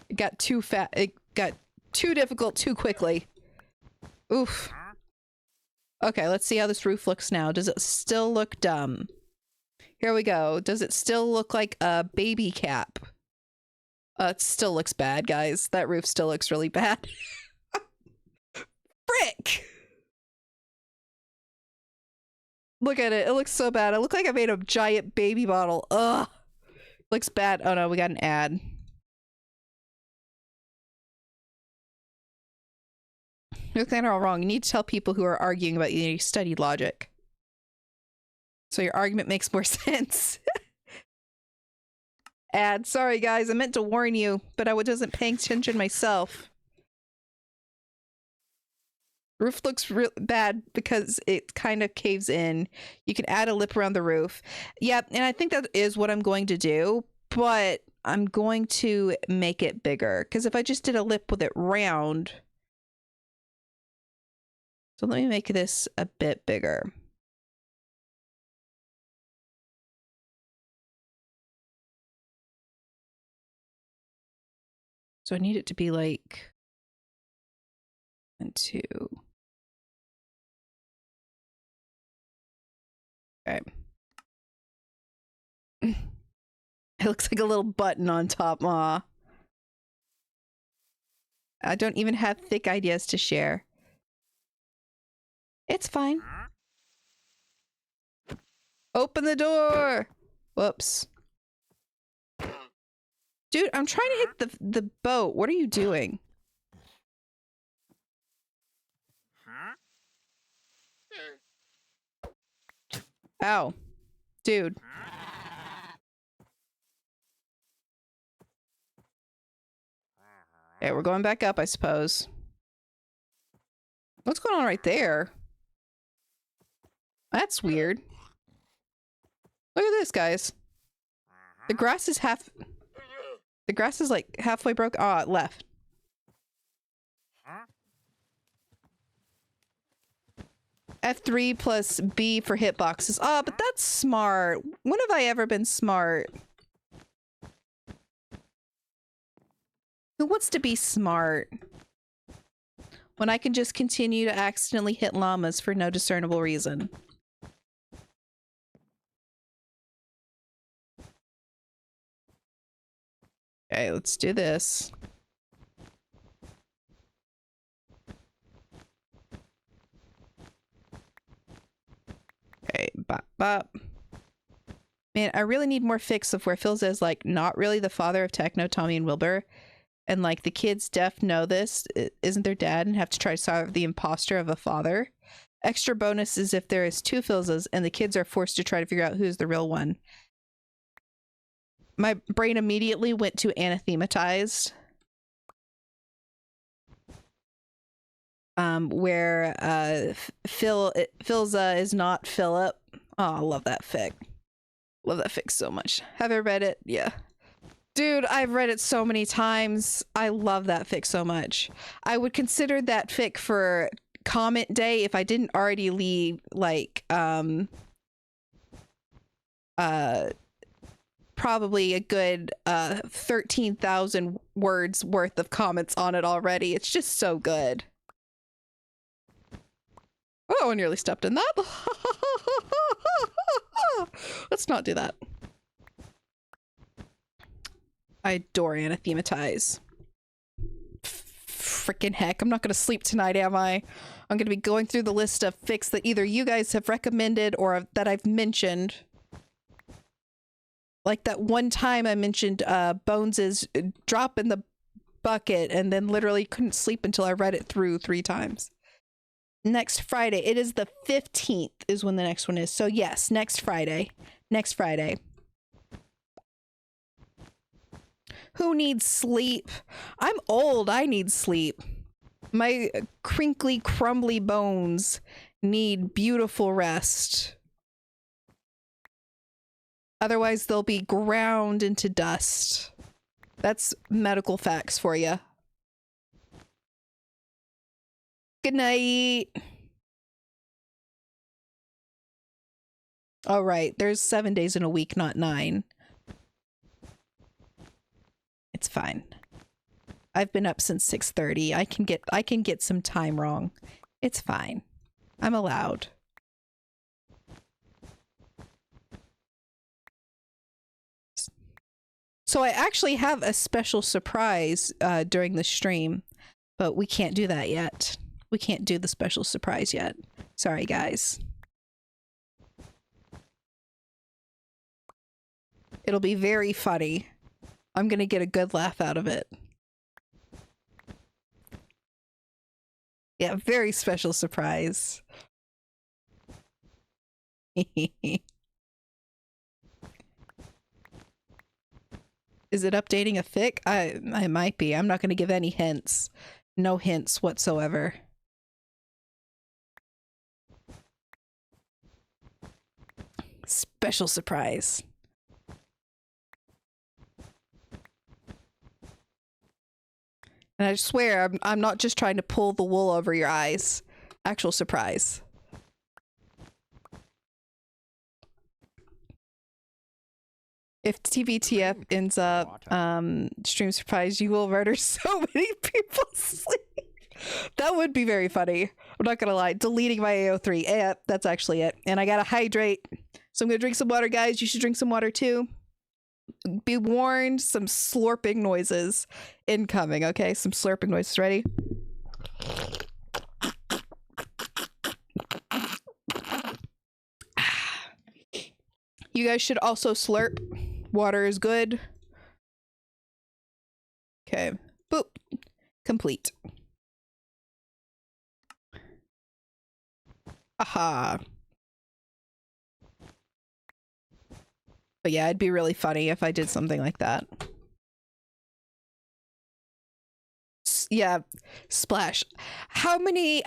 Speaker 1: It got too fat. It got too difficult too quickly. Oof. Okay, let's see how this roof looks now. Does it still look dumb? Here we go. Does it still look like a baby cap? It still looks bad, guys. That roof still looks really bad. Frick! Look at it. It looks so bad. I look like I made a giant baby bottle. Ugh. Looks bad. Oh no, we got an ad. You're kind of all wrong. You need to tell people who are arguing about you studied logic, so your argument makes more sense. Ad. Sorry, guys. I meant to warn you, but I wasn't paying attention myself. Roof looks real bad because it kind of caves in. You can add a lip around the roof. Yep, and I think that is what I'm going to do, but I'm going to make it bigger because if I just did a lip with it round. So let me make this a bit bigger. So I need it to be like 1, 2. Okay. It looks like a little button on top. Aw. I don't even have thick ideas to share. It's fine. Open the door! Whoops. Dude, I'm trying to hit the boat. What are you doing? Ow. Dude. Okay, we're going back up, I suppose. What's going on right there? That's weird. Look at this, guys. The grass is the grass is like halfway broke. Ah, it left. F3 plus B for hitboxes. Ah, but that's smart. When have I ever been smart? Who wants to be smart? When I can just continue to accidentally hit llamas for no discernible reason. Okay, let's do this. Okay, bop, bop. Man, I really need more fix of where Philza is like not really the father of Techno, Tommy, and Wilbur. And like the kids def know this isn't their dad and have to try to solve the imposter of a father. Extra bonus is if there is 2 Philzas and the kids are forced to try to figure out who's the real one. My brain immediately went to anathematized. Where Philza is not Philip. Oh, I love that fic. Love that fic so much. Have I read it? Yeah. Dude, I've read it so many times. I love that fic so much. I would consider that fic for comment day if I didn't already leave like probably a good 13,000 words worth of comments on it already. It's just so good. Oh, I nearly stepped in that. Let's not do that. I adore anathematize. Freaking heck, I'm not gonna sleep tonight, am I? I'm gonna be going through the list of fics that either you guys have recommended or that I've mentioned. Like that one time I mentioned Bones's drop in the bucket and then literally couldn't sleep until I read it through 3 times. Next Friday. It is the 15th is when the next one is. So yes, next Friday. Next Friday. Who needs sleep? I'm old. I need sleep. My crinkly, crumbly bones need beautiful rest. Otherwise, they'll be ground into dust. That's medical facts for you. Good night. All right, there's 7 days in a week, not 9. It's fine. I've been up since 6:30. I can get some time wrong. It's fine. I'm allowed. So I actually have a special surprise during the stream, but we can't do that yet. We can't do the special surprise yet. Sorry, guys. It'll be very funny. I'm gonna get a good laugh out of it. Yeah, very special surprise. Is it updating a fic? I might be. I'm not going to give any hints. No hints whatsoever. special surprise. And I swear, I'm not just trying to pull the wool over your eyes. Actual surprise. If TVTF ends up stream surprise, you will murder so many people sleep. That would be very funny. I'm not gonna lie. Deleting my AO3. Yeah, that's actually it. And I gotta hydrate. So I'm gonna drink some water, guys. You should drink some water too. Be warned, some slurping noises incoming, okay? Some slurping noises. Ready? You guys should also slurp. Water is good. Okay. Boop. Complete. Aha. But yeah, it'd be really funny if I did something like that. Yeah, splash. How many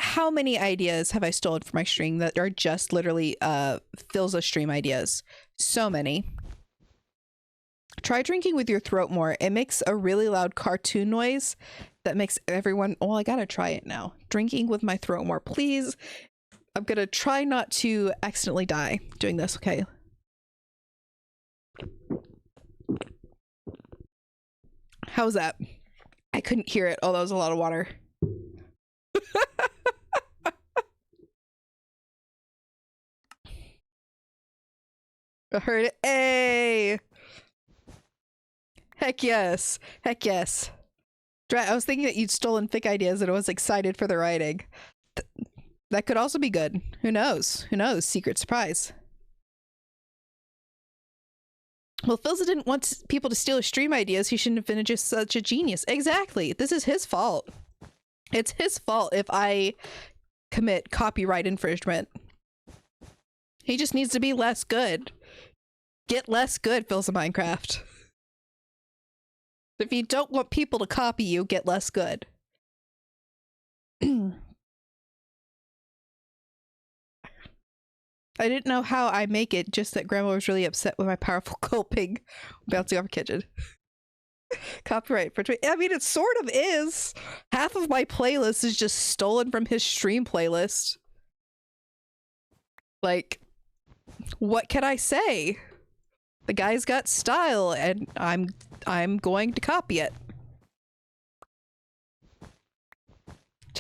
Speaker 1: ideas have I stolen from my stream that are just literally Phil's stream ideas? So many. Try drinking with your throat more. It makes a really loud cartoon noise that makes everyone... Oh, I gotta try it now. Drinking with my throat more, please. I'm gonna try not to accidentally die doing this, okay? How's that? I couldn't hear it. Oh, that was a lot of water. I heard it. Hey! Heck yes. Heck yes. I was thinking that you'd stolen fic ideas and I was excited for the writing. That could also be good. Who knows? Who knows? Secret surprise. Well, Philza didn't want people to steal his stream ideas. He shouldn't have been just such a genius. Exactly. This is his fault. It's his fault if I commit copyright infringement. He just needs to be less good. Get less good, Philza Minecraft. If you don't want people to copy you, get less good. I didn't know how I make it, just that Grandma was really upset with my powerful gulping bouncing off her kitchen. Copyright for... I mean, it sort of is. Half of my playlist is just stolen from his stream playlist. Like, what can I say? The guy's got style, and I'm going to copy it.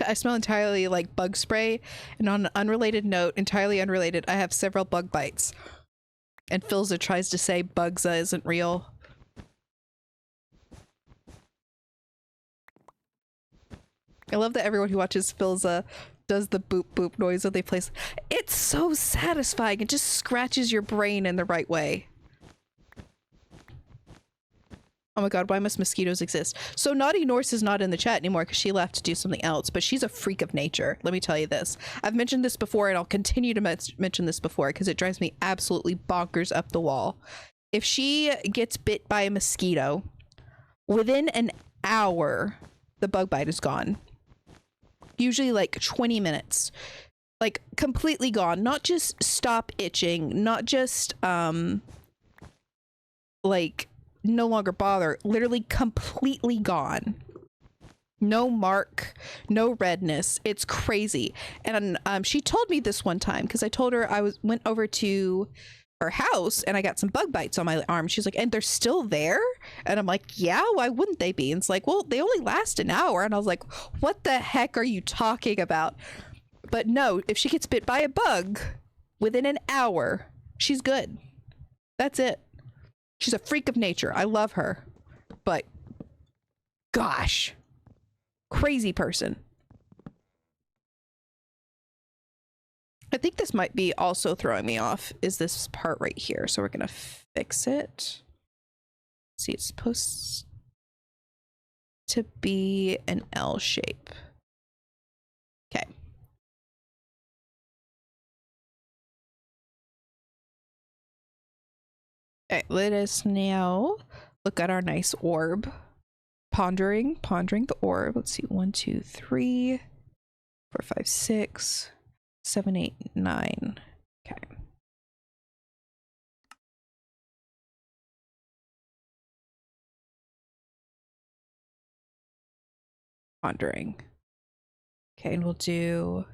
Speaker 1: I smell entirely like bug spray, and on an unrelated note, entirely unrelated, I have several bug bites. And Philza tries to say Bugza isn't real. I love that everyone who watches Philza does the boop boop noise that they place. It's so satisfying. It just scratches your brain in the right way. Oh my god, why must mosquitoes exist? So Naughty Norse is not in the chat anymore because she left to do something else, but she's a freak of nature. Let me tell you this. I've mentioned this before and I'll continue to mention this before because it drives me absolutely bonkers up the wall. If she gets bit by a mosquito, within an hour, the bug bite is gone. Usually like 20 minutes. Like completely gone. Not just stop itching, not just like no longer bother, literally completely gone. No mark, no redness. It's crazy. And she told me this one time because I told her went over to her house and I got some bug bites on my arm. She's like, and they're still there? And I'm like, yeah, why wouldn't they be? And it's like, well, they only last an hour. And I was like, what the heck are you talking about? But no, if she gets bit by a bug within an hour, she's good. That's it. She's a freak of nature. I love her. But gosh, crazy person. I think this might be also throwing me off, is this part right here. So we're gonna fix it. See, it's supposed to be an L shape. Okay. Okay, let us now look at our nice orb. Pondering the orb. Let's see, 1, 2, 3, 4, 5, 6, 7, 8, 9. Okay. Pondering. Okay, and we'll do...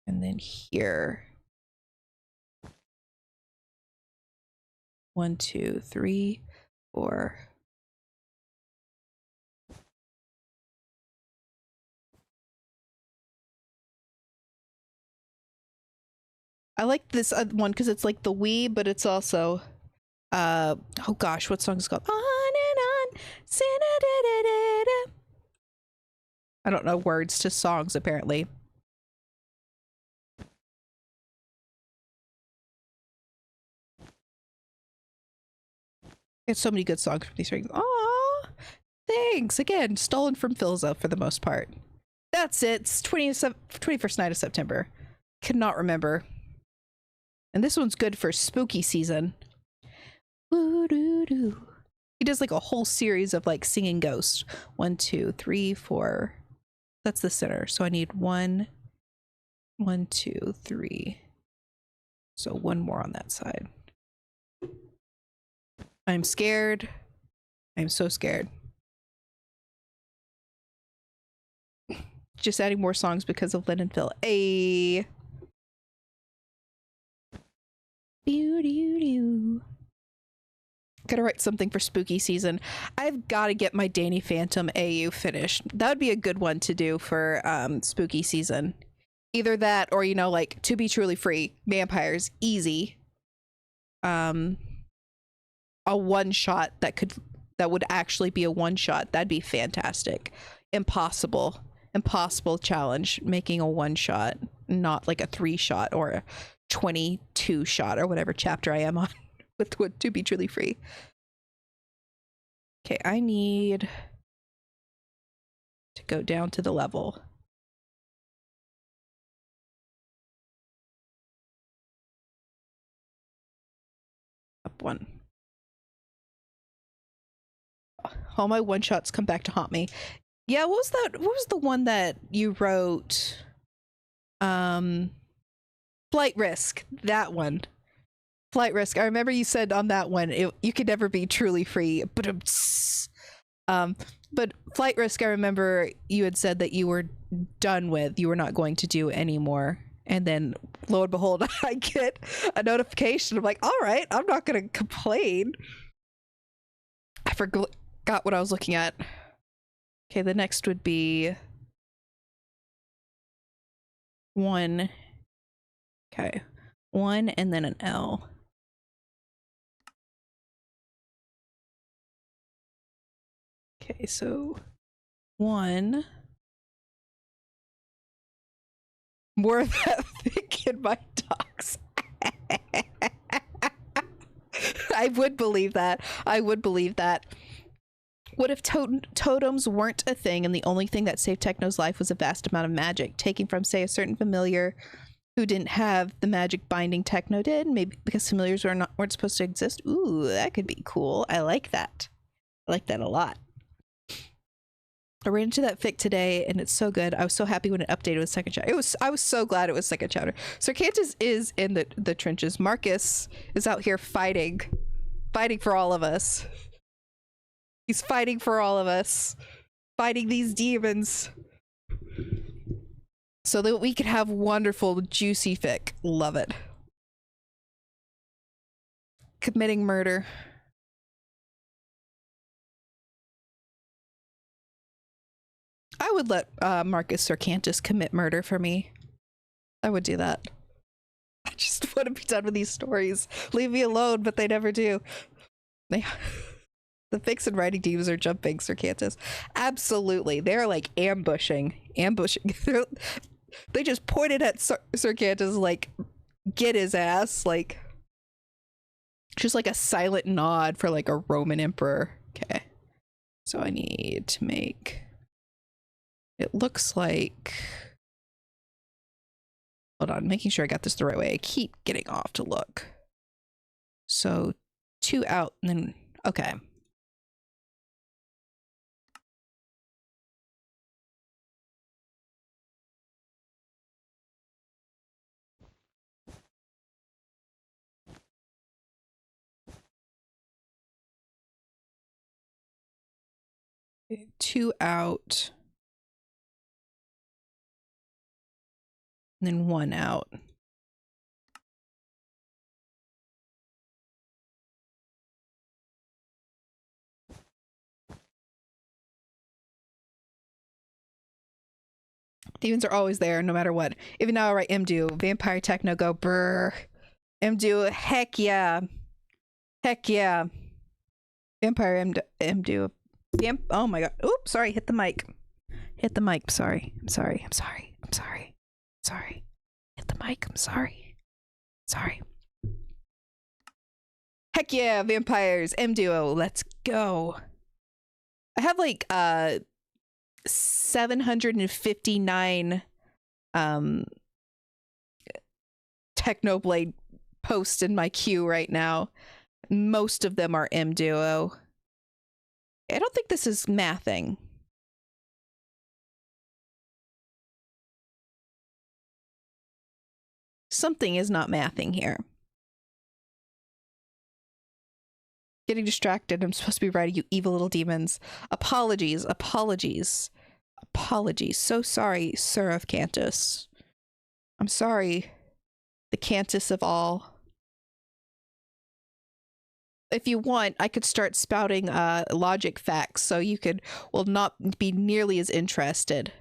Speaker 1: And then here. 1, 2, 3, 4. I like this one because it's like the Wii, but it's also oh gosh, what song is it called? On and on. I don't know words to songs apparently. It's so many good songs from these rings. Aw, thanks again. Stolen from Philza for the most part. That's it. It's 21st night of September. Cannot remember. And this one's good for spooky season. Woo doo doo. He does like a whole series of like singing ghosts. 1, 2, 3, 4. That's the center. So I need 1, 1, 2, 3. So one more on that side. I'm scared. I'm so scared. Just adding more songs because of Lynn and Phil. Hey. Gotta write something for spooky season. I've got to get my Danny Phantom AU finished. That would be a good one to do for spooky season. Either that or, you know, like To Be Truly Free, Vampires, easy. A one shot that would actually be a one shot. That'd be fantastic. Impossible challenge, making a one shot, not like a 3 shot or a 22 shot or whatever chapter I am on with To Be Truly Free. Okay, I need to go down to the level. Up 1. All my one shots come back to haunt me. Yeah, what was that? What was the one that you wrote? Flight Risk. That one. Flight Risk. I remember you said on that one, you could never be truly free. But Flight Risk, I remember you had said that you were done with. You were not going to do anymore. And then, lo and behold, I get a notification. I'm like, all right, I'm not going to complain. I forgot what I was looking at. Okay, the next would be 1. Okay, 1 and then an L. Okay, so 1. More of that thick in my dogs. I would believe that. I would believe that. What if totems weren't a thing and the only thing that saved Techno's life was a vast amount of magic, taking from, say, a certain familiar who didn't have the magic binding Techno did? Maybe because familiars weren't supposed to exist? Ooh, that could be cool. I like that. I like that a lot. I ran into that fic today and it's so good. I was so happy when it updated with second chapter. I was so glad it was second chapter. So Cantus is in the trenches. Marcus is out here fighting for all of us. He's fighting for all of us. Fighting these demons. So that we can have wonderful, juicy fic. Love it. Committing murder. I would let Marcus or Cantus commit murder for me. I would do that. I just want to be done with these stories. Leave me alone, but they never do. The fics and writing teams are jumping Sir Cantus. Absolutely. They're like ambushing. They just pointed at Sir Cantus like, get his ass. Like, just like a silent nod for like a Roman emperor. Okay. So I need to make... It looks like... Hold on, making sure I got this the right way. I keep getting off to look. So 2 out and then... Okay. 2 out. And then 1 out. Demons are always there, no matter what. Even now I write MDO, Vampire Techno, go brr. MDO, heck yeah. Heck yeah. Vampire MDO. Oh my god. Oops, sorry, hit the mic. Hit the mic. Sorry. I'm sorry. I'm sorry. I'm sorry. Sorry. Hit the mic. I'm sorry. Sorry. Heck yeah, vampires. MDO. Let's go. I have like 759 Technoblade posts in my queue right now. Most of them are MDO. I don't think this is mathing. Something is not mathing here. Getting distracted. I'm supposed to be writing, you evil little demons. Apologies, apologies, apologies. So sorry, Sir of Cantus. I'm sorry, the Cantus of all. If you want, I could start spouting logic facts so you will not be nearly as interested.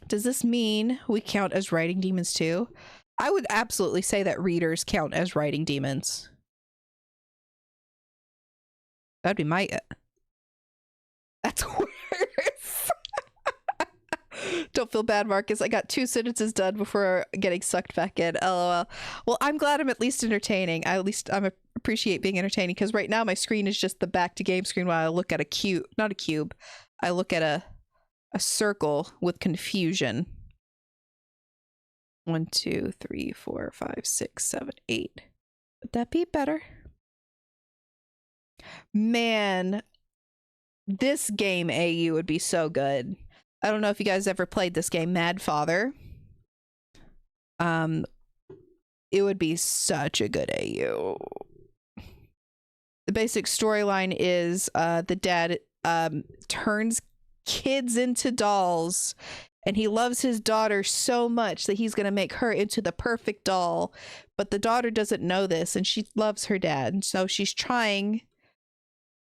Speaker 1: Does this mean we count as writing demons too? I would absolutely say that readers count as writing demons. That'd be my... That's worse. Don't feel bad, Marcus. I got 2 sentences done before getting sucked back in. LOL. Well, I'm glad I'm at least entertaining. I appreciate being entertaining, because right now my screen is just the back to game screen while I look at a cube. Not a cube. I look at a circle with confusion. 1, 2, 3, 4, 5, 6, 7, 8. Would that be better? Man, this game AU would be so good. I don't know if you guys ever played this game, Mad Father. It would be such a good AU. The basic storyline is the dad turns kids into dolls, and he loves his daughter so much that he's going to make her into the perfect doll, but the daughter doesn't know this, and she loves her dad, and so she's trying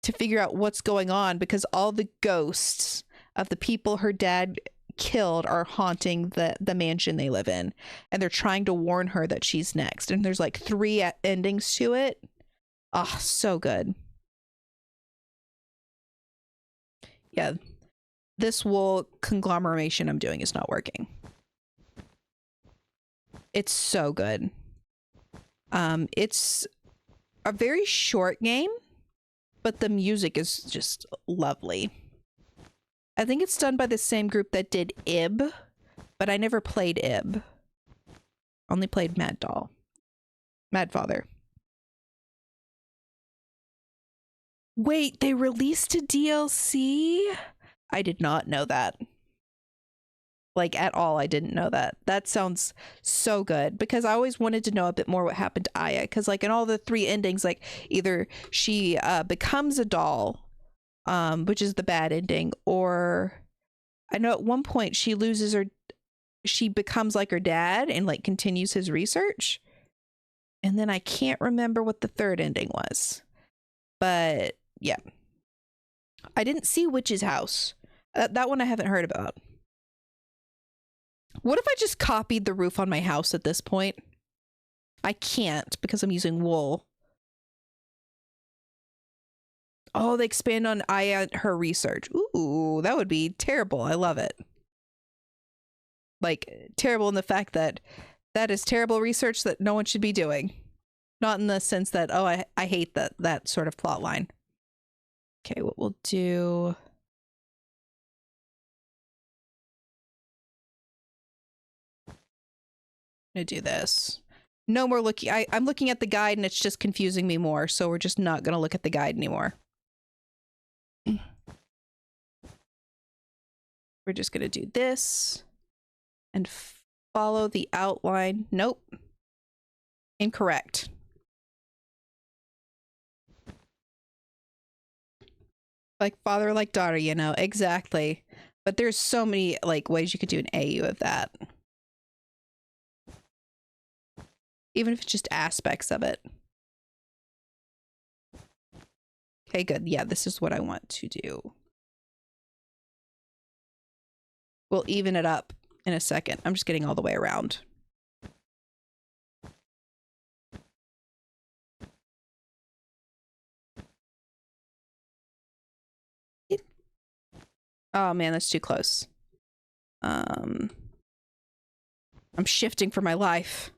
Speaker 1: to figure out what's going on, because all the ghosts of the people her dad killed are haunting the mansion they live in, and they're trying to warn her that she's next, and there's like 3 endings to it. Oh, so good. Yeah, this wool conglomeration I'm doing is not working. It's so good. It's a very short game, but the music is just lovely. I think it's done by the same group that did Ib, but I never played Ib. Only played Mad Father. Wait, they released a DLC? I did not know that. Like, at all, I didn't know that. That sounds so good, because I always wanted to know a bit more what happened to Aya, because like in all the 3 endings, like either she becomes a doll, which is the bad ending, or I know at one point she becomes like her dad and like continues his research, and then I can't remember what the 3rd ending was, but yeah. I didn't see Witch's House. That one I haven't heard about. What if I just copied the roof on my house at this point? I can't, because I'm using wool. Oh, they expand on Aya, her research. Ooh, that would be terrible. I love it. Like, terrible in the fact that that is terrible research that no one should be doing. Not in the sense that, oh, I hate that sort of plot line. Okay, what we'll do... I'm gonna do this. No more looking. I'm looking at the guide and it's just confusing me more, so we're just not gonna look at the guide anymore. We're just gonna do this and follow the outline. Nope. Incorrect. Like father, like daughter, you know, exactly. But there's so many like ways you could do an AU of that. Even if it's just aspects of it. Okay, good. Yeah, this is what I want to do. We'll even it up in a second. I'm just getting all the way around. Oh man, that's too close. I'm shifting for my life.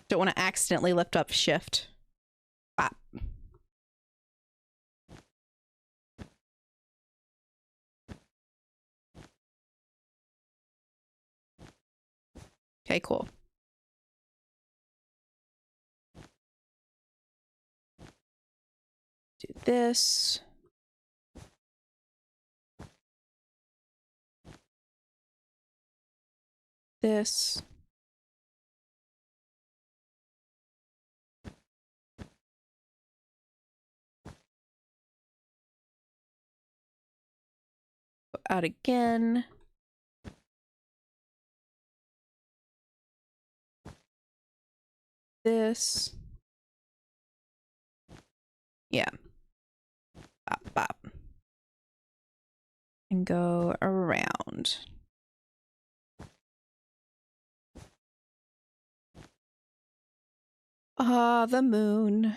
Speaker 1: Don't want to accidentally lift up shift. Bop. Okay, cool. Do this. This. Go out again. This. Yeah. Bop, bop. And go around. Ah, the moon.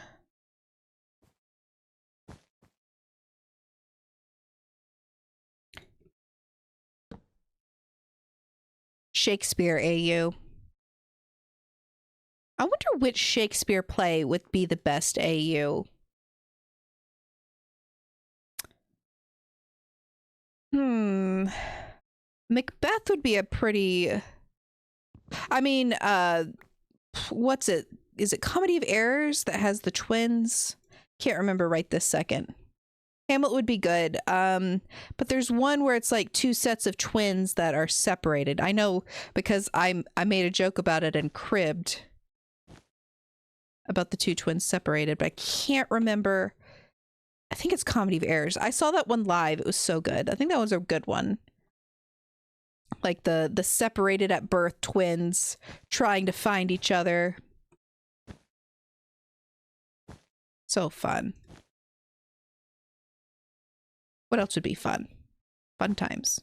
Speaker 1: Shakespeare AU. I wonder which Shakespeare play would be the best AU. Macbeth would be a pretty... I mean, what's it? Is it Comedy of Errors that has the twins? Can't remember right this second. Hamlet would be good. But there's one where it's like two sets of twins that are separated. I know because I made a joke about it and cribbed about the two twins separated, but I can't remember. I think it's Comedy of Errors. I saw that one live. It was so good. I think that was a good one. Like the separated at birth twins trying to find each other. So fun. What else would be fun? Fun times.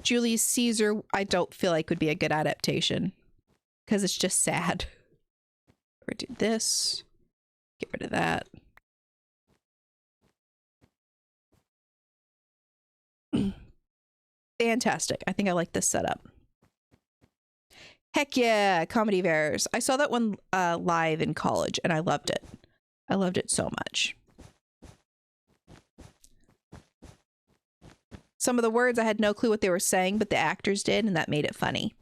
Speaker 1: Julius Caesar, I don't feel like would be a good adaptation because it's just sad. Or do this. Get rid of that. Fantastic. I think I like this setup. Heck yeah, Comedy of Errors. I saw that one live in college and I loved it. I loved it so much. Some of the words I had no clue what they were saying, but the actors did, and that made it funny.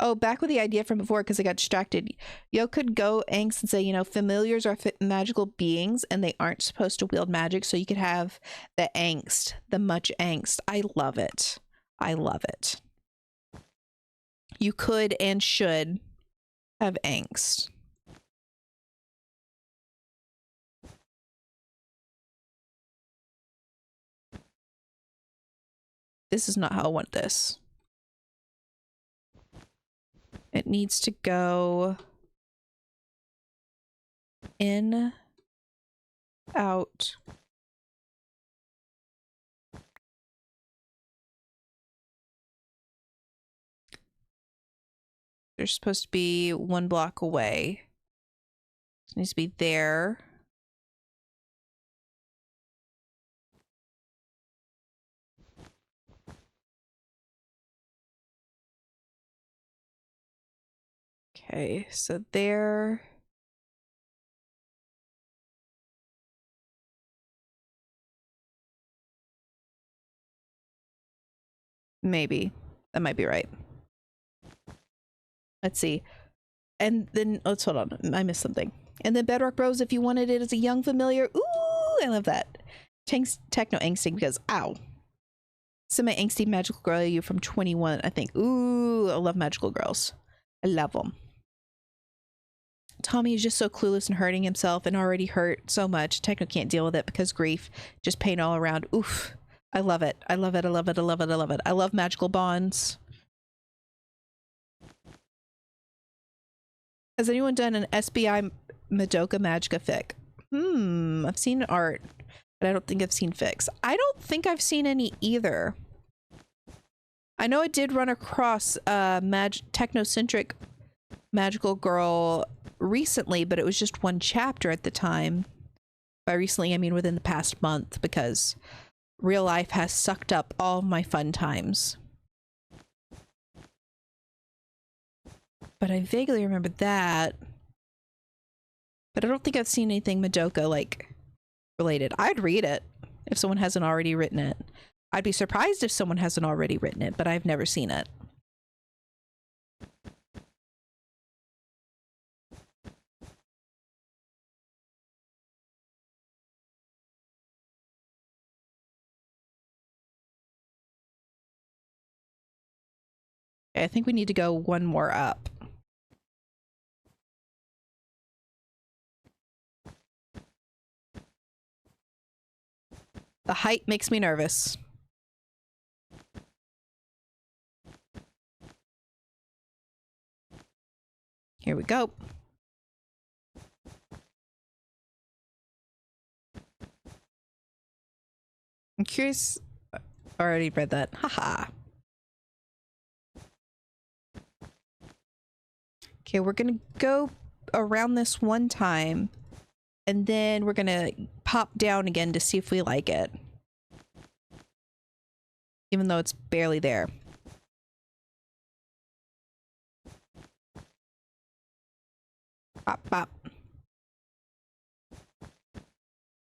Speaker 1: Oh, back with the idea from before because I got distracted. Yo could go angst and say, you know, familiars are magical beings and they aren't supposed to wield magic, so you could have the angst, the much angst. I love it. I love it. You could and should have angst. This is not how I want this. It needs to go in, out. They're supposed to be 1 block away. It needs to be there. Okay, so there. Maybe. That might be right. Let's see. And then, let's hold on. I missed something. And then Bedrock Bros, if you wanted it as a young familiar. Ooh, I love that. Techno angsting because, ow. Semi-angsty magical girl you from 21, I think. Ooh, I love magical girls. I love them. Tommy is just so clueless and hurting himself and already hurt so much. Techno can't deal with it because grief, just pain all around. Oof. I love it. I love it. I love it. I love it. I love it. I love magical bonds. Has anyone done an SBI Madoka Magica fic? I've seen art, but I don't think I've seen fics. I don't think I've seen any either. I know I did run across technocentric magical girl recently, but it was just one chapter at the time. By recently, I mean within the past month, because real life has sucked up all of my fun times. But I vaguely remember that. But I don't think I've seen anything Madoka, like, related. I'd read it if someone hasn't already written it. I'd be surprised if someone hasn't already written it, but I've never seen it. Okay, I think we need to go one more up. The height makes me nervous. Here we go. I'm curious. I already read that. Haha. Okay, we're gonna go around this one time, and then we're gonna pop down again to see if we like it. Even though it's barely there. Pop, pop.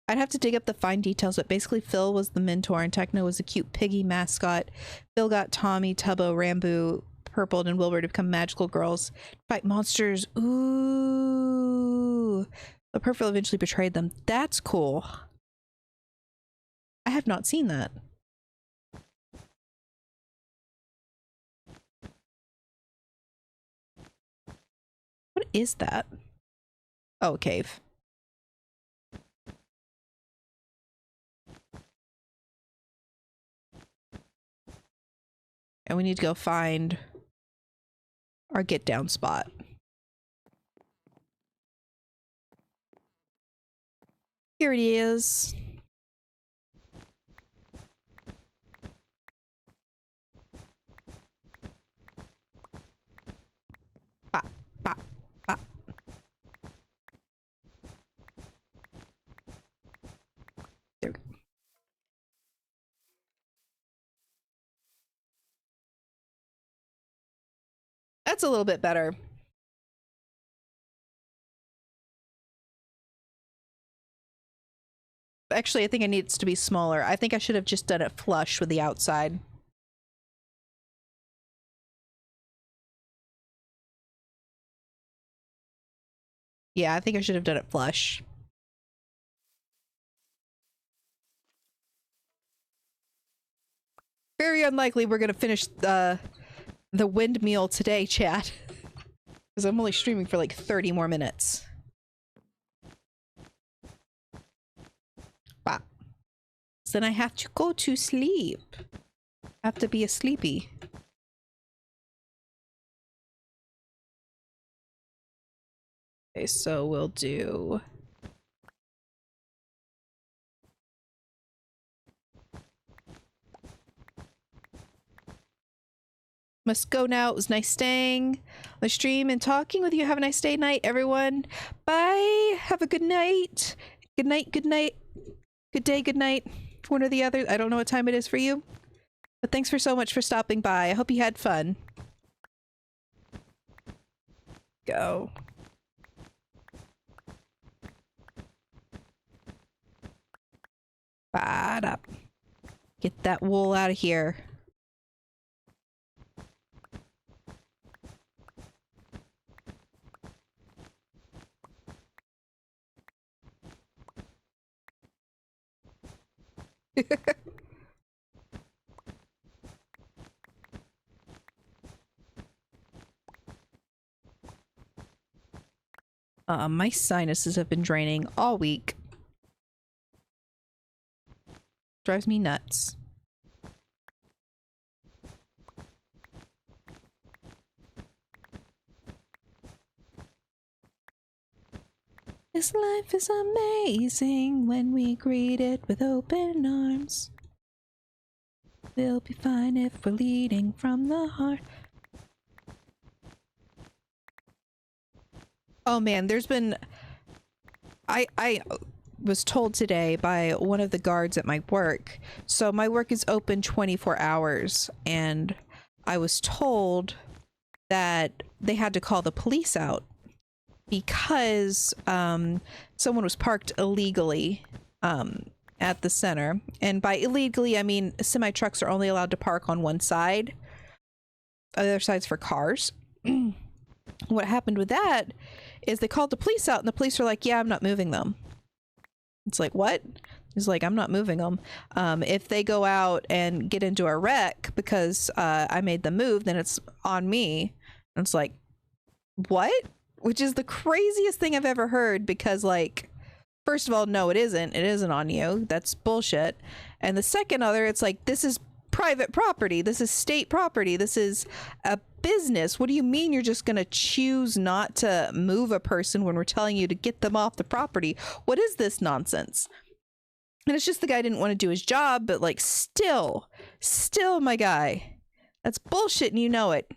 Speaker 1: I'd have to dig up the fine details, but basically Phil was the mentor and Techno was a cute piggy mascot. Phil got Tommy, Tubbo, Rambo, Purpled, and Wilbur to become magical girls. Fight monsters. Ooh. But Purple eventually betrayed them. That's cool. I have not seen that. What is that? Oh, a cave. And we need to go find our get down spot. Here it is. Bop, bop, bop. There we go. That's a little bit better. Actually, I think it needs to be smaller. I think I should have just done it flush with the outside. Yeah, I think I should have done it flush. Very unlikely we're gonna finish the Windmeal today, chat. Because I'm only streaming for like 30 more minutes. Wow. So then I have to go to sleep. I have to be a sleepy. Okay, so we'll do... Must go now. It was nice staying on the stream and talking with you. Have a nice day, night, everyone. Bye. Have a good night. Good night, good night. Good day, good night. One or the other. I don't know what time it is for you. But thanks for so much for stopping by. I hope you had fun. Go. Bad up. Get that wool out of here. My sinuses have been draining all week. Drives me nuts. This life is amazing when we greet it with open arms. We'll be fine if we're leading from the heart. Oh man, there's been... I was told today by one of the guards at my work. So my work is open 24 hours, and I was told that they had to call the police out because someone was parked illegally at the center. And by illegally, I mean semi trucks are only allowed to park on one side. Other side's for cars. What happened with that is they called the police out, and the police were like, yeah, I'm not moving them. It's like, what? He's like, I'm not moving them. If they go out and get into a wreck because I made them move, then it's on me. And it's like, what? Which is the craziest thing I've ever heard, because, like, first of all, no, it isn't. It isn't on you. That's bullshit. And the second other, it's like, this is private property. This is state property. This is a business. What do you mean you're just going to choose not to move a person when we're telling you to get them off the property? What is this nonsense? And it's just the guy didn't want to do his job, but, like, still, my guy, that's bullshit, and you know it.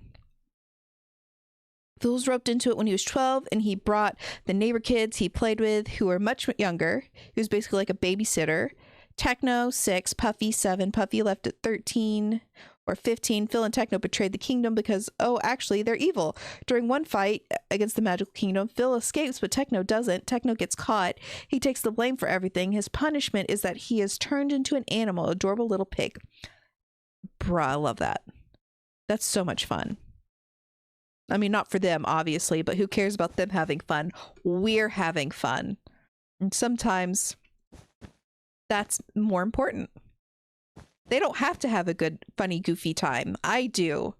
Speaker 1: Phil's roped into it when he was 12, and he brought the neighbor kids he played with who were much younger. He was basically like a babysitter. Techno, 6, Puffy, 7. Puffy left at 13 or 15. Phil and Techno betrayed the kingdom because, oh, actually, they're evil. During one fight against the magical kingdom, Phil escapes, but Techno doesn't. Techno gets caught. He takes the blame for everything. His punishment is that he is turned into an animal, adorable little pig. Bruh, I love that. That's so much fun. I mean, not for them, obviously, but who cares about them having fun? We're having fun. And sometimes that's more important. They don't have to have a good, funny, goofy time. I do.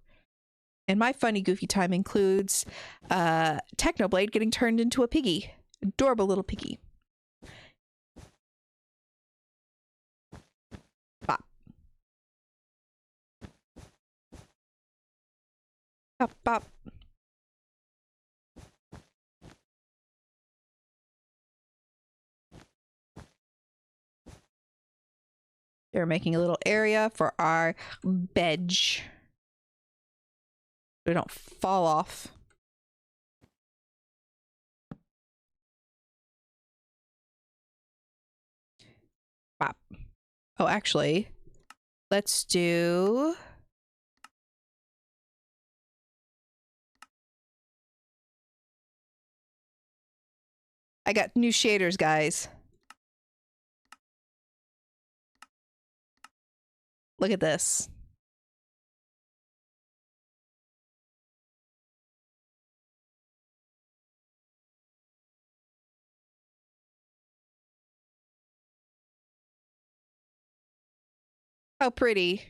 Speaker 1: And my funny, goofy time includes Technoblade getting turned into a piggy. Adorable little piggy. Bop. Bop, bop. They're making a little area for our veg. We don't fall off. Wow. Oh, actually, let's do... I got new shaders, guys. Look at this. How pretty.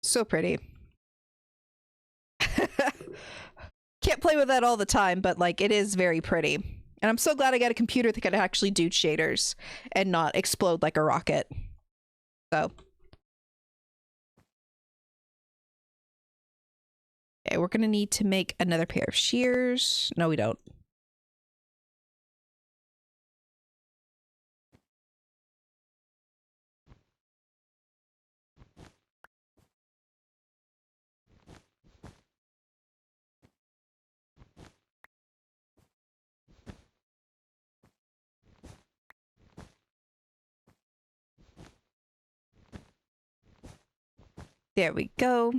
Speaker 1: So pretty. Can't play with that all the time, but, like, it is very pretty. And I'm so glad I got a computer that could actually do shaders and not explode like a rocket. So. Okay, we're gonna need to make another pair of shears. No, we don't. There we go.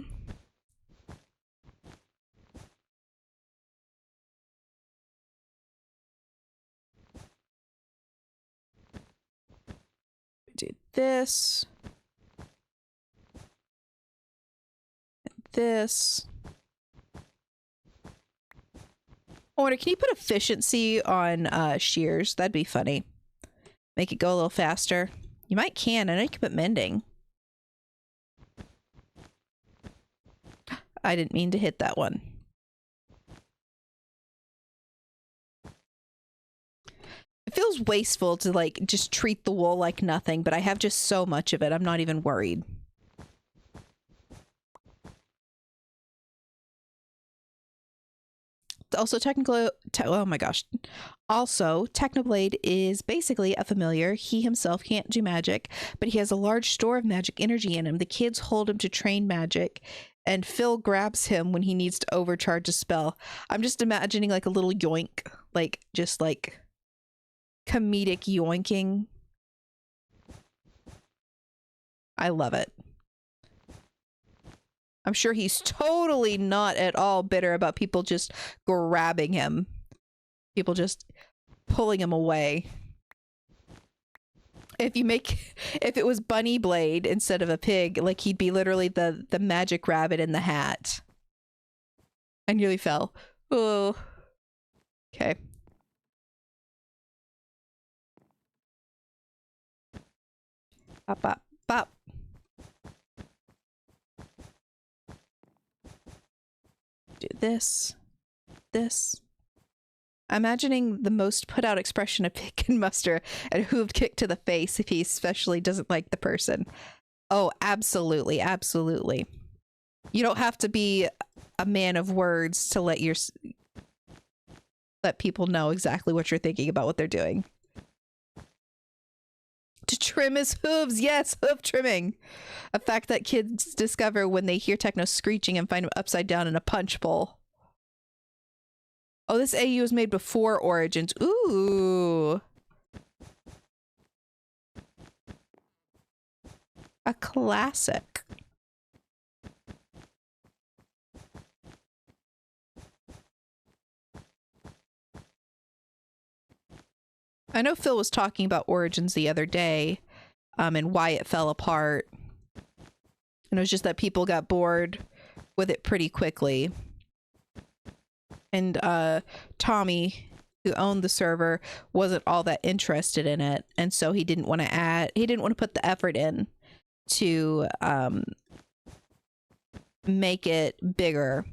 Speaker 1: Do this. This. I wonder, can you put efficiency on shears? That'd be funny. Make it go a little faster. You might can. I know you can put mending. I didn't mean to hit that one. It feels wasteful to like just treat the wool like nothing, but I have just so much of it. I'm not even worried. Also, oh my gosh. Also, Technoblade is basically a familiar. He himself can't do magic, but he has a large store of magic energy in him. The kids hold him to train magic, and Phil grabs him when he needs to overcharge a spell. I'm just imagining like a little yoink, like just like comedic yoinking. I love it. I'm sure he's totally not at all bitter about people just grabbing him. People just pulling him away. If it was Bunny Blade instead of a pig, like he'd be literally the magic rabbit in the hat. I nearly fell. Oh. Okay. Bop, bop, bop. Do this. I'm imagining the most put out expression a pig can muster and hooved kick to the face if he especially doesn't like the person. Oh, absolutely. Absolutely. You don't have to be a man of words to let people know exactly what you're thinking about what they're doing. To trim his hooves. Yes, hoof trimming. A fact that kids discover when they hear Techno screeching and find him upside down in a punch bowl. Oh, this AU was made before Origins. Ooh. A classic. I know Phil was talking about Origins the other day, and why it fell apart. And it was just that people got bored with it pretty quickly. And Tommy, who owned the server, wasn't all that interested in it, and so he didn't want to put the effort in to make it bigger.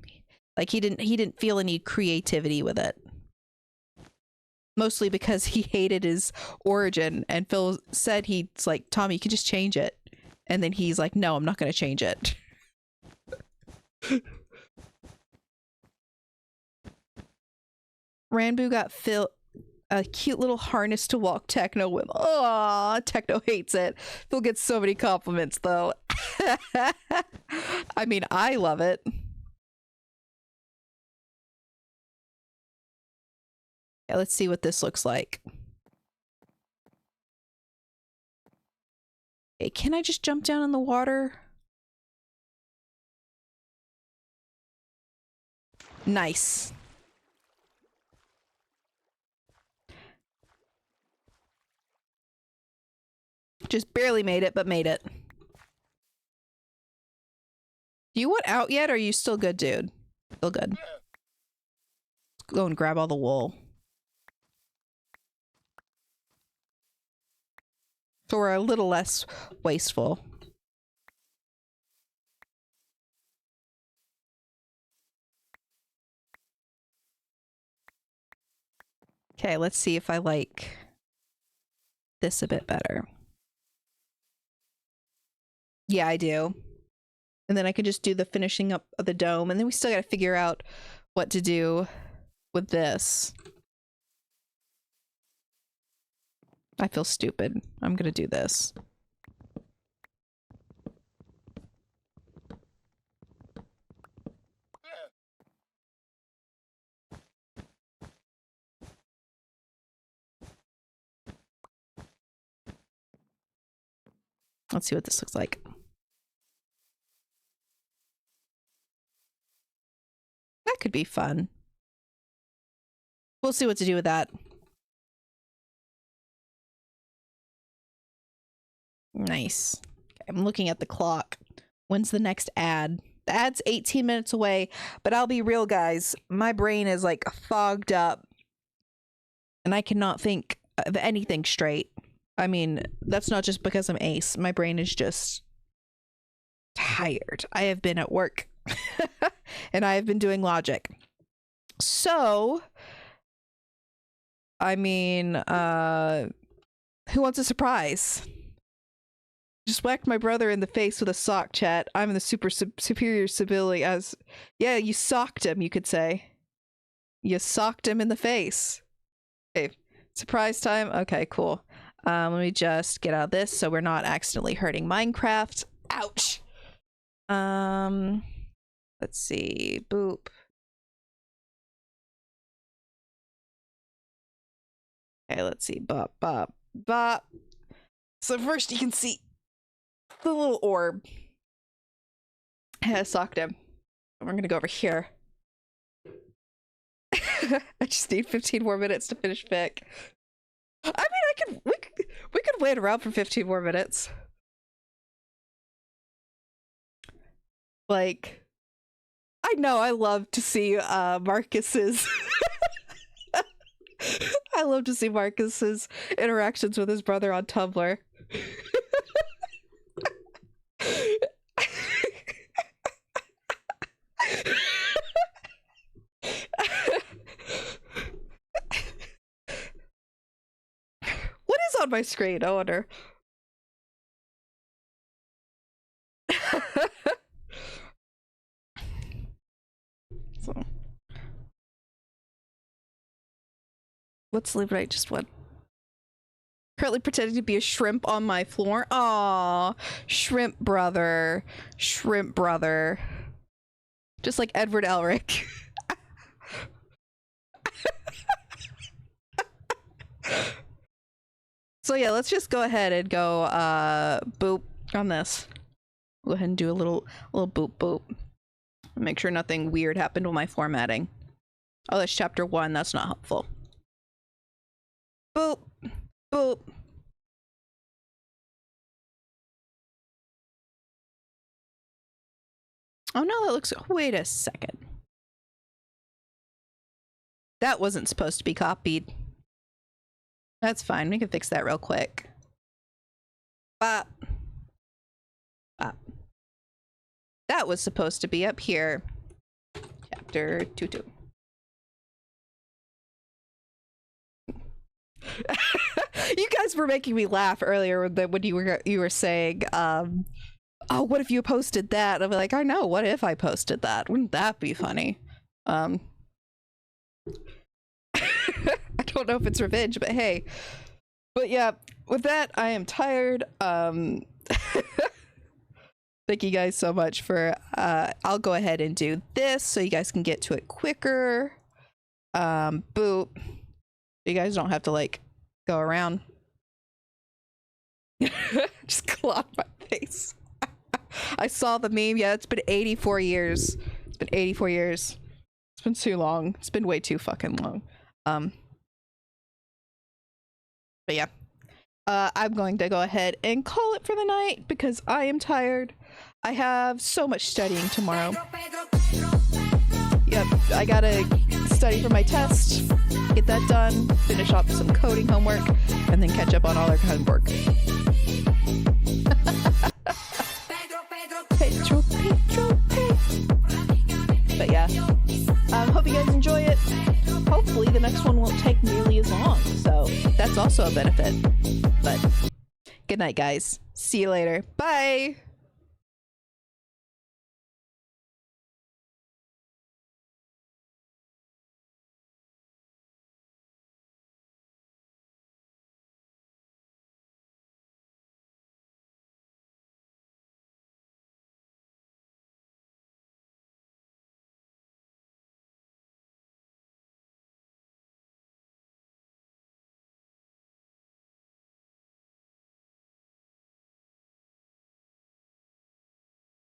Speaker 1: Like he didn't feel any creativity with it. Mostly because he hated his origin, and Phil said he's like, Tommy, you could just change it. And then he's like, no, I'm not going to change it. Ranboo got Phil a cute little harness to walk Techno with. Aw, Techno hates it. Phil gets so many compliments, though. I mean, I love it. Yeah, let's see what this looks like. Okay, can I just jump down in the water? Nice. Just barely made it, but made it. Do you want out yet, or are you still good, dude? Still good. Let's go and grab all the wool. So we're a little less wasteful. Okay, let's see if I like this a bit better. Yeah, I do. And then I could just do the finishing up of the dome, and then we still got to figure out what to do with this. I feel stupid. I'm gonna do this. Let's see what this looks like. That could be fun. We'll see what to do with that. Nice. Okay, I'm looking at the clock. When's the next ad? The ad's 18 minutes away, but I'll be real, guys. My brain is like fogged up, and I cannot think of anything straight. I mean, that's not just because I'm ace. My brain is just tired. I have been at work and I have been doing logic. So, I mean, who wants a surprise? Just whacked my brother in the face with a sock, chat. I'm in the superior civility as... Yeah, you socked him, you could say. You socked him in the face. Okay, surprise time? Okay, cool. Let me just get out of this so we're not accidentally hurting Minecraft. Ouch! Let's see. Boop. Okay, let's see. Bop, bop, bop. So first you can see the little orb. I socked him. We're gonna go over here. I just need 15 more minutes to finish pick. I mean, we could wait around for 15 more minutes. Like, I know I love to see Marcus's I love to see Marcus's interactions with his brother on Tumblr. What is on my screen? I wonder. So, let's live right just one. Currently pretending to be a shrimp on my floor. Aw, shrimp brother. Shrimp brother. Just like Edward Elric. So yeah, let's just go ahead and go boop on this. Go ahead and do a little boop boop. Make sure nothing weird happened with my formatting. Oh, that's chapter 1. That's not helpful. Boop. Boop. Oh no, that looks... Wait a second. That wasn't supposed to be copied. That's fine. We can fix that real quick. Bop. Bop. That was supposed to be up here. Chapter 2. You guys were making me laugh earlier when you were saying, oh, what if you posted that? I'll be like, I know, what if I posted that? Wouldn't that be funny? I don't know if it's revenge, but hey. But yeah, with that, I am tired. Thank you guys so much for, I'll go ahead and do this so you guys can get to it quicker. Boop. You guys don't have to, like, go around. Just clock my face. I saw the meme. Yeah, it's been 84 years. It's been 84 years. It's been too long. It's been way too fucking long. But yeah. I'm going to go ahead and call it for the night because I am tired. I have so much studying tomorrow. Yep, I gotta study for my test, get that done, finish off some coding homework, and then catch up on all our homework. Pedro. But yeah, hope you guys enjoy it. Hopefully the next one won't take nearly as long, so that's also a benefit. But good night, guys. See you later. Bye!